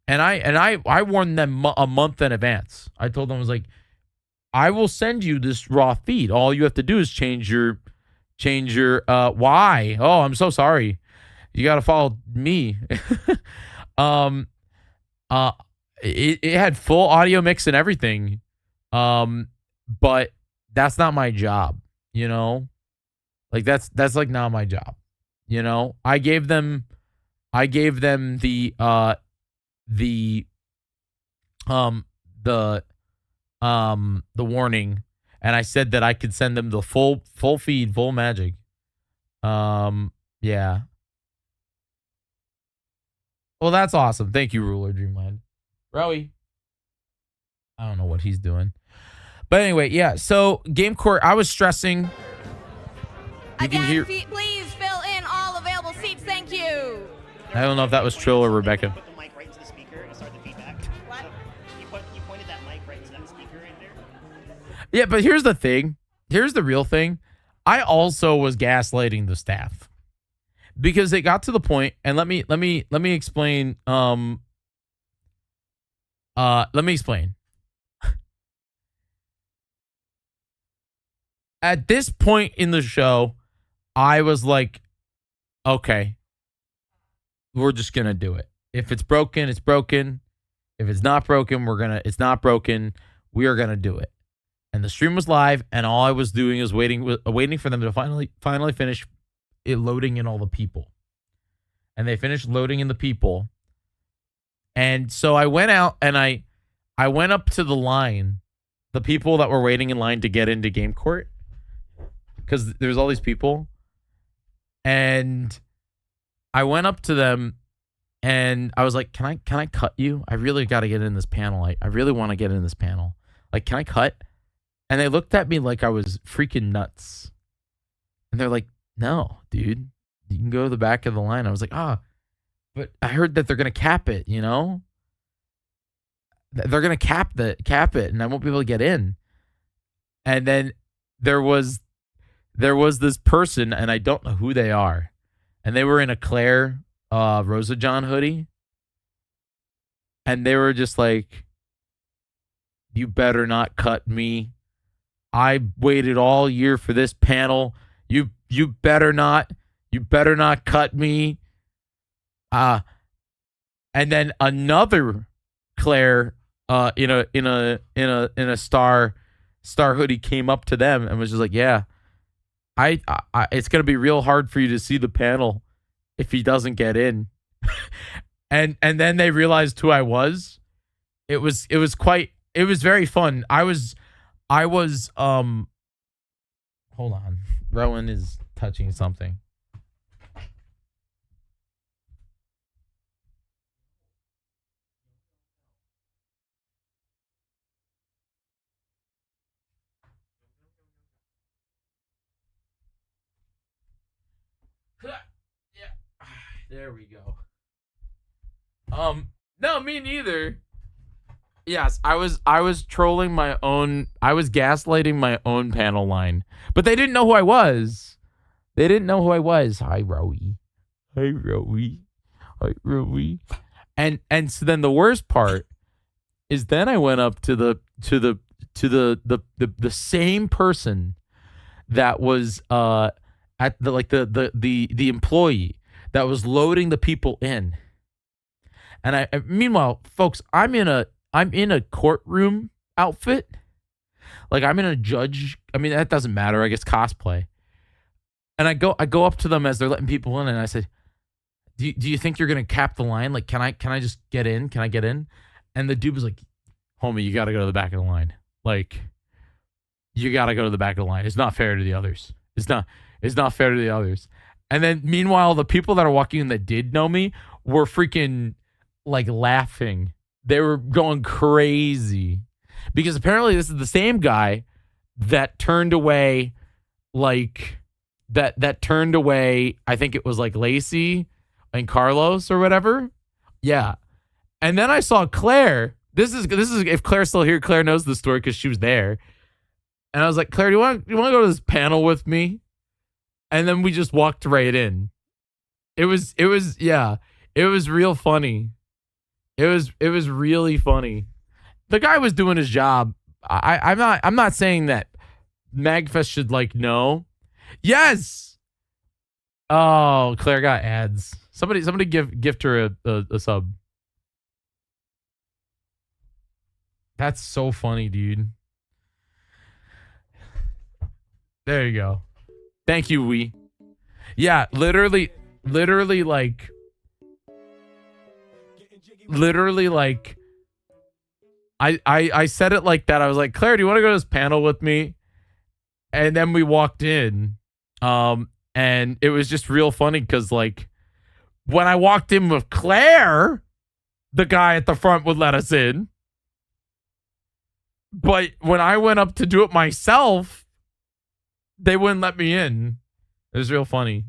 And I warned them a month in advance. I told them, I was like, I will send you this raw feed. All you have to do is change your why? Oh, I'm so sorry. You got to follow me. It had full audio mix and everything. But that's not my job, Like that's like not my job. I gave them the warning, and I said that I could send them the full feed, full magic. Yeah. Well, that's awesome. Thank you, Ruler Dreamland. Rowie. I don't know what he's doing. But anyway, yeah. So Game Court, I was stressing. You can hear. Please fill in all available seats. Thank you. I don't know if that was Trill or Rebecca. Put the mic right into the speaker and start the feedback. What? You pointed that mic right into that speaker right there. Yeah, but here's the thing. Here's the real thing. I also was gaslighting the staff because it got to the point, and let me explain. Let me explain. At this point in the show, I was like, okay, we're just going to do it. If it's broken, it's broken. If it's not broken, it's not broken. We are going to do it. And the stream was live, and all I was doing was waiting for them to finally finish it loading in all the people. And they finished loading in the people. And so I went out and I went up to the line, the people that were waiting in line to get into Game Court, because there's all these people. And I went up to them and I was like, can I cut you? I really got to get in this panel. I really want to get in this panel. Like, can I cut? And they looked at me like I was freaking nuts. And they're like, no, dude, you can go to the back of the line. I was like, but I heard that they're going to cap it, They're going to cap it and I won't be able to get in. And then there was there was this person, and I don't know who they are, and they were in a Claire Rosa John hoodie, and they were just like, "You better not cut me. I waited all year for this panel. You better not. You better not cut me." And then another Claire in a star hoodie came up to them and was just like, "Yeah, I it's gonna be real hard for you to see the panel if he doesn't get in." and then they realized who I was. It was very fun. I was hold on. Rowan is touching something. Yeah. There we go. No, me neither. Yes, I was trolling my own. I was gaslighting my own panel line, but they didn't know who I was. They didn't know who I was. Hi, Rowie. Hi, Rowie. Hi, Rowie. And so then the worst part is then I went up to the same person that was at the employee that was loading the people in. And meanwhile, folks, I'm in a courtroom outfit. Like I'm in a judge. I mean, that doesn't matter. I guess cosplay. And I go up to them as they're letting people in, and I said, do you think you're gonna cap the line? Like, can I just get in? Can I get in? And the dude was like, "Homie, you gotta go to the back of the line. Like, you gotta go to the back of the line. It's not fair to the others. It's not fair to the others." And then meanwhile, the people that are walking in that did know me were freaking like laughing. They were going crazy because apparently this is the same guy that turned away like that turned away, I think it was like Lacey and Carlos or whatever. Yeah. And then I saw Claire. This is if Claire's still here, Claire knows the story because she was there. And I was like, "Claire, do you want to go to this panel with me?" And then we just walked right in. It was real funny. It was really funny. The guy was doing his job. I'm not saying that MAGFest should like know. Yes. Oh, Claire got ads. Somebody gift her a sub. That's so funny, dude. There you go. Thank you, Wee. Yeah, literally like I said it like that. I was like, "Claire, do you want to go to this panel with me?" And then we walked in. And it was just real funny because like when I walked in with Claire, the guy at the front would let us in. But when I went up to do it myself, they wouldn't let me in. It was real funny.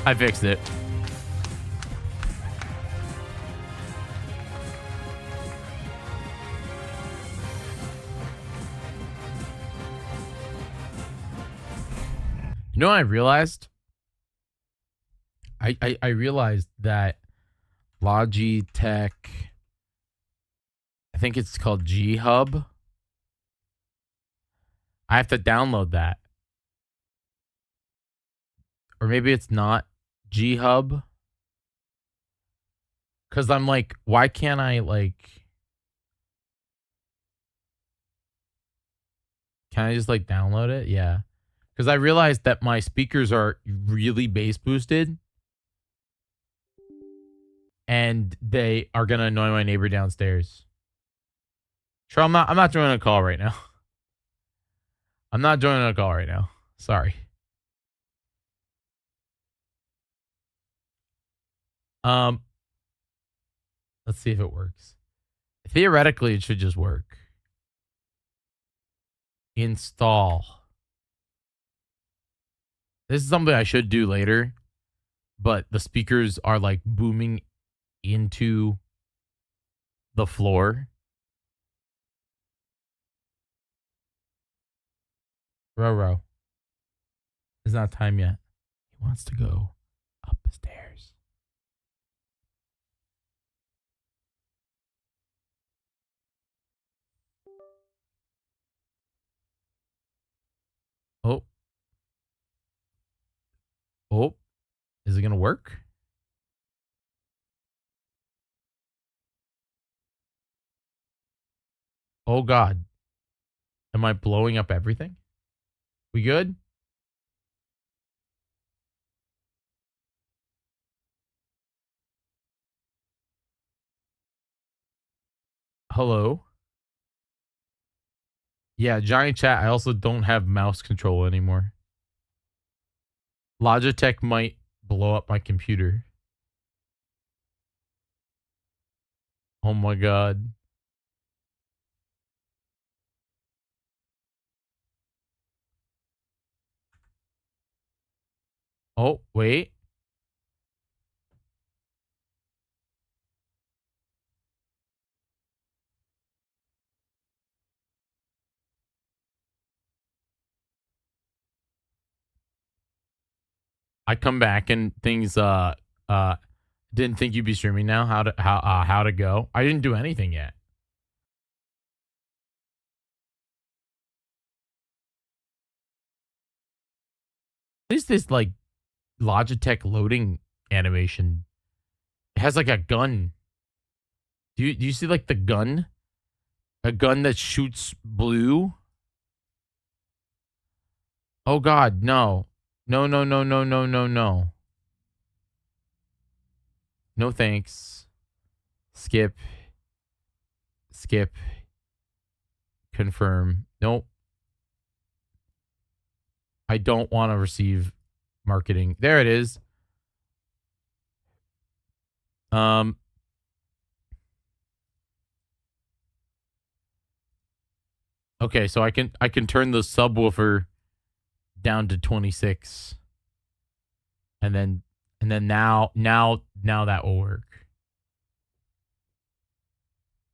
I fixed it. You know what I realized? I realized that Logitech, I think it's called G Hub. I have to download that. Or maybe it's not G Hub. Because I'm like, why can't I like... Can I just like download it? Yeah. Because I realized that my speakers are really bass boosted. And they are going to annoy my neighbor downstairs. Sure, I'm not joining a call right now. I'm not joining a call right now. Sorry. Let's see if it works. Theoretically, it should just work. Install. This is something I should do later, but the speakers are like booming into the floor. Roro. It's not time yet. He wants to go up the stairs. Oh. Oh. Is it going to work? Oh, God. Am I blowing up everything? We good? Hello? Yeah, giant chat. I also don't have mouse control anymore. Logitech might blow up my computer. Oh my God. Oh, wait. I come back and things didn't think you'd be streaming now. How to go? I didn't do anything yet. What is this like Logitech loading animation? It has like a gun. Do you see like the gun? A gun that shoots blue? Oh God, no. No, no, no, no, no, no, no. No thanks. Skip. Skip. Confirm. Nope. I don't want to receive marketing. There it is. Okay, so I can turn the subwoofer down to 26. And then now that will work.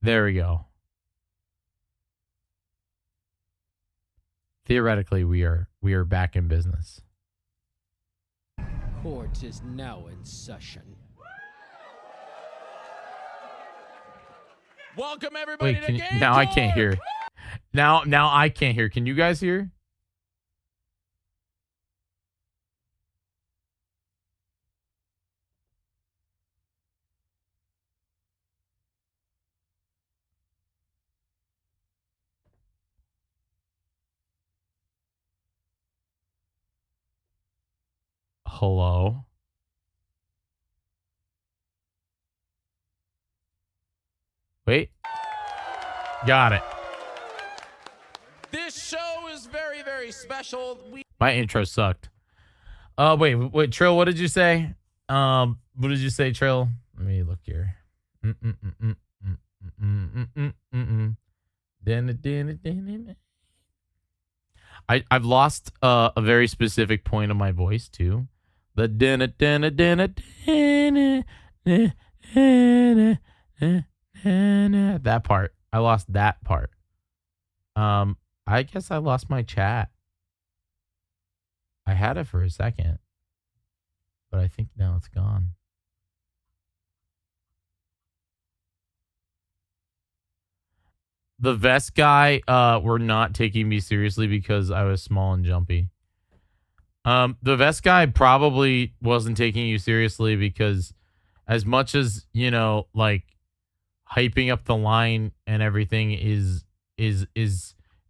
There we go. Theoretically, we are back in business. Court is now in session. Welcome everybody to Game now I Talk! can't hear. Now I can't hear. Can you guys hear? Hello? Wait. Got it. This show is very, very special. My intro sucked. Wait, Trill, what did you say? What did you say, Trill? Let me look here. I've lost a very specific point of my voice too. The that part. I lost that part. I guess I lost my chat. I had it for a second, but I think now it's gone. The vest guy were not taking me seriously because I was small and jumpy. The vest guy probably wasn't taking you seriously because as much as, you know, like hyping up the line and everything is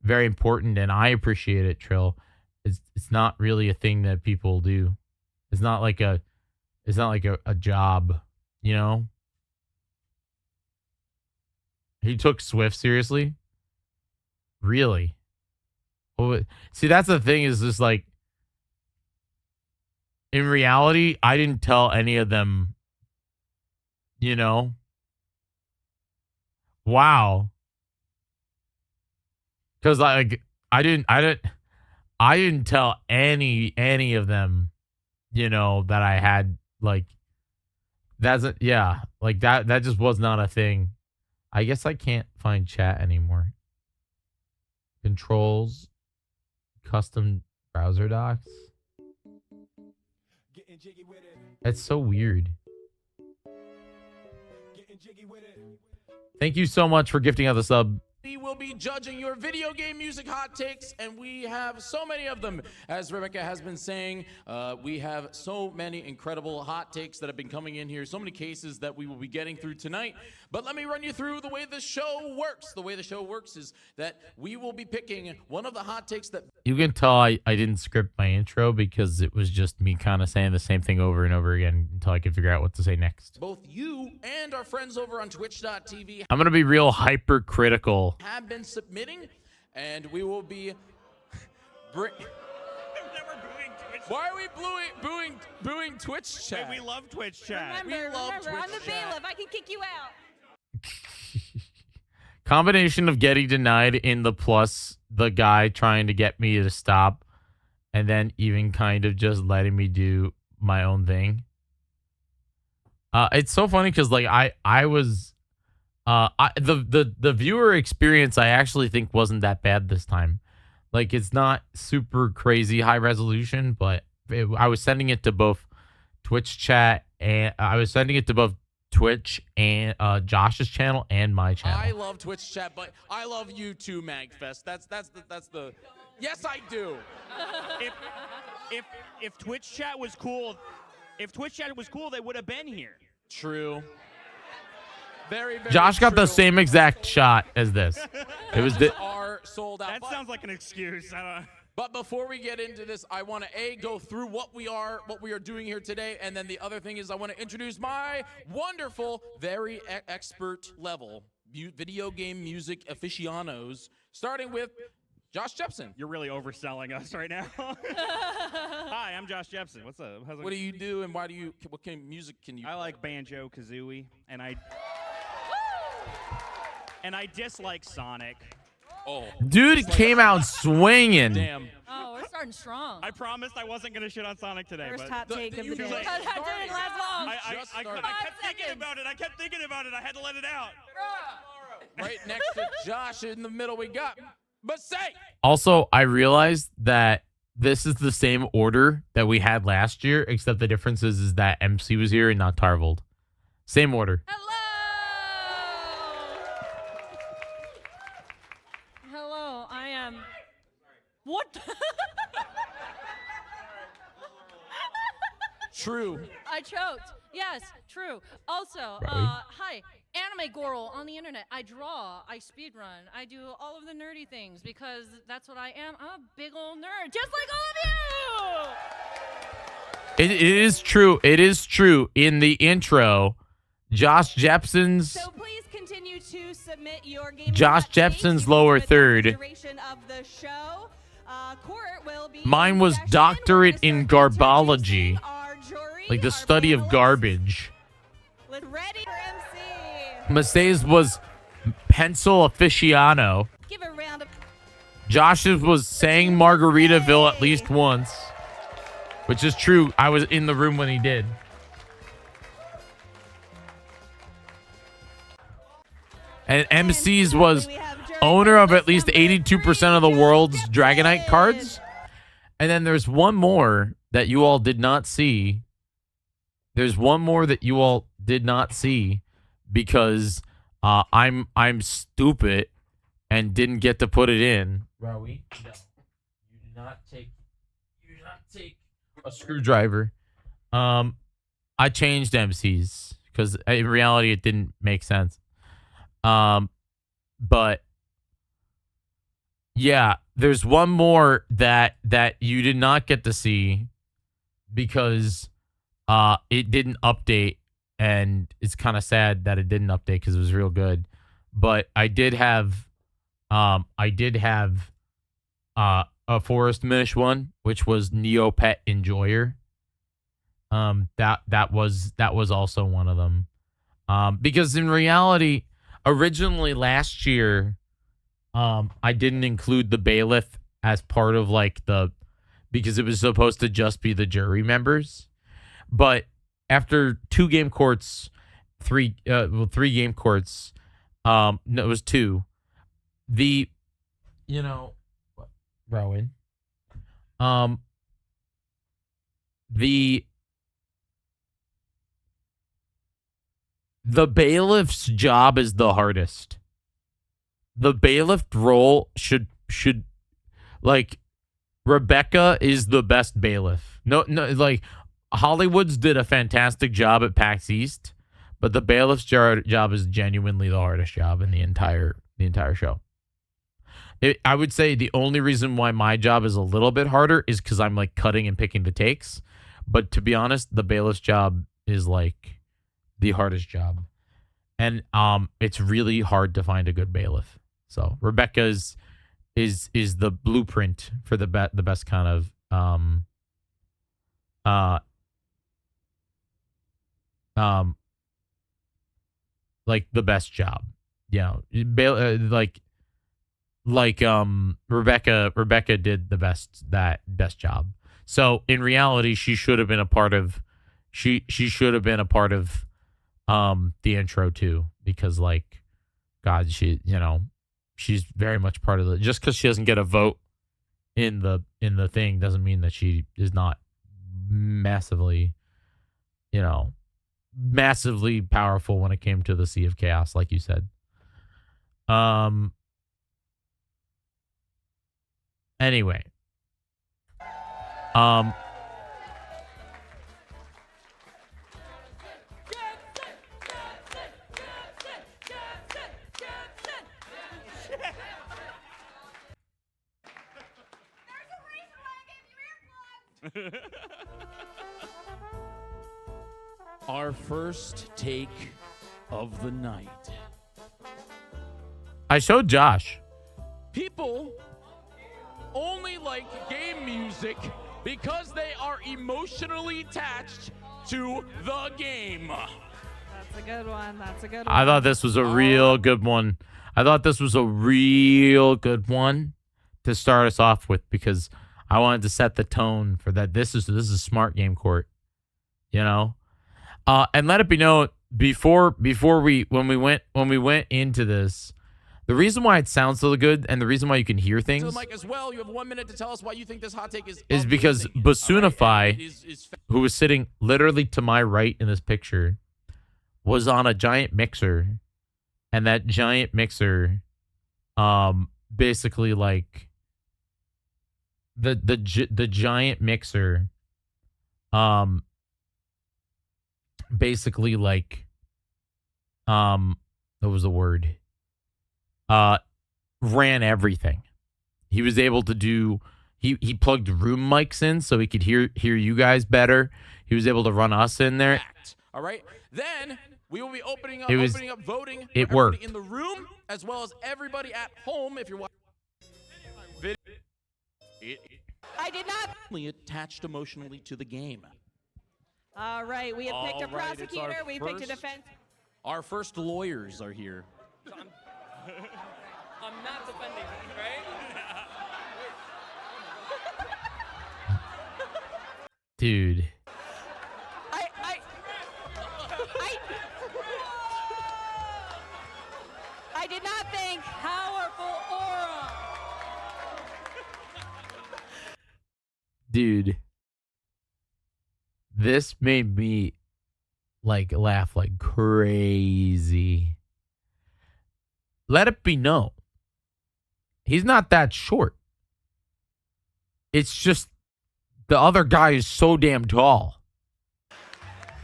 very important, and I appreciate it, Trill. It's not really a thing that people do. It's not like a job, you know? He took Swift seriously? Really? Well, see, that's the thing is just like, in reality, I didn't tell any of them, you know? Wow. Because, like, I didn't tell any of them, that I had like that just was not a thing. I guess I can't find chat anymore. Controls, custom browser docs. It's so weird. Thank you so much for gifting out the sub. We will be judging your video game music hot takes, and we have so many of them. As Rebecca has been saying, we have so many incredible hot takes that have been coming in here, so many cases that we will be getting through tonight. But let me run you through the way the show works. The way the show works is that we will be picking one of the hot takes that... You can tell I didn't script my intro because it was just me kind of saying the same thing over and over again until I could figure out what to say next. both you and our friends over on twitch.tv I'm going to be real hypercritical. have been submitting, and we will be... Why are we booing Twitch chat? Hey, we love Twitch chat. Remember, Twitch I'm the chat. bailiff. I can kick you out. Combination of getting denied in the plus the guy trying to get me to stop and then even kind of just letting me do my own thing. It's so funny because like I was the viewer experience I actually think wasn't that bad this time. Like it's not super crazy high resolution, but I was sending it to both Twitch chat and I was sending it to both Twitch and Josh's channel and my channel. I love Twitch chat, but I love you too, MAGFest. That's the yes, I do. If Twitch chat was cool, they would have been here. True. Very, very Josh got the true. same exact shot as this. It was Are sold out. That sounds like an excuse. I don't. But before we get into this, I want to go through what we are doing here today, and then the other thing is I want to introduce my wonderful, very expert level video game music aficionados, starting with Josh Jepson. You're really overselling us right now. Hi, I'm Josh Jepson. What's up? What do you do, and what kind of music can you? I like banjo kazooie, and I dislike Sonic. Oh, Dude came out swinging. damn. Oh, we're starting strong. I promised I wasn't going to shit on Sonic today. First but hot take of you the day. just That didn't last long. I Just kept started. thinking about it. I had to let it out. Right next to Josh in the middle, we got Basay. Also, I realized that this is the same order that we had last year, except the difference is that MC was here and not Tarvold. Same order. Hello, I am. What? True. I choked. Yes, true. Also, Right. hi, anime girl on the internet. I draw, I speedrun, I do all of the nerdy things because that's what I am. I'm a big old nerd, just like all of you. It is true. It is true. In the intro, Josh Jepson's So please continue to submit your game. Josh Jepson's lower third. Duration of the show. Court will be Mine was session. doctorate We're in gonna start garbology, introducing our jury, like the our study of panelists. garbage. Let's ready for MC. Mace's was pencil aficionado. Give a round of Josh's was saying Margaritaville at least once, which is true. I was in the room when he did. And MC's was owner of at least 82% of the world's Dragonite cards. And then there's one more that you all did not see. There's one more that you all did not see because I'm stupid and didn't get to put it in. Rawi, no. You do not take a screwdriver. I changed MCs because in reality it didn't make sense. But yeah, there's one more that you did not get to see because it didn't update, and it's kind of sad that it didn't update because it was real good. But I did have a Forest Minish one, which was Neopet Enjoyer. That was also one of them. Because in reality, originally last year, I didn't include the bailiff as part of like because it was supposed to just be the jury members. But after 2 game courts, 3 game courts, no, it was 2. Rowan, the bailiff's job is the hardest. The bailiff role should like Rebecca is the best bailiff. No, like Hollywood's did a fantastic job at PAX East, but the bailiff's job is genuinely the hardest job in the entire show. I would say the only reason why my job is a little bit harder is because I'm like cutting and picking the takes. But to be honest, the bailiff's job is like the hardest job, and it's really hard to find a good bailiff. So Rebecca is the blueprint for the best kind of like the best job. Rebecca did the best job. So in reality, she should have been a part of the intro too, because like God, she's very much part of the, just because she doesn't get a vote in the thing doesn't mean that she is not massively powerful when it came to the Sea of Chaos, like you said. Anyway. Our first take of the night. I showed Josh. People only like game music because they are emotionally attached to the game. That's a good one. That's a good one. I thought this was a real good one. To start us off with, because I wanted to set the tone for that. This is a smart game court, and let it be known when we went into this, the reason why it sounds so good and the reason why you can hear things To the mic as well. You have 1 minute to tell us why you think this hot take is because amazing. Basunify, All right. who was sitting literally to my right in this picture, was on a giant mixer, and that giant mixer, basically like the giant mixer, basically like, what was the word? Ran everything. He was able to do. He plugged room mics in so he could hear you guys better. He was able to run us in there. All right. Then we will be opening up voting. It for worked. everybody in the room as well as everybody at home. If you're watching, I did not. Attached emotionally to the game. All right, we have picked a All right, it's our prosecutor. We picked a first- defense. Our first lawyers are here. I'm not defending, right? Dude. I did not think powerful aura. Dude, this made me like laugh like crazy. Let it be known, he's not that short. It's just the other guy is so damn tall.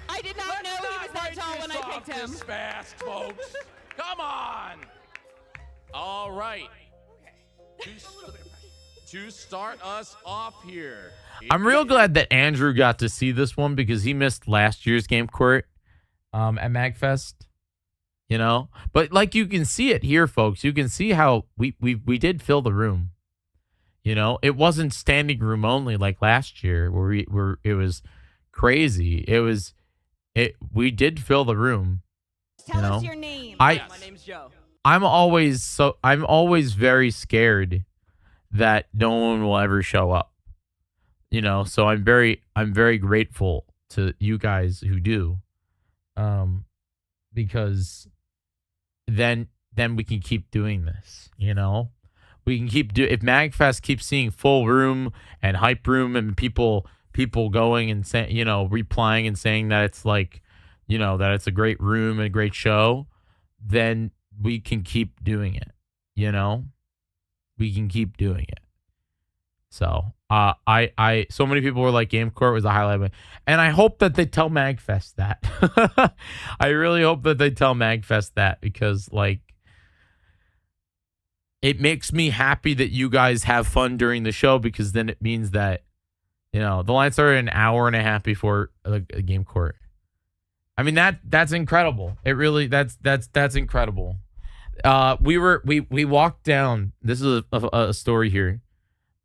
I did not know he was that tall when I picked him. This fast, folks. Come on. All right. To start us off here. I'm real glad that Andrew got to see this one because he missed last year's game court at MAGFest. But like you can see it here, folks. You can see how we did fill the room. It wasn't standing room only like last year where it was crazy. We did fill the room. Tell us your name. My name's Joe. I'm always very scared that no one will ever show up. You know, so I'm very grateful to you guys who do. Because then we can keep doing this, you know? We can keep if MAGFest keeps seeing full room and hype room and people going and saying, you know, replying and saying that it's like, you know, that it's a great room and a great show, then we can keep doing it, you know? We can keep doing it. So, so many people were like, Game Court was a highlight, and I hope that they tell MAGFest that. I really hope that they tell MAGFest that, because like, it makes me happy that you guys have fun during the show, because then it means that, you know, the line started an hour and a half before a Game Court. I mean, that's incredible. It really, that's incredible. We walked down. This is a story here.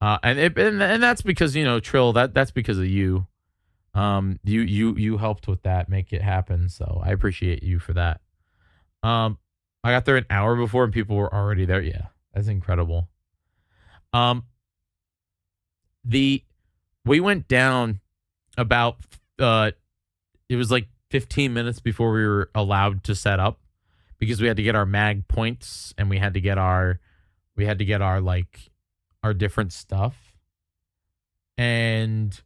And that's because, you know, Trill, that's because of you. You helped with that, make it happen. So I appreciate you for that. I got there an hour before and people were already there. Yeah, that's incredible. We went down about, it was like 15 minutes before we were allowed to set up, because we had to get our mag points and we had to get our like, our different stuff. And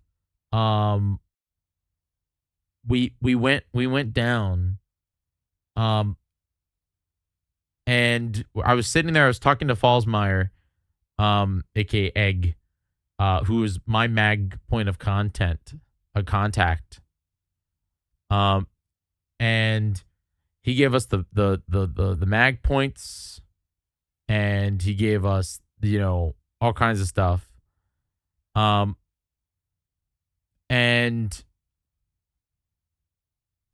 we went down, and I was sitting there, I was talking to Fallsmeyer, aka Egg, who is my mag point of contact. And he gave us the mag points, and he gave us, you know, all kinds of stuff. And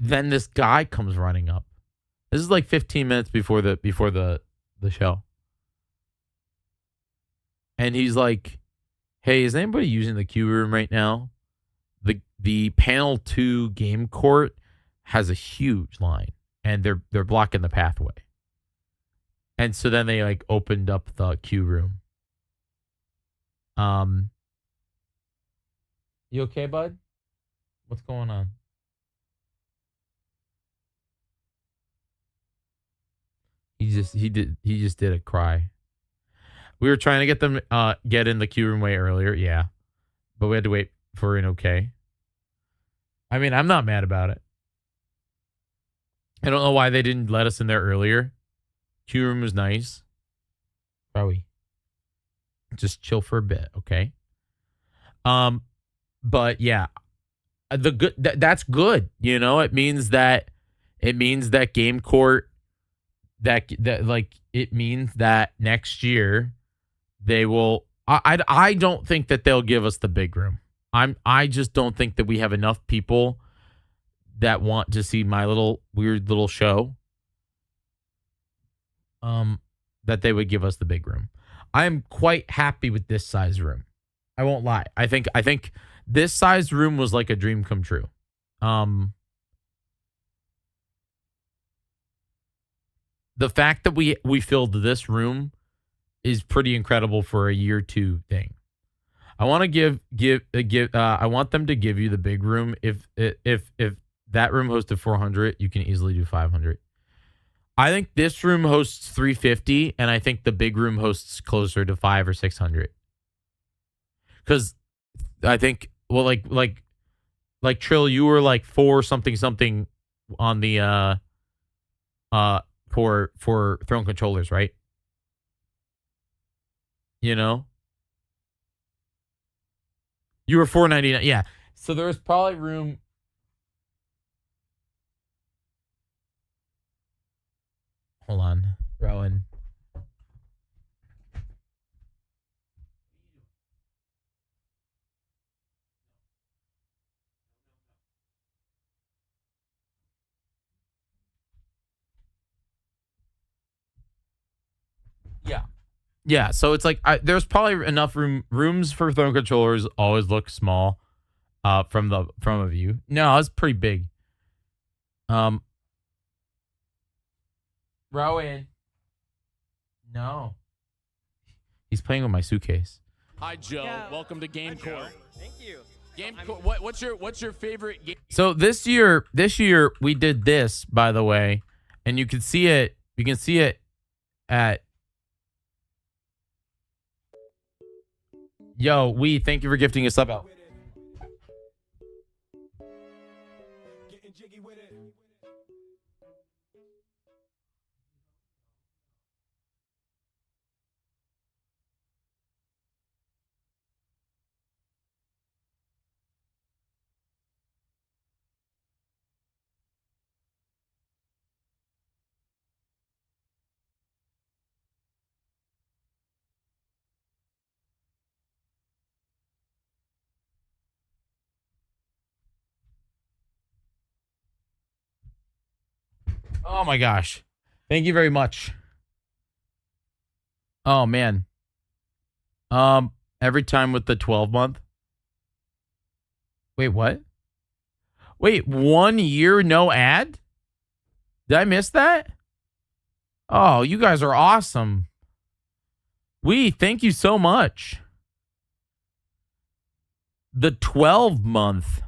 then this guy comes running up. This is like 15 minutes before the show. And he's like, "Hey, is anybody using the queue room right now? The panel 2 game court has a huge line, and they're blocking the pathway." And so then they like opened up the queue room. You okay, bud? What's going on? He just did a cry. We were trying to get them get in the queue room way earlier, yeah. But we had to wait for an okay. I mean, I'm not mad about it. I don't know why they didn't let us in there earlier. Queue room was nice. Probably. Just chill for a bit, okay? But yeah, that's good. You know, it means that Game Court, that like, it means that next year they will. I don't think that they'll give us the big room. I just don't think that we have enough people that want to see my weird little show. That they would give us the big room. I am quite happy with this size room. I won't lie. I think this size room was like a dream come true. The fact that we filled this room is pretty incredible for a year 2 thing. I want to I want them to give you the big room. If that room hosted 400, you can easily do 500. I think this room hosts 350, and I think the big room hosts closer to 500 or 600. Because I think, well, like Trill, you were like 4 something on the for throne controllers, right? You know, you were 499, yeah. So there was probably room. Hold on, Rowan. Yeah, so it's like there's probably enough rooms for throne controllers. Always look small, from a view. No, it's pretty big. Rowan, no, He's playing with my suitcase. Hi, Joe. Welcome to Game Court. Thank you. Game Court. What's your favorite game? So this year we did this, by the way, and you can see it. You can see it at. Yo, thank you for gifting us sub out. Getting jiggy with it. Oh my gosh. Thank you very much. Oh man. Every time with the 12-month. Wait, what? Wait, 1 year no ad? Did I miss that? Oh, you guys are awesome. Thank you so much. The 12-month.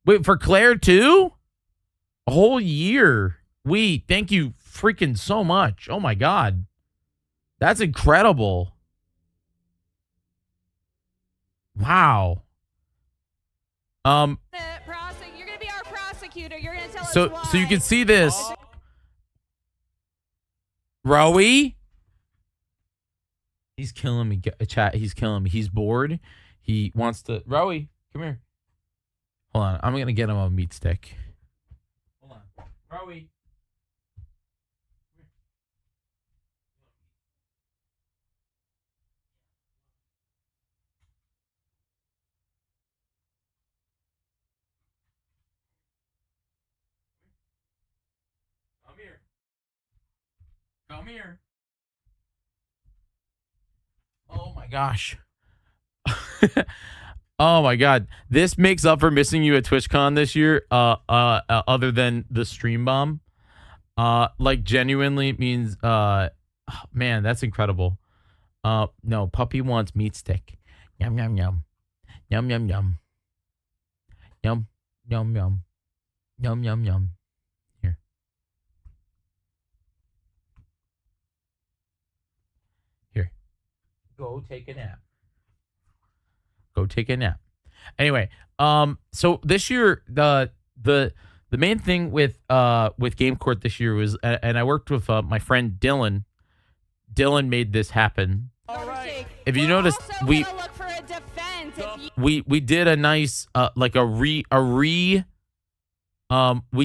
Wait, for Claire too? A whole year. Thank you freaking so much. Oh my God. That's incredible. Wow. You're gonna be our prosecutor. You're gonna tell us why. So you can see this. Rowie? He's killing me, chat. He's killing me. He's bored. He wants to. Rowie, come here. Hold on. I'm gonna get him a meat stick. Hold on. Rowie. Come here. Come here. Oh my gosh. Oh my God. This makes up for missing you at TwitchCon this year. Other than the stream bomb. Like genuinely means man, that's incredible. No, puppy wants meat stick. Yum yum yum. Yum yum yum. Yum yum yum. Yum yum yum. Here. Here. Go take a nap. Go take a nap. Anyway, so this year the main thing with Game Court this year was, and I worked with my friend Dylan. Dylan made this happen. All right. If you notice, we Look for a defense. we did a nice like we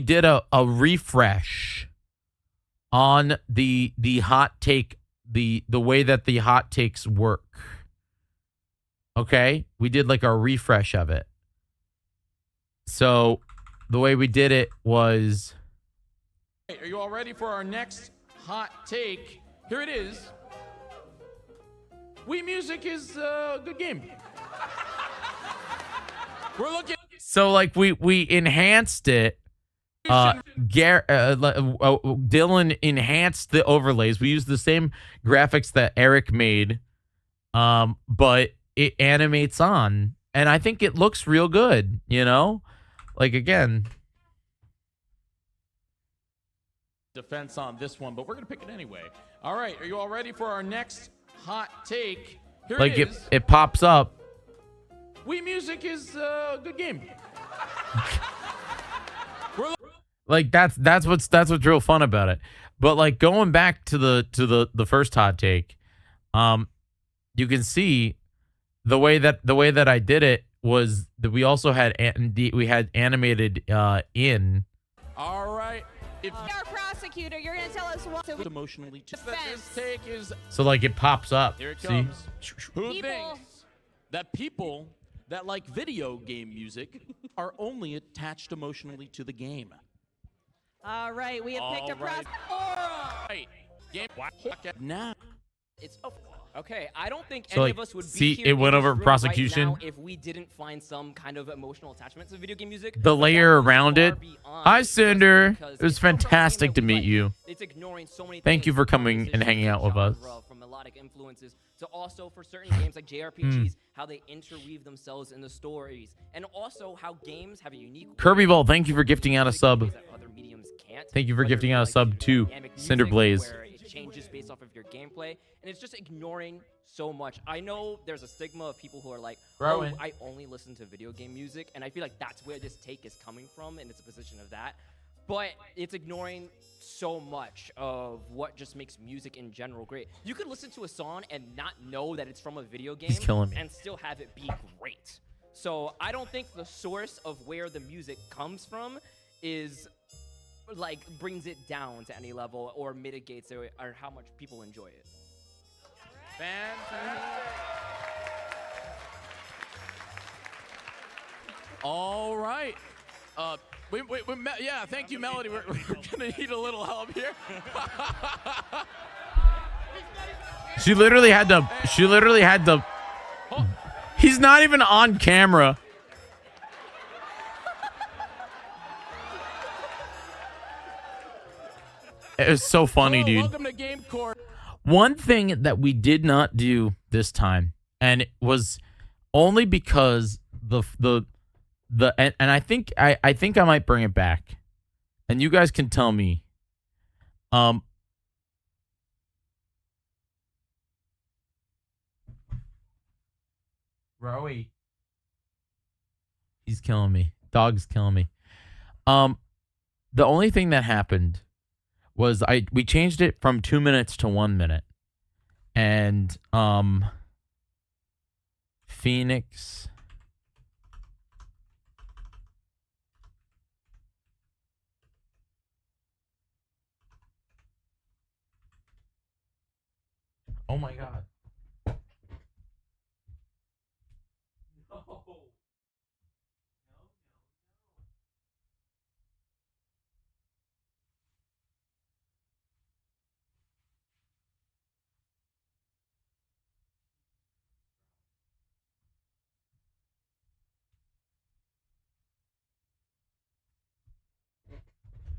did a refresh on the hot take, the way that the hot takes work. Okay, we did like a refresh of it. So the way we did it was. Are you all ready for our next hot take? Here it is. Wii Music is a good game. We're looking. So like we enhanced it. Dylan enhanced the overlays. We used the same graphics that Eric made, but it animates on, and I think it looks real good. You know, like again. Defense on this one, but we're gonna pick it anyway. All right, are you all ready for our next hot take? Here Like it is. it pops up. Wii Music is a good game. Like that's what's real fun about it. But like going back to the first hot take, you can see the way that I did it was that we also had animated in. All right. If our prosecutor, you're gonna tell us what. Emotionally, this take is. So like it pops up. Here it See? comes. Who thinks that people that like video game music are only attached emotionally to the game? All right, we have picked a prosecutor. Right. Game. Now. It's okay. I don't think So, any like, of us would be see, here it in went this over room prosecution. right now if we didn't find some kind of emotional attachment to video game music. The layer around it. Hi, Cinder. because It was it's so far fantastic to that we meet like. you. It's ignoring so many Thank you things for from coming and musicians, hanging out with us. genre, from melodic influences to also for certain games like JRPGs, how they interweave themselves in the stories, and also how games have a unique Kirby Ball, thank you for gifting out a sub. other mediums can't. Thank you for gifting out a sub to Cinder Blaze. Where it changes based off of your gameplay, and it's just ignoring so much. I know there's a stigma of people who are like, oh, I only listen to video game music, and I feel like that's where this take is coming from, and it's a position of that. But it's ignoring so much of what just makes music in general great. You could listen to a song and not know that it's from a video game and still have it be great. So I don't think the source of where the music comes from is like brings it down to any level or mitigates it or how much people enjoy it. Fantastic. All right. Yeah, thank you, Melody. We're gonna need a little help here. She literally had to. He's not even on camera. It was so funny, dude. Welcome to Game Court. One thing that we did not do this time, and it was only because and I think I might bring it back, and you guys can tell me. Rowie, he's killing me. Dog's killing me. The only thing that happened was we changed it from 2 minutes to 1 minute, and Phoenix. Oh my God. No.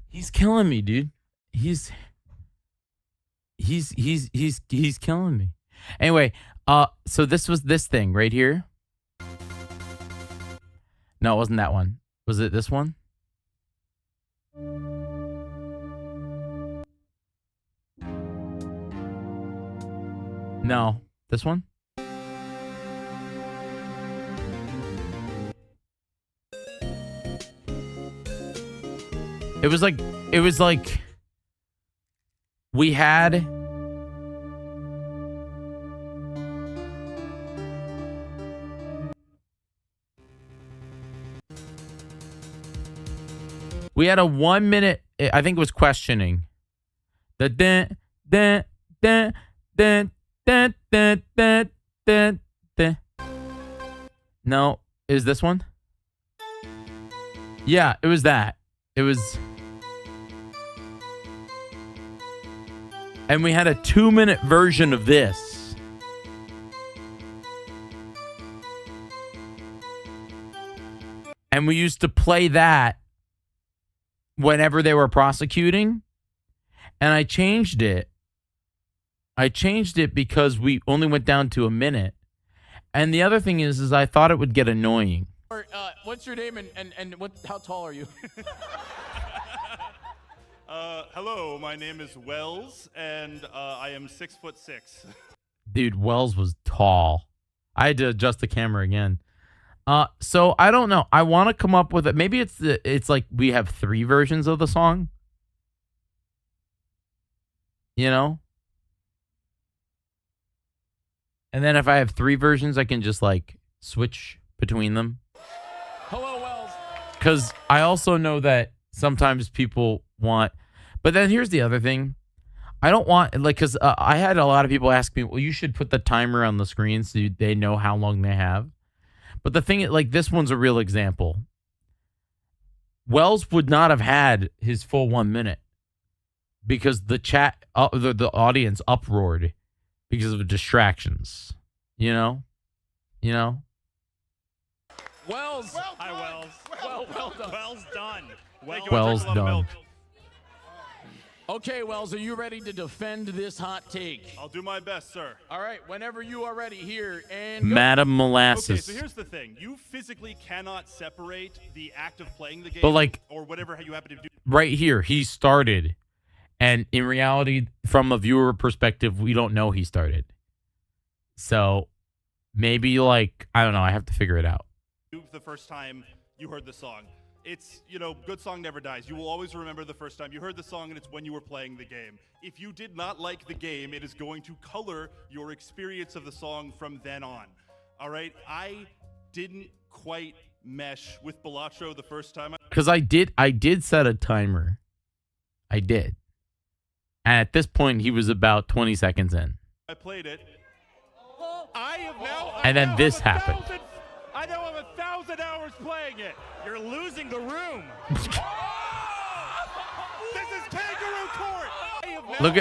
He's killing me, dude. He's killing me. Anyway, so this was this thing right here. No, it wasn't that one. Was it this one? No, this one? It was like we had a 1 minute, I think it was questioning. The dun, dun, dun, dun, dun, dun, dun, dun, dun. No, is this one? Yeah, it was that. It was. And we had a 2 minute version of this. And we used to play that whenever they were prosecuting. And I changed it. I changed it because we only went down to a minute. And the other thing is I thought it would get annoying. What's your name and how tall are you? Hello, my name is Wells, and I am 6'6". Dude, Wells was tall. I had to adjust the camera again. So I don't know. I want to come up with it. Maybe it's like we have 3 versions of the song. You know? And then if I have 3 versions, I can just like switch between them. Hello, Wells. Because I also know that sometimes people want. But then here's the other thing. I don't want, like, because I had a lot of people ask me, well, you should put the timer on the screen so they know how long they have. But the thing, like, this one's a real example. Wells would not have had his full 1 minute because the chat, the audience uproared because of distractions. You know? Wells. Hi, Wells. Well done. Wells done. Wells done. Okay, Wells, are you ready to defend this hot take? I'll do my best, sir. All right, whenever you are ready, here and go. Madam Okay, Molasses. so here's the thing. You physically cannot separate the act of playing the game But, like, or whatever you happen to do. Right here, he started. And in reality, from a viewer perspective, we don't know he started. So maybe, like, I don't know. I have to figure it out. The first time you heard the song. It's, good song never dies. You will always remember the first time you heard the song, and it's when you were playing the game. If you did not like the game, it is going to color your experience of the song from then on. All right? I didn't quite mesh with Balacho the first time. Because I did set a timer. I did. And at this point, he was about 20 seconds in. I played it. And then this happened. I now have 1,000 hours playing it. You're losing the room. This is kangaroo court. Look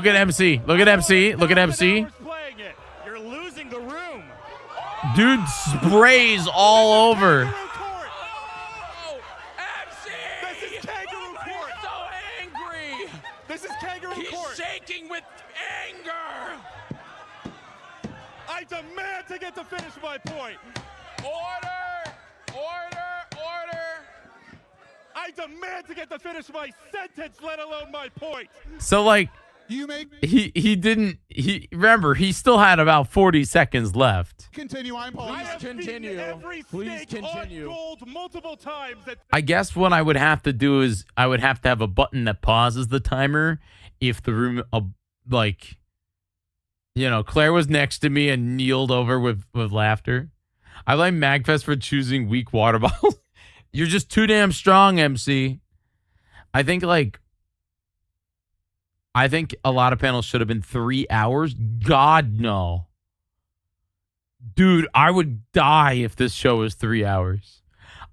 at MC. Look at MC. Look at MC. Playing it. You're losing the room. Dude sprays all over. This is kangaroo court. So angry. This is kangaroo He's court. shaking with anger. I demand to get to finish my point. Order. I demand to get to finish my sentence, let alone my point. So, like, remember, he still had about 40 seconds left. Continue. I'm Paul. I have beaten every stake on gold multiple times. I guess what I would have to do is I would have to have a button that pauses the timer if the room, Claire was next to me and kneeled over with laughter. I blame MAGFest for choosing weak water bottles. You're just too damn strong, MC. I think a lot of panels should have been 3 hours. God, no. Dude, I would die if this show was 3 hours.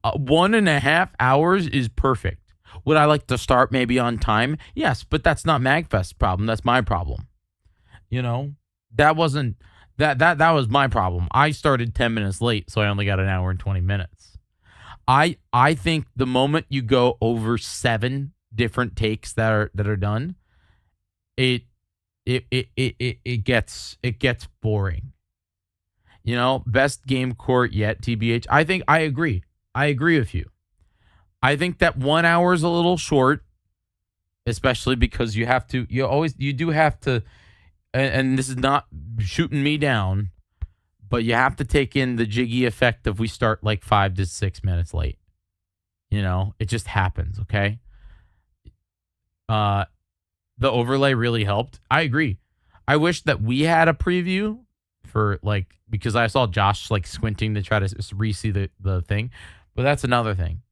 1.5 hours is perfect. Would I like to start maybe on time? Yes, but that's not MAGFest's problem. That's my problem. That wasn't that was my problem. I started 10 minutes late, so I only got an hour and 20 minutes. I think the moment you go over 7 different takes that are done, it gets boring. Best game court yet, TBH. I agree. I agree with you. I think that 1 hour is a little short, especially because you do have to, and this is not shooting me down, but you have to take in the Jyggy effect of we start like 5 to 6 minutes late. It just happens, okay? The overlay really helped. I agree. I wish that we had a preview for because I saw Josh squinting to try to re-see the thing, but that's another thing.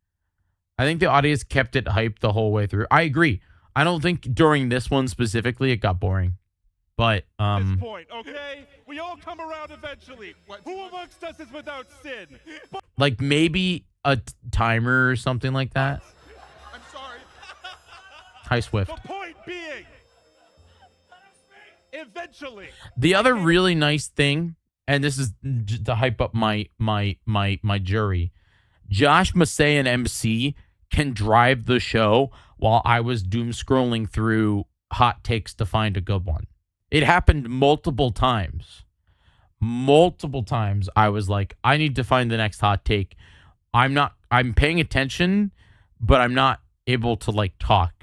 I think the audience kept it hyped the whole way through. I agree. I don't think during this one specifically it got boring. But this point, okay? We all come around eventually. Who amongst us is without sin? Maybe a timer or something like that. I'm sorry. Hi, Swift. The point being, eventually. The other really nice thing, and this is to hype up my jury, Josh, Massey, and MC can drive the show while I was doom scrolling through hot takes to find a good one. It happened multiple times. Multiple times I was like, I need to find the next hot take. I'm paying attention, but I'm not able to talk.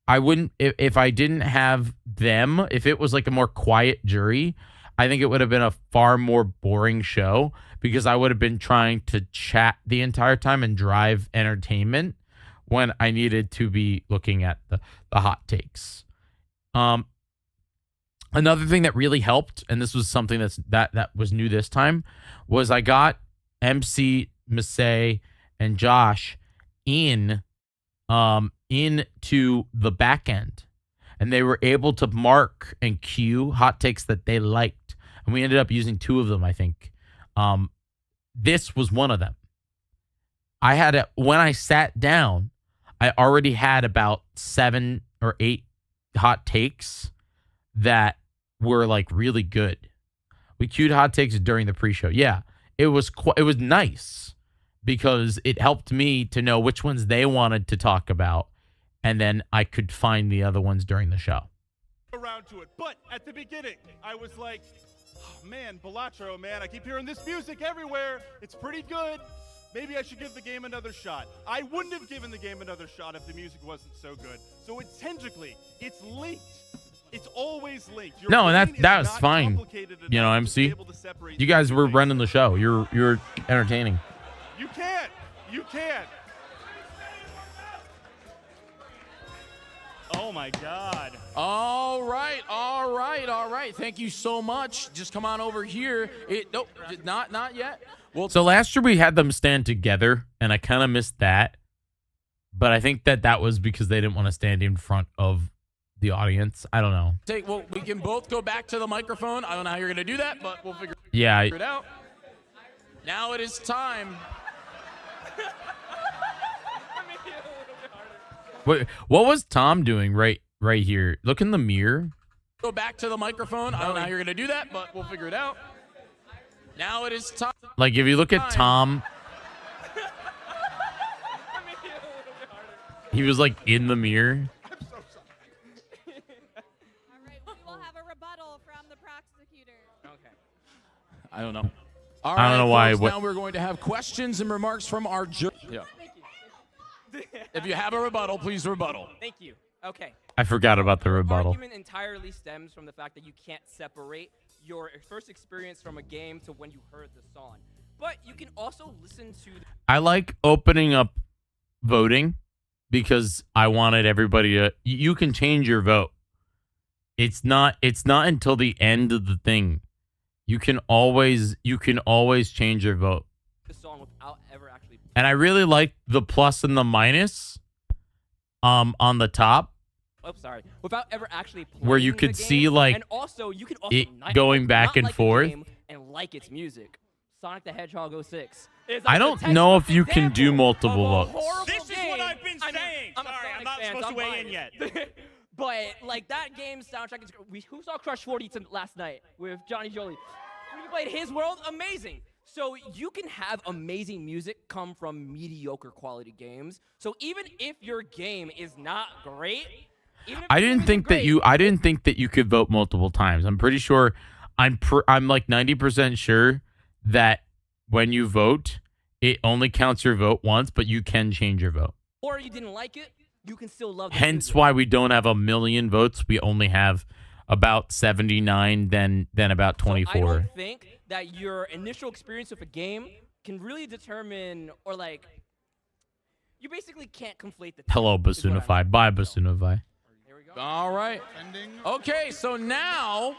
I wouldn't, if I didn't have them, if it was a more quiet jury, I think it would have been a far more boring show because I would have been trying to chat the entire time and drive entertainment when I needed to be looking at the hot takes. Another thing that really helped, and this was something that was new this time, was I got MC, Massey, and Josh into the back end, and they were able to mark and cue hot takes that they liked, and we ended up using 2 of them, I think. This was one of them. When I sat down, I already had about 7 or 8 hot takes that were really good. We queued hot takes during the pre-show. Yeah, it was nice because it helped me to know which ones they wanted to talk about and then I could find the other ones during the show. Around to it, but at the beginning, I was like, oh, man, Balatro, man, I keep hearing this music everywhere. It's pretty good. Maybe I should give the game another shot. I wouldn't have given the game another shot if the music wasn't so good. So it's linked. It's always linked. Your No, and brain that is was not fine. complicated You know, enough to be MC. able to separate You guys these were things. running the show. You're entertaining. You can't. You can't. Oh my God. All right. Thank you so much. Just come on over here. Nope, not yet. Well, So last year we had them stand together, and I kind of missed that. But I think that was because they didn't want to stand in front of the audience. I don't know. we can both go back to the microphone. I don't know how you're gonna do that, but we'll figure Yeah. it out. Now it is time. What was Tom doing right here? Look in the mirror. Go back to the microphone. I don't know how you're gonna do that, but we'll figure it out. Now it is time. Like if you look at Tom, he was like in the mirror. We'll have a rebuttal from the prosecutor. Okay. I don't know. All I don't know why. Folks, now we're going to have questions and remarks from our jury. Yeah. If you have a rebuttal, please rebuttal. Thank you. Okay. I forgot about the rebuttal. Argument entirely stems from the fact that you can't separate your first experience from a game to when you heard the song. But you can also listen to I like opening up voting because I wanted everybody to. You can change your vote. It's not until the end of the thing. You can always change your vote. the song without ever actually. And I really like the plus and the minus on the top. Oh, sorry. Without ever actually playing Where you the could game, see like and also you can also it not, going back not and like the forth. game and like its music. Sonic the Hedgehog 06. is I like don't the know if textbook you can do example multiple of a votes. horrible This is what game. I've been I mean, saying. I'm a Sorry, Sonic I'm not fan, supposed so to weigh I'm in yet. biased. But like that game's soundtrack is. Who saw Crush 40 last night with Johnny Jolie? We played His World, amazing. So you can have amazing music come from mediocre quality games. So even if your game is not great, even if I your game didn't think isn't great, I didn't think that you could vote multiple times. I'm pretty sure I'm like 90% sure that when you vote, it only counts your vote once, but you can change your vote. or you didn't like it, you can still love the Hence music. why we don't have a million votes. We only have about 79, then about 24. I don't think that your initial experience with a game can really determine, or like, you basically can't conflate the two. Hello, Basunify. Bye, Basunify. All right. Okay, so now,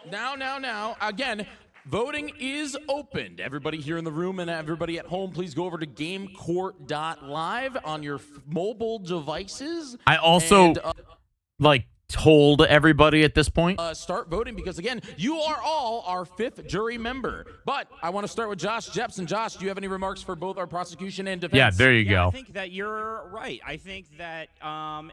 again, voting is opened. Everybody here in the room and everybody at home, please go over to gamecourt.live on your mobile devices. I also told everybody at this point. Start voting because, again, you are all our fifth jury member. But I want to start with Josh Jepson. Josh, do you have any remarks for both our prosecution and defense? Yeah, there you go. I think that you're right. I think that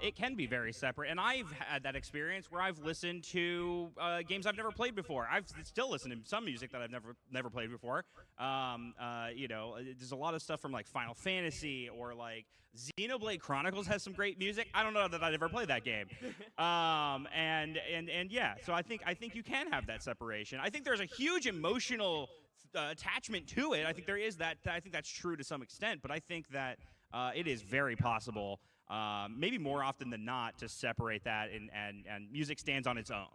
it can be very separate. And I've had that experience where I've listened to games I've never played before. I've still listened to some music that I've never played before. There's a lot of stuff from like Final Fantasy or like Xenoblade Chronicles has some great music. I don't know that I'd ever play that game. Yeah, so I think you can have that separation. I think there's a huge emotional attachment to it. I think there is that. I think that's true to some extent, but I think that it is very possible, maybe more often than not, to separate that and music stands on its own.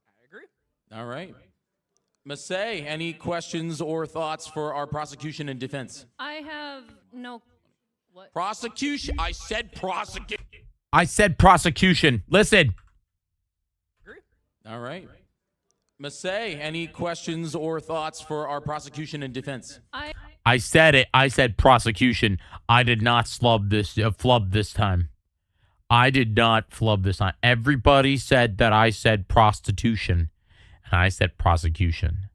I agree. All right. Masay, any questions or thoughts for our prosecution and defense? I have no. What? Prosecution. I said prosecution. I said prosecution. Listen. All right. Masay, any questions or thoughts for our prosecution and defense? I said it. I said prosecution. I did not flub this time. I did not flub this time. Everybody said that I said prostitution, and I said prosecution.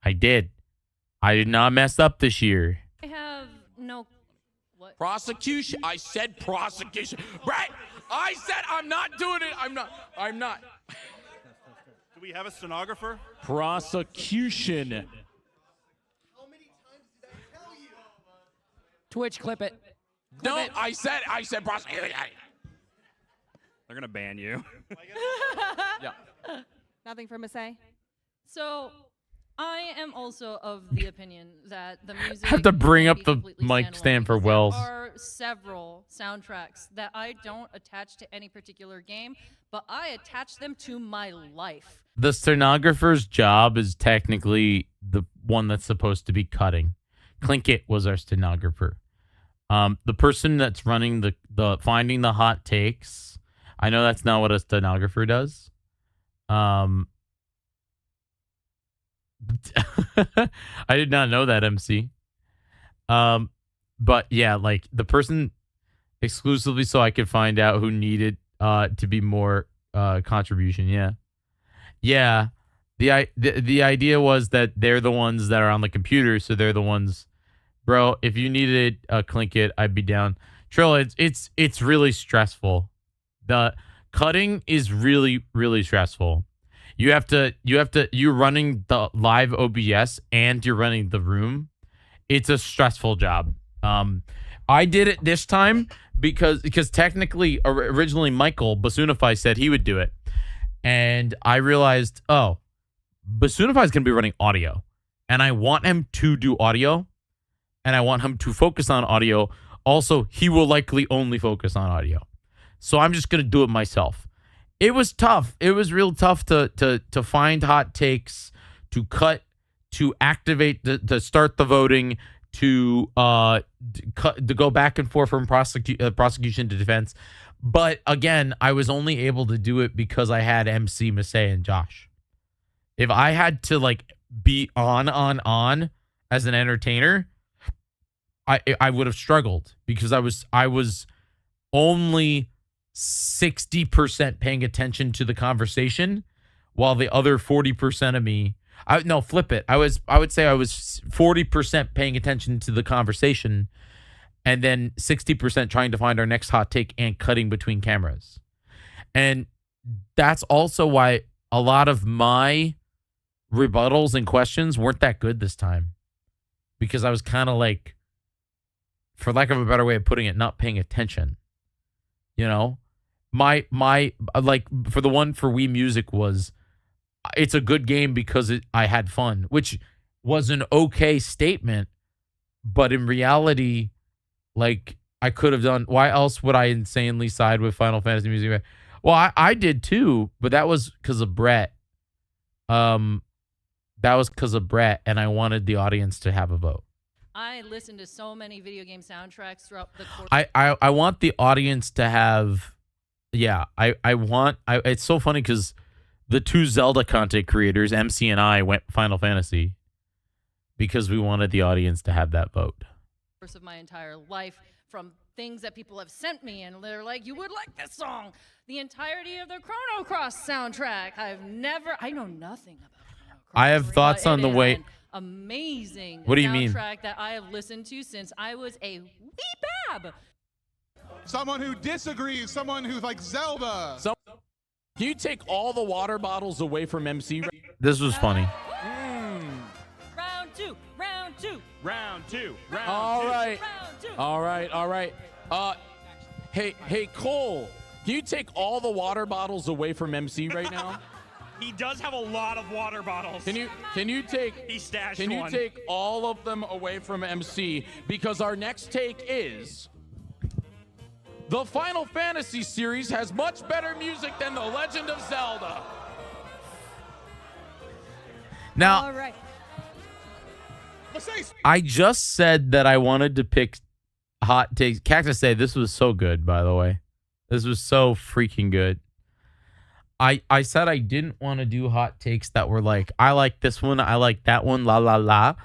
I did. I did not mess up this year. I have no. What? Prosecution. I said prosecution. Right. I said I'm not doing it. I'm not. Do we have a stenographer? Prosecution. Twitch, clip it. No, I said prosecution. They're gonna ban you. Yeah. Nothing for Masay? So, I am also of the opinion that the music. I have to bring can up be the completely mic standalone stand for because Wells. There are several soundtracks that I don't attach to any particular game, but I attach them to my life. The stenographer's job is technically the one that's supposed to be cutting. Clinkett was our stenographer. The person that's running the finding the hot takes. I know that's not what a stenographer does. I did not know that, MC. But yeah, like the person exclusively so I could find out who needed to be more contribution. Yeah. The idea was that they're the ones that are on the computer, so they're the ones. Bro, if you needed a Clinkett, I'd be down. Trill, it's really stressful. The cutting is really, really stressful. You're running the live OBS and you're running the room. It's a stressful job. I did it this time because technically originally Michael Basunify said he would do it. And I realized, Basunify is going to be running audio. And I want him to do audio. And I want him to focus on audio. Also, he will likely only focus on audio. So I'm just going to do it myself. It was tough. It was real tough to find hot takes, to cut, to activate, to start the voting, to go back and forth from prosecution to defense. But again, I was only able to do it because I had MC, Masay, and Josh. If I had to be on as an entertainer, I would have struggled because I was only 60% paying attention to the conversation, while the other 40% of me, flip it. I would say I was 40% paying attention to the conversation, and then 60% trying to find our next hot take and cutting between cameras. And that's also why a lot of my rebuttals and questions weren't that good this time, because I was kind of for lack of a better way of putting it, not paying attention. You know, my for the one for Wii Music was, it's a good game because I had fun, which was an okay statement, but in reality, I could have done. Why else would I insanely side with Final Fantasy Music? Well, I did too, but that was because of Brett. That was because of Brett, and I wanted the audience to have a vote. I listened to so many video game soundtracks throughout the course. I want the audience to have, it's so funny because the two Zelda content creators, MC and I, went Final Fantasy because we wanted the audience to have that vote. Course of my entire life, from things that people have sent me, and they're like, you would like this song. The entirety of the Chrono Cross soundtrack. I know nothing about Chrono Cross. I have thoughts on the way. Amazing. What do you mean? Soundtrack that I have listened to since I was a wee bab. Someone who disagrees, someone who's like Zelda. Can you take all the water bottles away from MC? This was funny. Round two. All right. Hey, Cole, can you take all the water bottles away from MC right now? He does have a lot of water bottles. Can you take? He stashed Can you one. take all of them away from MC? Because our next take is the Final Fantasy series has much better music than The Legend of Zelda. Now, All right. I just said that I wanted to pick hot takes. Cactus say this was so good, by the way. This was so freaking good. I said I didn't want to do hot takes that were I like this one, I like that one, la la la.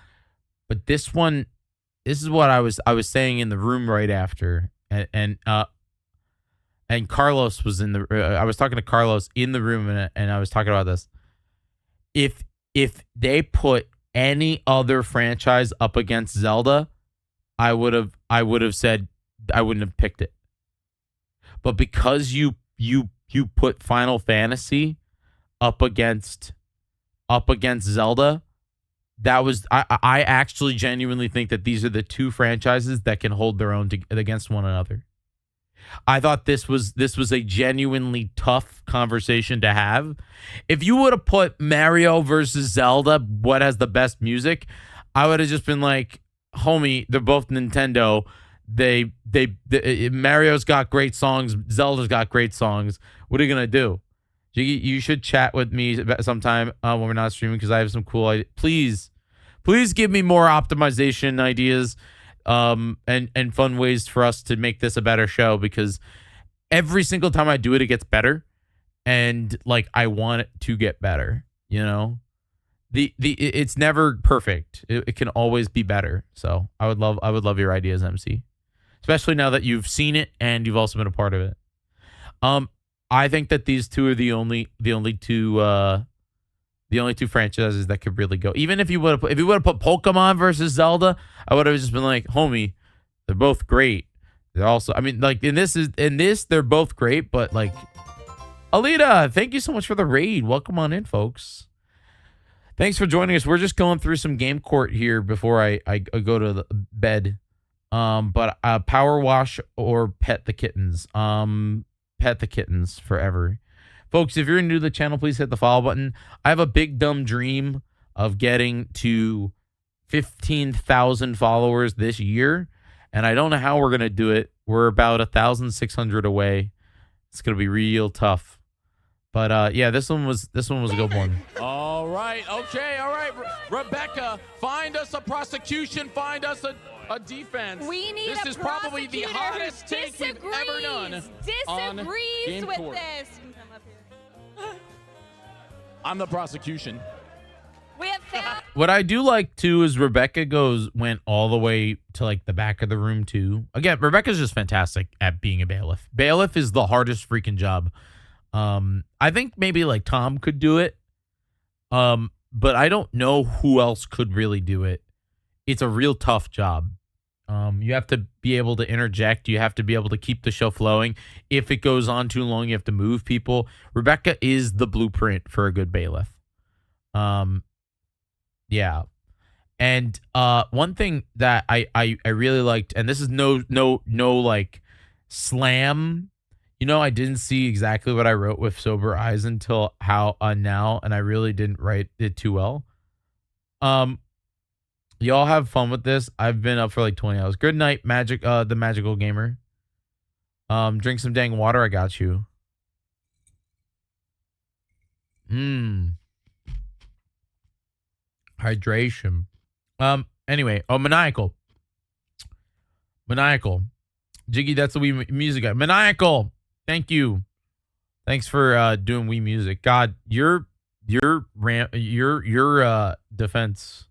But this one, this is what I was saying in the room right after, and Carlos was in the. I was talking to Carlos in the room, and I was talking about this. If they put any other franchise up against Zelda, I would have said I wouldn't have picked it. But because you put Final Fantasy up against Zelda, that was I actually genuinely think that these are the two franchises that can hold their own against one another. I thought this was a genuinely tough conversation to have. If you would have put Mario versus Zelda, what has the best music, I would have just been like, homie, they're both Nintendo. Mario's got great songs, Zelda's got great songs. What are you gonna do? Jyggy, you should chat with me sometime when we're not streaming, because I have some cool ideas. Please give me more optimization ideas and fun ways for us to make this a better show, because every single time I do it, it gets better. And like, I want it to get better, you know? It's never perfect. It can always be better. So I would love your ideas, MC. Especially now that you've seen it and you've also been a part of it. I think that these two are the only two franchises that could really go. Even if you would have put Pokemon versus Zelda, I would have just been like, homie, they're both great. They're also, I mean, like in this they're both great, but like, Alita, thank you so much for the raid. Welcome on in, folks. Thanks for joining us. We're just going through some game court here before I go to the bed. But Power Wash or Pet the Kittens. Pet the Kittens forever. Folks, if you're new to the channel, please hit the follow button. I have a big dumb dream of getting to 15,000 followers this year, and I don't know how we're gonna do it. We're about 1,600 away. It's gonna be real tough. But yeah, this one was a good one. All right, okay, all right, Rebecca, find us a prosecution, find us a defense. We need this a is probably the prosecutor hottest take we've ever done. On Disagrees Game with Court. this. I'm the prosecution. We have found. What I do like too is Rebecca went all the way to like the back of the room too. Again, Rebecca's just fantastic at being a bailiff. Bailiff is the hardest freaking job. I think maybe like Tom could do it. But I don't know who else could really do it. It's a real tough job. You have to be able to interject. You have to be able to keep the show flowing. If it goes on too long, you have to move people. Rebecca is the blueprint for a good bailiff. Yeah. And one thing that I really liked, and this is no like slam. You know, I didn't see exactly what I wrote with sober eyes until now, and I really didn't write it too well. Y'all have fun with this. I've been up for like 20 hours. Good night, the magical gamer. Drink some dang water. I got you. Hydration. Anyway, maniacal. Jyggy, that's the Wii music guy. Maniacal. Thank you. Thanks for doing Wii music. God, your defense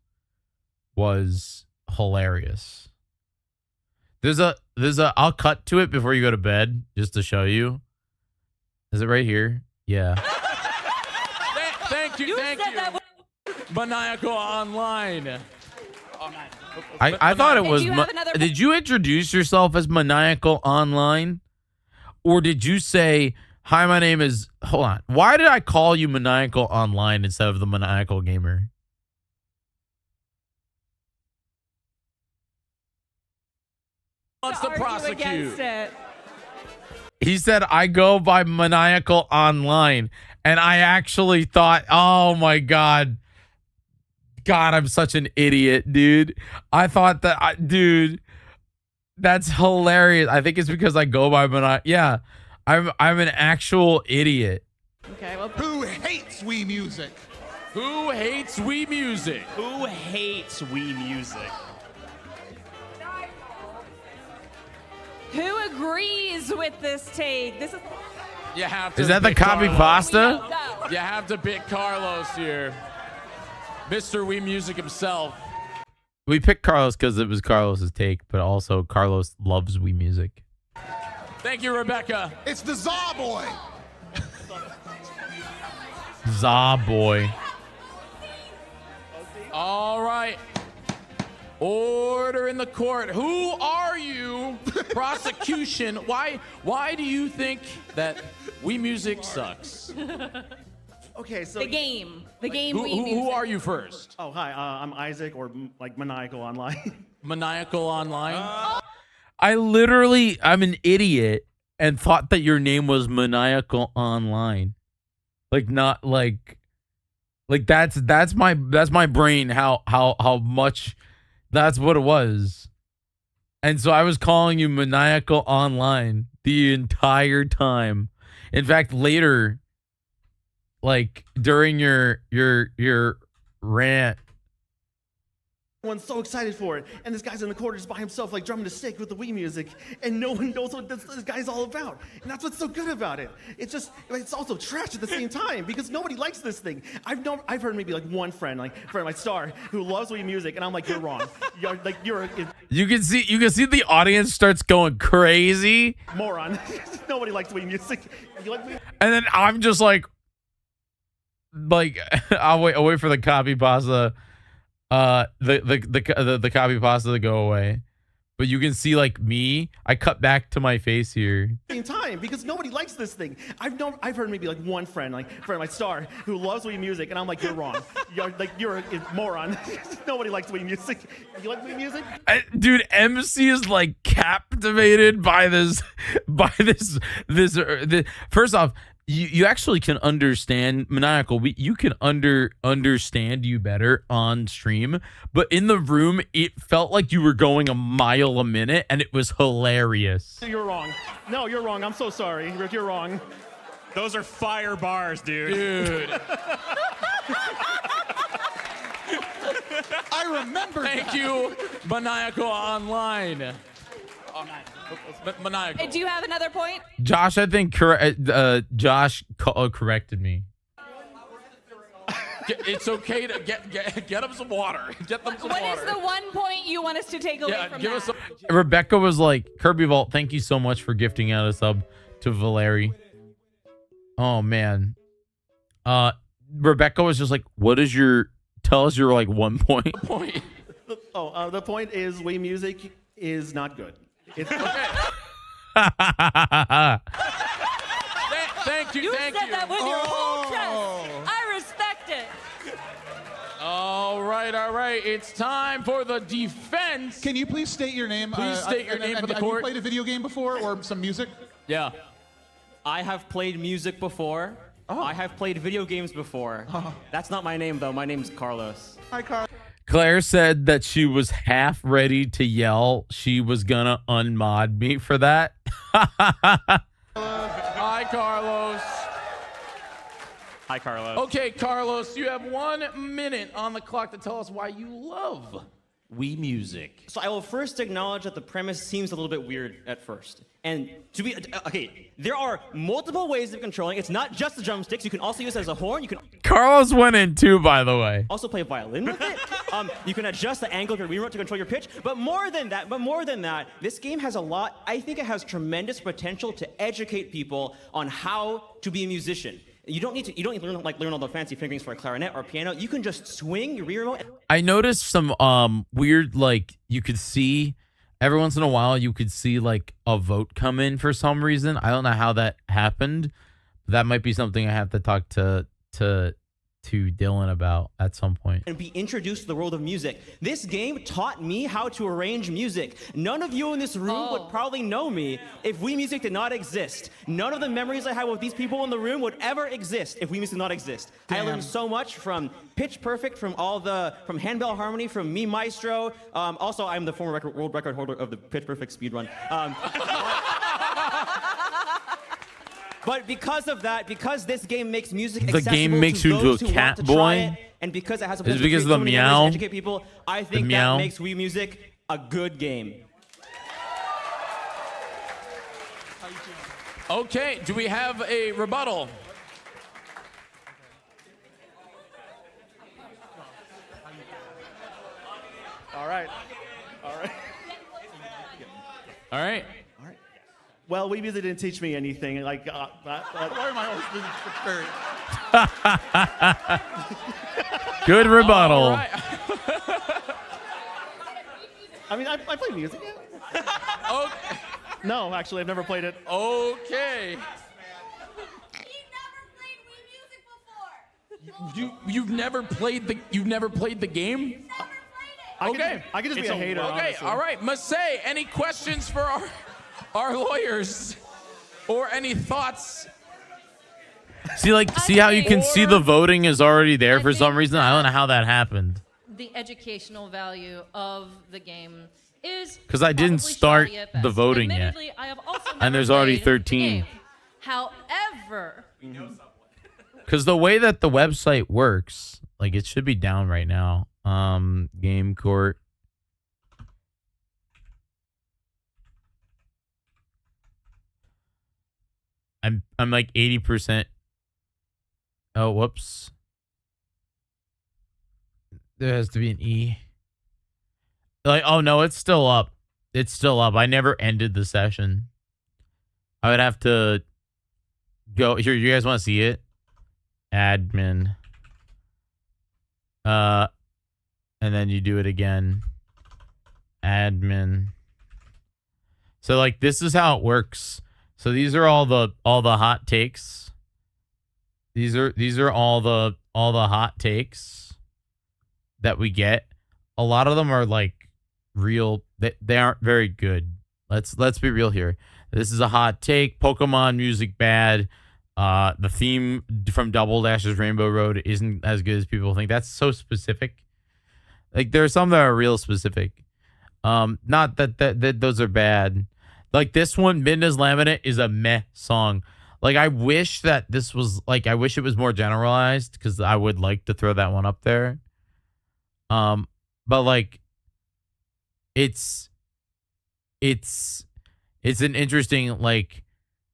was hilarious. There's a I'll cut to it before you go to bed just to show you. Is it right here? Yeah. Thank you. Maniacal Online. I thought it was. Did you introduce yourself as Maniacal Online? Or did you say, hi, my name is... Hold on. Why did I call you Maniacal Online instead of the Maniacal Gamer? Wants to prosecute. He said, I go by Maniacal Online. And I actually thought, oh my God. God, I'm such an idiot, dude. I thought that, dude... That's hilarious. I think it's because I go by yeah. I'm an actual idiot. Okay, well, Who hates Wii music? Who hates Wii music? Who hates Wii music? who agrees with this take? This is. You have to. Is that the pick copy Carlos. pasta? You have to pick Carlos here, Mr. Wii Music himself. We picked Carlos because it was Carlos's take, but also Carlos loves Wii music. Thank you, Rebecca. It's the Zaw Boy. Zaw boy. All right. Order in the court. Who are you? Prosecution. Why do you think that Wii Music sucks? Okay, so The game Who are you first? Oh, hi. I'm Isaac, or like Maniacal Online. Maniacal Online. I'm an idiot, and thought that your name was Maniacal Online. Like not like that's my brain how much that's what it was. And so I was calling you Maniacal Online the entire time. In fact, later, like during your rant, Everyone's so excited for it, and this guy's in the corner just by himself, like drumming a stick with the Wii music, and no one knows what this guy's all about. And that's what's so good about it. It's just, it's also trash at the same time because nobody likes this thing. I've heard maybe like one friend, like friend like Star, who loves Wii music, and I'm like, you're wrong. you can see the audience starts going crazy. Moron. Nobody likes Wii music. You like Wii? And then I'm just like I'll wait for the copy pasta. The copy pasta to go away, but you can see like me. I cut back to my face here. Same time because nobody likes this thing. I've heard maybe like one friend like Star, who loves Wii music, and I'm like, you're wrong. You're a moron. Nobody likes Wii music. You like Wii music? Dude, MC is like captivated by this. First off, you actually can understand Maniacal. You can understand you better on stream, but in the room, it felt like you were going a mile a minute, and it was hilarious. You're wrong. No, you're wrong. I'm so sorry, Rick. You're wrong. Those are fire bars, dude. I remember. Thank you, Maniacal Online. Maniacal. Do you have another point? Josh, I think Josh corrected me. It's okay to get them some water. Get them some What water. is the one point you want us to take away from that? Rebecca was like, Kirby Vault, thank you so much for gifting out a sub to Valeri. Oh man. Rebecca was just like, tell us your like 1 point. The point is Wii music is not good. It's Thank you. You Thank said you. that with your whole chest. I respect it. All right. It's time for the defense. Can you please state your name? Please state your name for the have court. you played a video game before or some music? Yeah. I have played music before. Oh. I have played video games before. That's not my name, though. My name's Carlos. Hi, Carl. Claire said that she was half ready to yell she was gonna unmod me for that. Hi, Carlos. Hi, Carlos. Okay, Carlos, you have 1 minute on the clock to tell us why you love Wii music. So I will first acknowledge that the premise seems a little bit weird at first. And there are multiple ways of controlling. It's not just the drumsticks. You can also use it as a horn. You can Carlos went in too, by the way. also play violin with it. You can adjust the angle of your remote to control your pitch. But more than that, this game has a lot. I think it has tremendous potential to educate people on how to be a musician. You don't need to learn all the fancy fingerings for a clarinet or a piano. You can just swing your remote. I noticed some weird, like, you could see every once in a while you could see like a vote come in for some reason. I don't know how that happened. That might be something I have to talk to Dylan about at some point. And be introduced to the world of music. This game taught me how to arrange music. None of you in this room would probably know me if Wii Music did not exist. None of the memories I have with these people in the room would ever exist if Wii Music did not exist. I learned so much from Pitch Perfect, from Handbell Harmony, from Me Maestro. Also, I'm the former world record holder of the Pitch Perfect speedrun. But because of that, because this game makes music accessible game makes to you into those a who cat want to try boy? it, and because it has a Is it potential because to of the create so many memories meow? and educate people, I think meow? that makes Wii Music a good game. Okay, do we have a rebuttal? All right. All right. Well, Wii music didn't teach me anything. Like, why am I always being Good rebuttal. All right. I mean, I play music. Okay. No, actually, I've never played it. Okay. You've never played the game? I could just be a hater. Okay, honestly. all right. Masay, any questions for our lawyers? or any thoughts. See how you can see the voting is already there for some reason? I don't know how that happened. The educational value of the game is Because I didn't probably start shoddy at the best. voting yet. Admittedly, I have also And never there's already played the 13. game. However, Because the way that the website works, like it should be down right now. Game court. I'm like 80%. Oh, whoops. There has to be an E. Like, oh no, it's still up. It's still up. I never ended the session. I would have to go here. You guys want to see it? Admin. And then you do it again. Admin. So like this is how it works. So these are all the hot takes. These are all the hot takes that we get. A lot of them are like real. They aren't very good. Let's be real here. This is a hot take. Pokemon music bad. The theme from Double Dash's Rainbow Road isn't as good as people think. That's so specific. Like there are some that are real specific. Not that those are bad. Like this one, Midna's Laminate is a meh song. Like I wish that this was like I wish it was more generalized because I would like to throw that one up there. But like it's an interesting like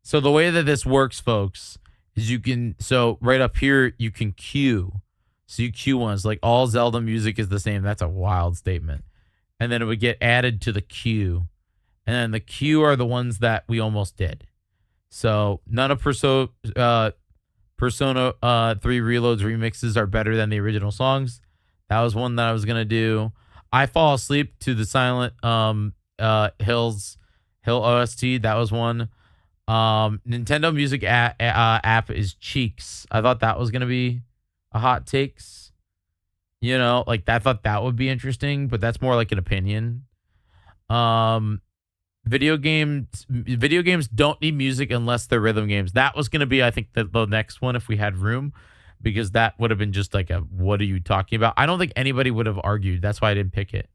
so the way that this works, folks, is you can so right up here you can queue. So you queue ones like all Zelda music is the same. That's a wild statement. And then it would get added to the queue. And then the queue are the ones that we almost did. So none of Persona 3 Reload's remixes are better than the original songs. That was one that I was gonna do. I Fall Asleep to the Silent Hill OST. That was one. Nintendo Music app is Cheeks. I thought that was gonna be a hot takes. You know, like I thought that would be interesting, but that's more like an opinion. Video games don't need music unless they're rhythm games. That was going to be, I think, the next one if we had room, because that would have been just like a, what are you talking about? I don't think anybody would have argued. That's why I didn't pick it.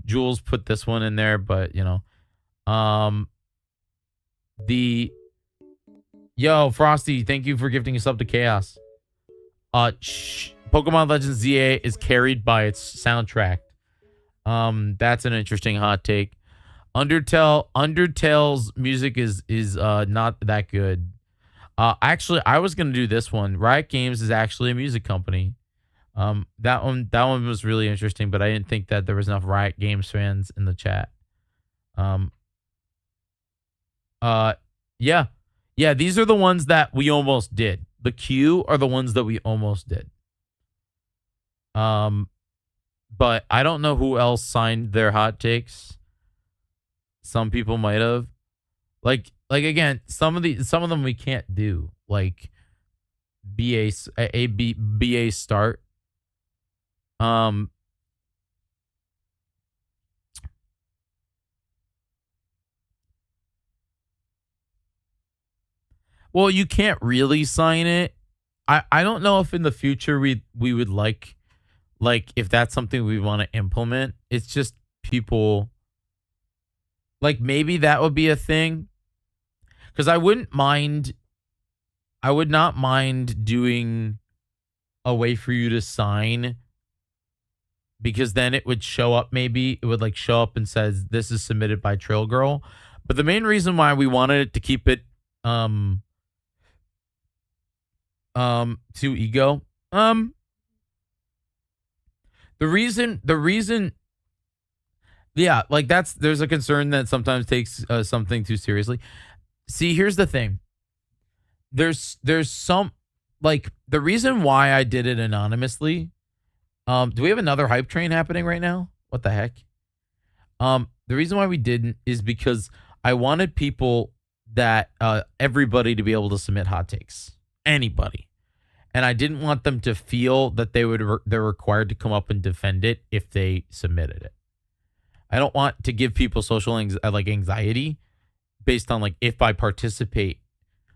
Jules put this one in there, but you know, Frosty, thank you for gifting us up to Chaos. Pokemon Legends ZA is carried by its soundtrack. That's an interesting hot take. Undertale's music is not that good. Actually, I was gonna do this one. Riot Games is actually a music company. That one was really interesting, but I didn't think that there was enough Riot Games fans in the chat. Yeah, these are the ones that we almost did. The queue are the ones that we almost did. But I don't know who else signed their hot takes. Some people might have. Like again, some of them we can't do. Like BA start. Well, you can't really sign it. I don't know if in the future we would like if that's something we want to implement. It's just people like maybe that would be a thing. Because I would not mind doing a way for you to sign, because then it would show up, maybe it would like show up and says this is submitted by Trail Girl. But the main reason why we wanted it to keep it to ego, the reason yeah, like there's a concern that sometimes takes something too seriously. See, here's the thing. There's some, like, the reason why I did it anonymously. Do we have another hype train happening right now? What the heck? The reason why we didn't is because I wanted people that everybody to be able to submit hot takes. Anybody. And I didn't want them to feel that they're required to come up and defend it if they submitted it. I don't want to give people social anxiety based on like if I participate,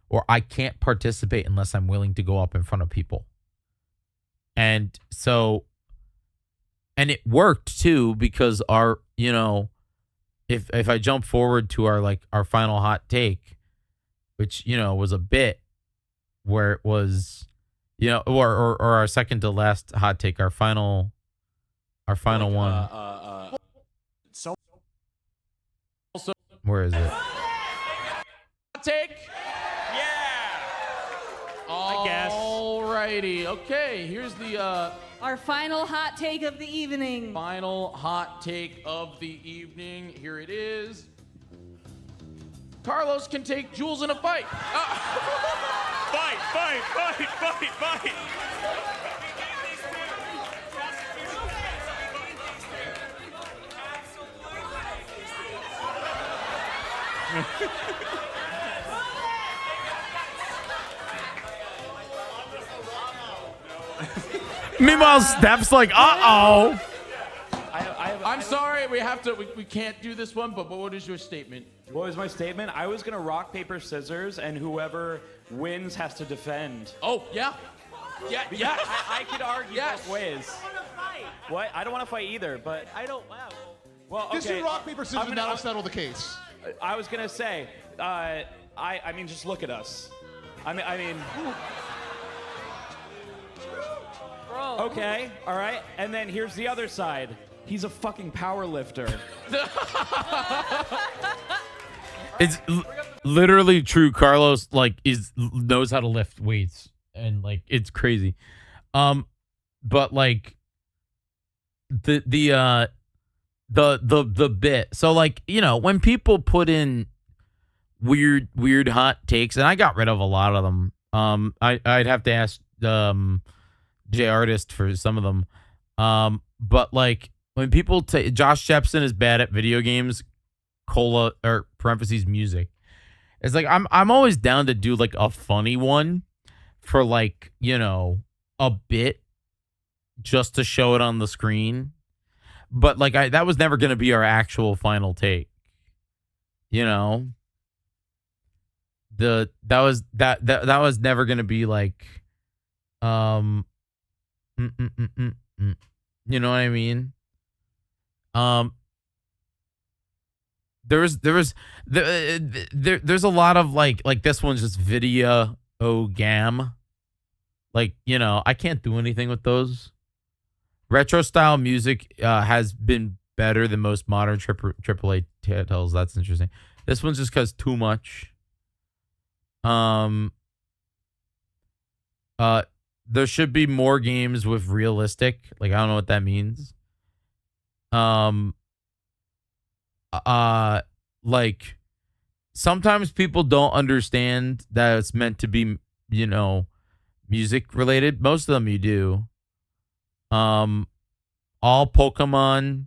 or I can't participate unless I'm willing to go up in front of people. And so, and it worked too, because our, you know, if I jump forward to our final hot take, which, you know, was a bit where it was, you know, or our second to last hot take, our final one. So Where is it? hot take. I guess. Alrighty. Okay. Here's the Our final hot take of the evening. final hot take of the evening. Here it is. Carlos can take Jules in a fight. Fight, fight, fight, fight, fight. Meanwhile, Steph's like, uh-oh. I'm sorry, we can't do this one, but what is your statement? What was my statement? I was gonna rock, paper, scissors, and whoever wins has to defend. Oh, yeah. Yeah, yeah. I could argue Yes. both ways. What? I don't want to fight either, but I don't. Wow. well, okay. Just do rock, paper, scissors, I'm and that'll settle the case. I was gonna say, I mean, just look at us. I mean. Bro. Okay, all right. And then here's the other side. He's a fucking power lifter. It's literally true. Carlos knows how to lift weights, and like it's crazy. But like the bit. So like, you know, when people put in weird hot takes, and I got rid of a lot of them. I'd have to ask J Artist for some of them. But like when people say Josh Jepson is bad at video games, cola or parentheses music, it's like I'm always down to do like a funny one for like, you know, a bit just to show it on the screen. But like that was never gonna be our actual final take. You know? That was never gonna be like you know what I mean? There's a lot of like this one's just video gam. Like, you know, I can't do anything with those. Retro style music has been better than most modern AAA titles. That's interesting. This one's just cause too much. There should be more games with realistic. Like, I don't know what that means. Like sometimes people don't understand that it's meant to be, you know, music related. Most of them you do. All Pokemon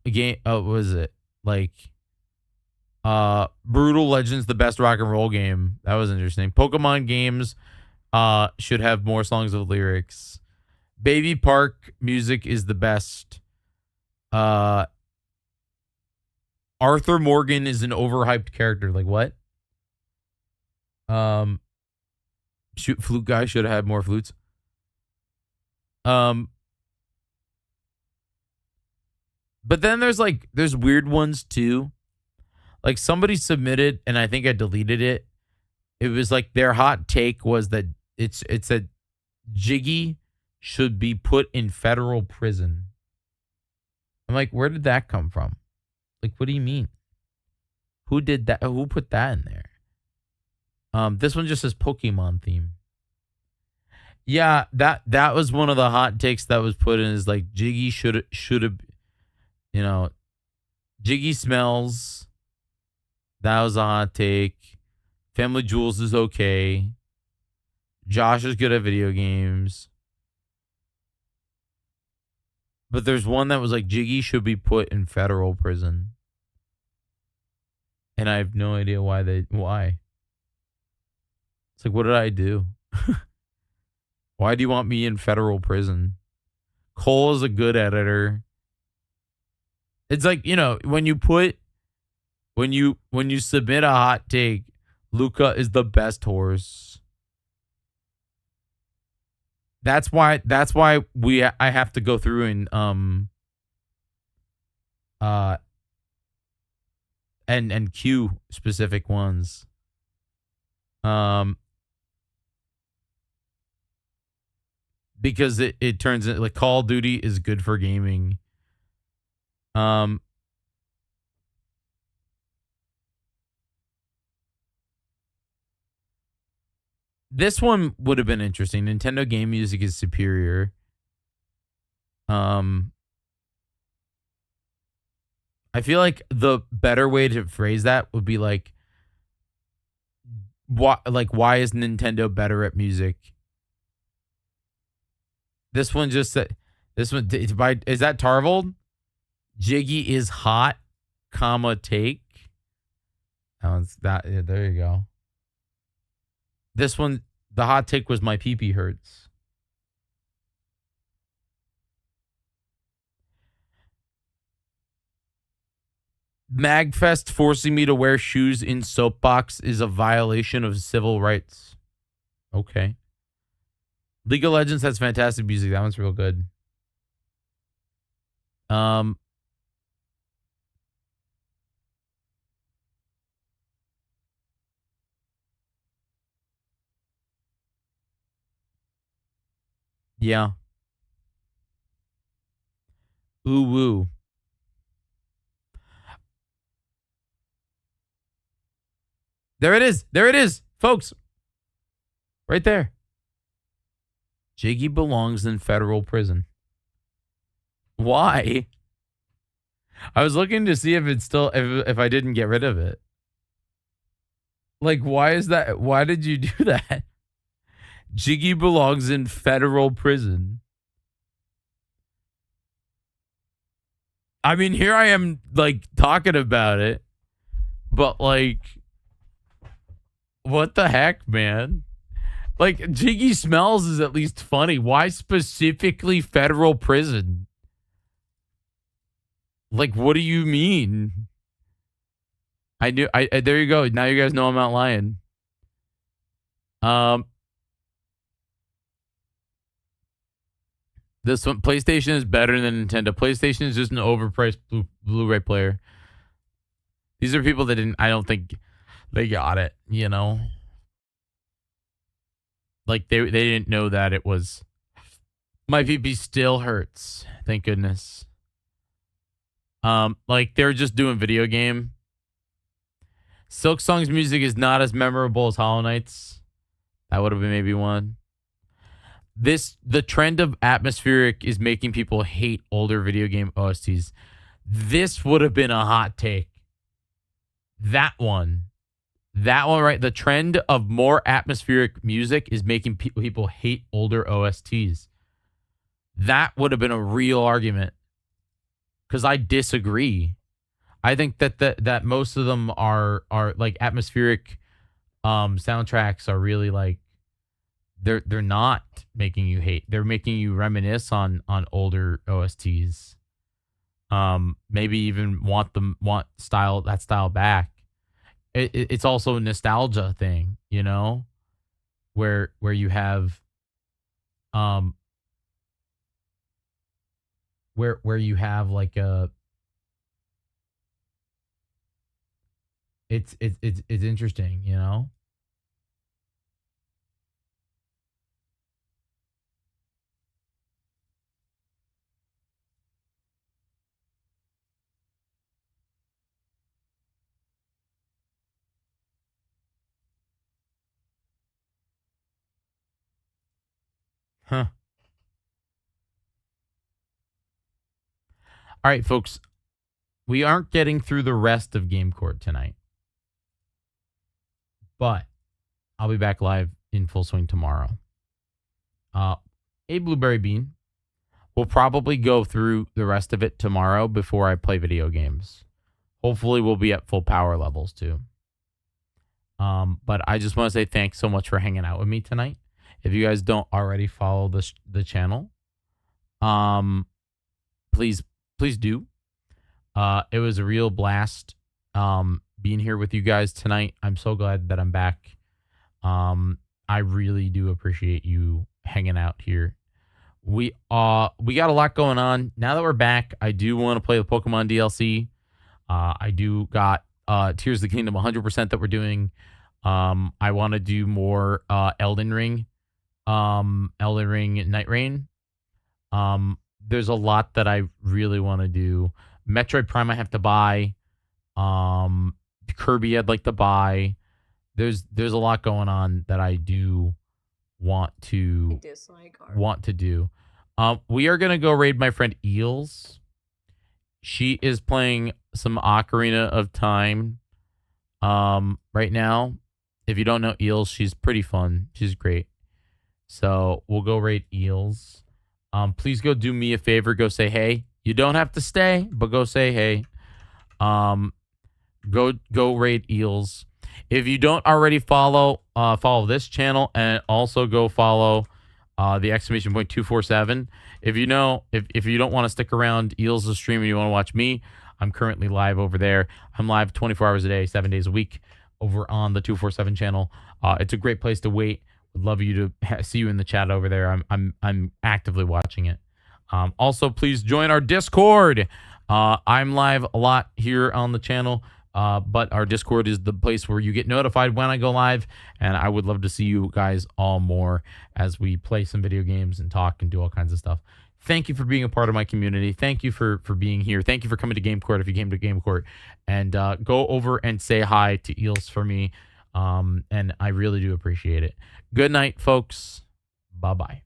game what was it? Like Brutal Legends, the best rock and roll game. That was interesting. Pokemon games should have more songs with lyrics. Baby Park music is the best. Arthur Morgan is an overhyped character. Like what? Flute guy should have had more flutes. But then there's weird ones too. Like somebody submitted, and I think I deleted it. It was like their hot take was that it's that Jyggy should be put in federal prison. I'm like, where did that come from? Like, what do you mean? Who did that? Who put that in there? This one just says Pokemon theme. Yeah, that was one of the hot takes that was put in, is like Jyggy should have, you know, Jyggy smells. That was a hot take. Family Jewels is okay. Josh is good at video games. But there's one that was like Jyggy should be put in federal prison. And I have no idea why. It's like, what did I do? Why do you want me in federal prison? Cole is a good editor. It's like, you know, when you put When you submit a hot take, Luca is the best horse. That's why I have to go through and queue specific ones. Because it turns it like Call of Duty is good for gaming. This one would have been interesting. Nintendo game music is superior. I feel like the better way to phrase that would be like, why is Nintendo better at music? This one just said, is that Tarvold? Jyggy is hot, comma take. Yeah, there you go. This one, the hot take was my pee-pee hurts. MAGFest forcing me to wear shoes in soapbox is a violation of civil rights. Okay. League of Legends has fantastic music. That one's real good. Yeah. Ooh woo. There it is. There it is, folks. Right there. Jyggy belongs in federal prison. Why? I was looking to see if it's still if I didn't get rid of it. Like, why is that? Why did you do that? Jyggy belongs in federal prison. I mean, here I am, like, talking about it. But, like, what the heck, man? Like, Jyggy Smells is at least funny. Why specifically federal prison? Like, what do you mean? There you go. Now you guys know I'm not lying. This one, PlayStation is better than Nintendo. PlayStation is just an overpriced Blu-ray player. These are people that I don't think they got it, you know? Like, they didn't know that it was... My PP still hurts. Thank goodness. Like, they're just doing video game. Silk Song's music is not as memorable as Hollow Knight's. That would have been maybe one. The trend of atmospheric is making people hate older video game OSTs. This would have been a hot take. That one right. The trend of more atmospheric music is making people hate older OSTs. That would have been a real argument. Because I disagree. I think that most of them are like atmospheric soundtracks are really like they're not making you hate. They're making you reminisce on older OSTs. Maybe even want that style back. It's also a nostalgia thing, you know, where you have where you have like a it's interesting, you know. Huh. All right, folks. We aren't getting through the rest of Game Court tonight. But I'll be back live in full swing tomorrow. A Blueberry Bean. We'll probably go through the rest of it tomorrow before I play video games. Hopefully we'll be at full power levels too. But I just want to say thanks so much for hanging out with me tonight. If you guys don't already follow the channel, please do. It was a real blast being here with you guys tonight. I'm so glad that I'm back. I really do appreciate you hanging out here. We got a lot going on. Now that we're back, I do want to play the Pokemon DLC. I do got Tears of the Kingdom 100% that we're doing. I want to do more Elden Ring Night Rain. There's a lot that I really want to do. Metroid Prime I have to buy. Kirby I'd like to buy. There's a lot going on that I do want to do. We are gonna go raid my friend Eels. She is playing some Ocarina of Time right now. If you don't know Eels, she's pretty fun. She's great. So we'll go raid Eels. Please go do me a favor. Go say hey. You don't have to stay, but go say hey. Go raid Eels. If you don't already follow this channel, and also go follow the exclamation point 247. If you don't want to stick around Eels' stream and you want to watch me, I'm currently live over there. I'm live 24 hours a day, 7 days a week over on the 247 channel. It's a great place to wait. Would love you to see you in the chat over there. I'm actively watching it. Also, please join our Discord. I'm live a lot here on the channel, but our Discord is the place where you get notified when I go live, and I would love to see you guys all more as we play some video games and talk and do all kinds of stuff. Thank you for being a part of my community. Thank you for being here. Thank you for coming to Game Court if you came to Game Court. And go over and say hi to Eels for me. And I really do appreciate it. Good night, folks. Bye-bye.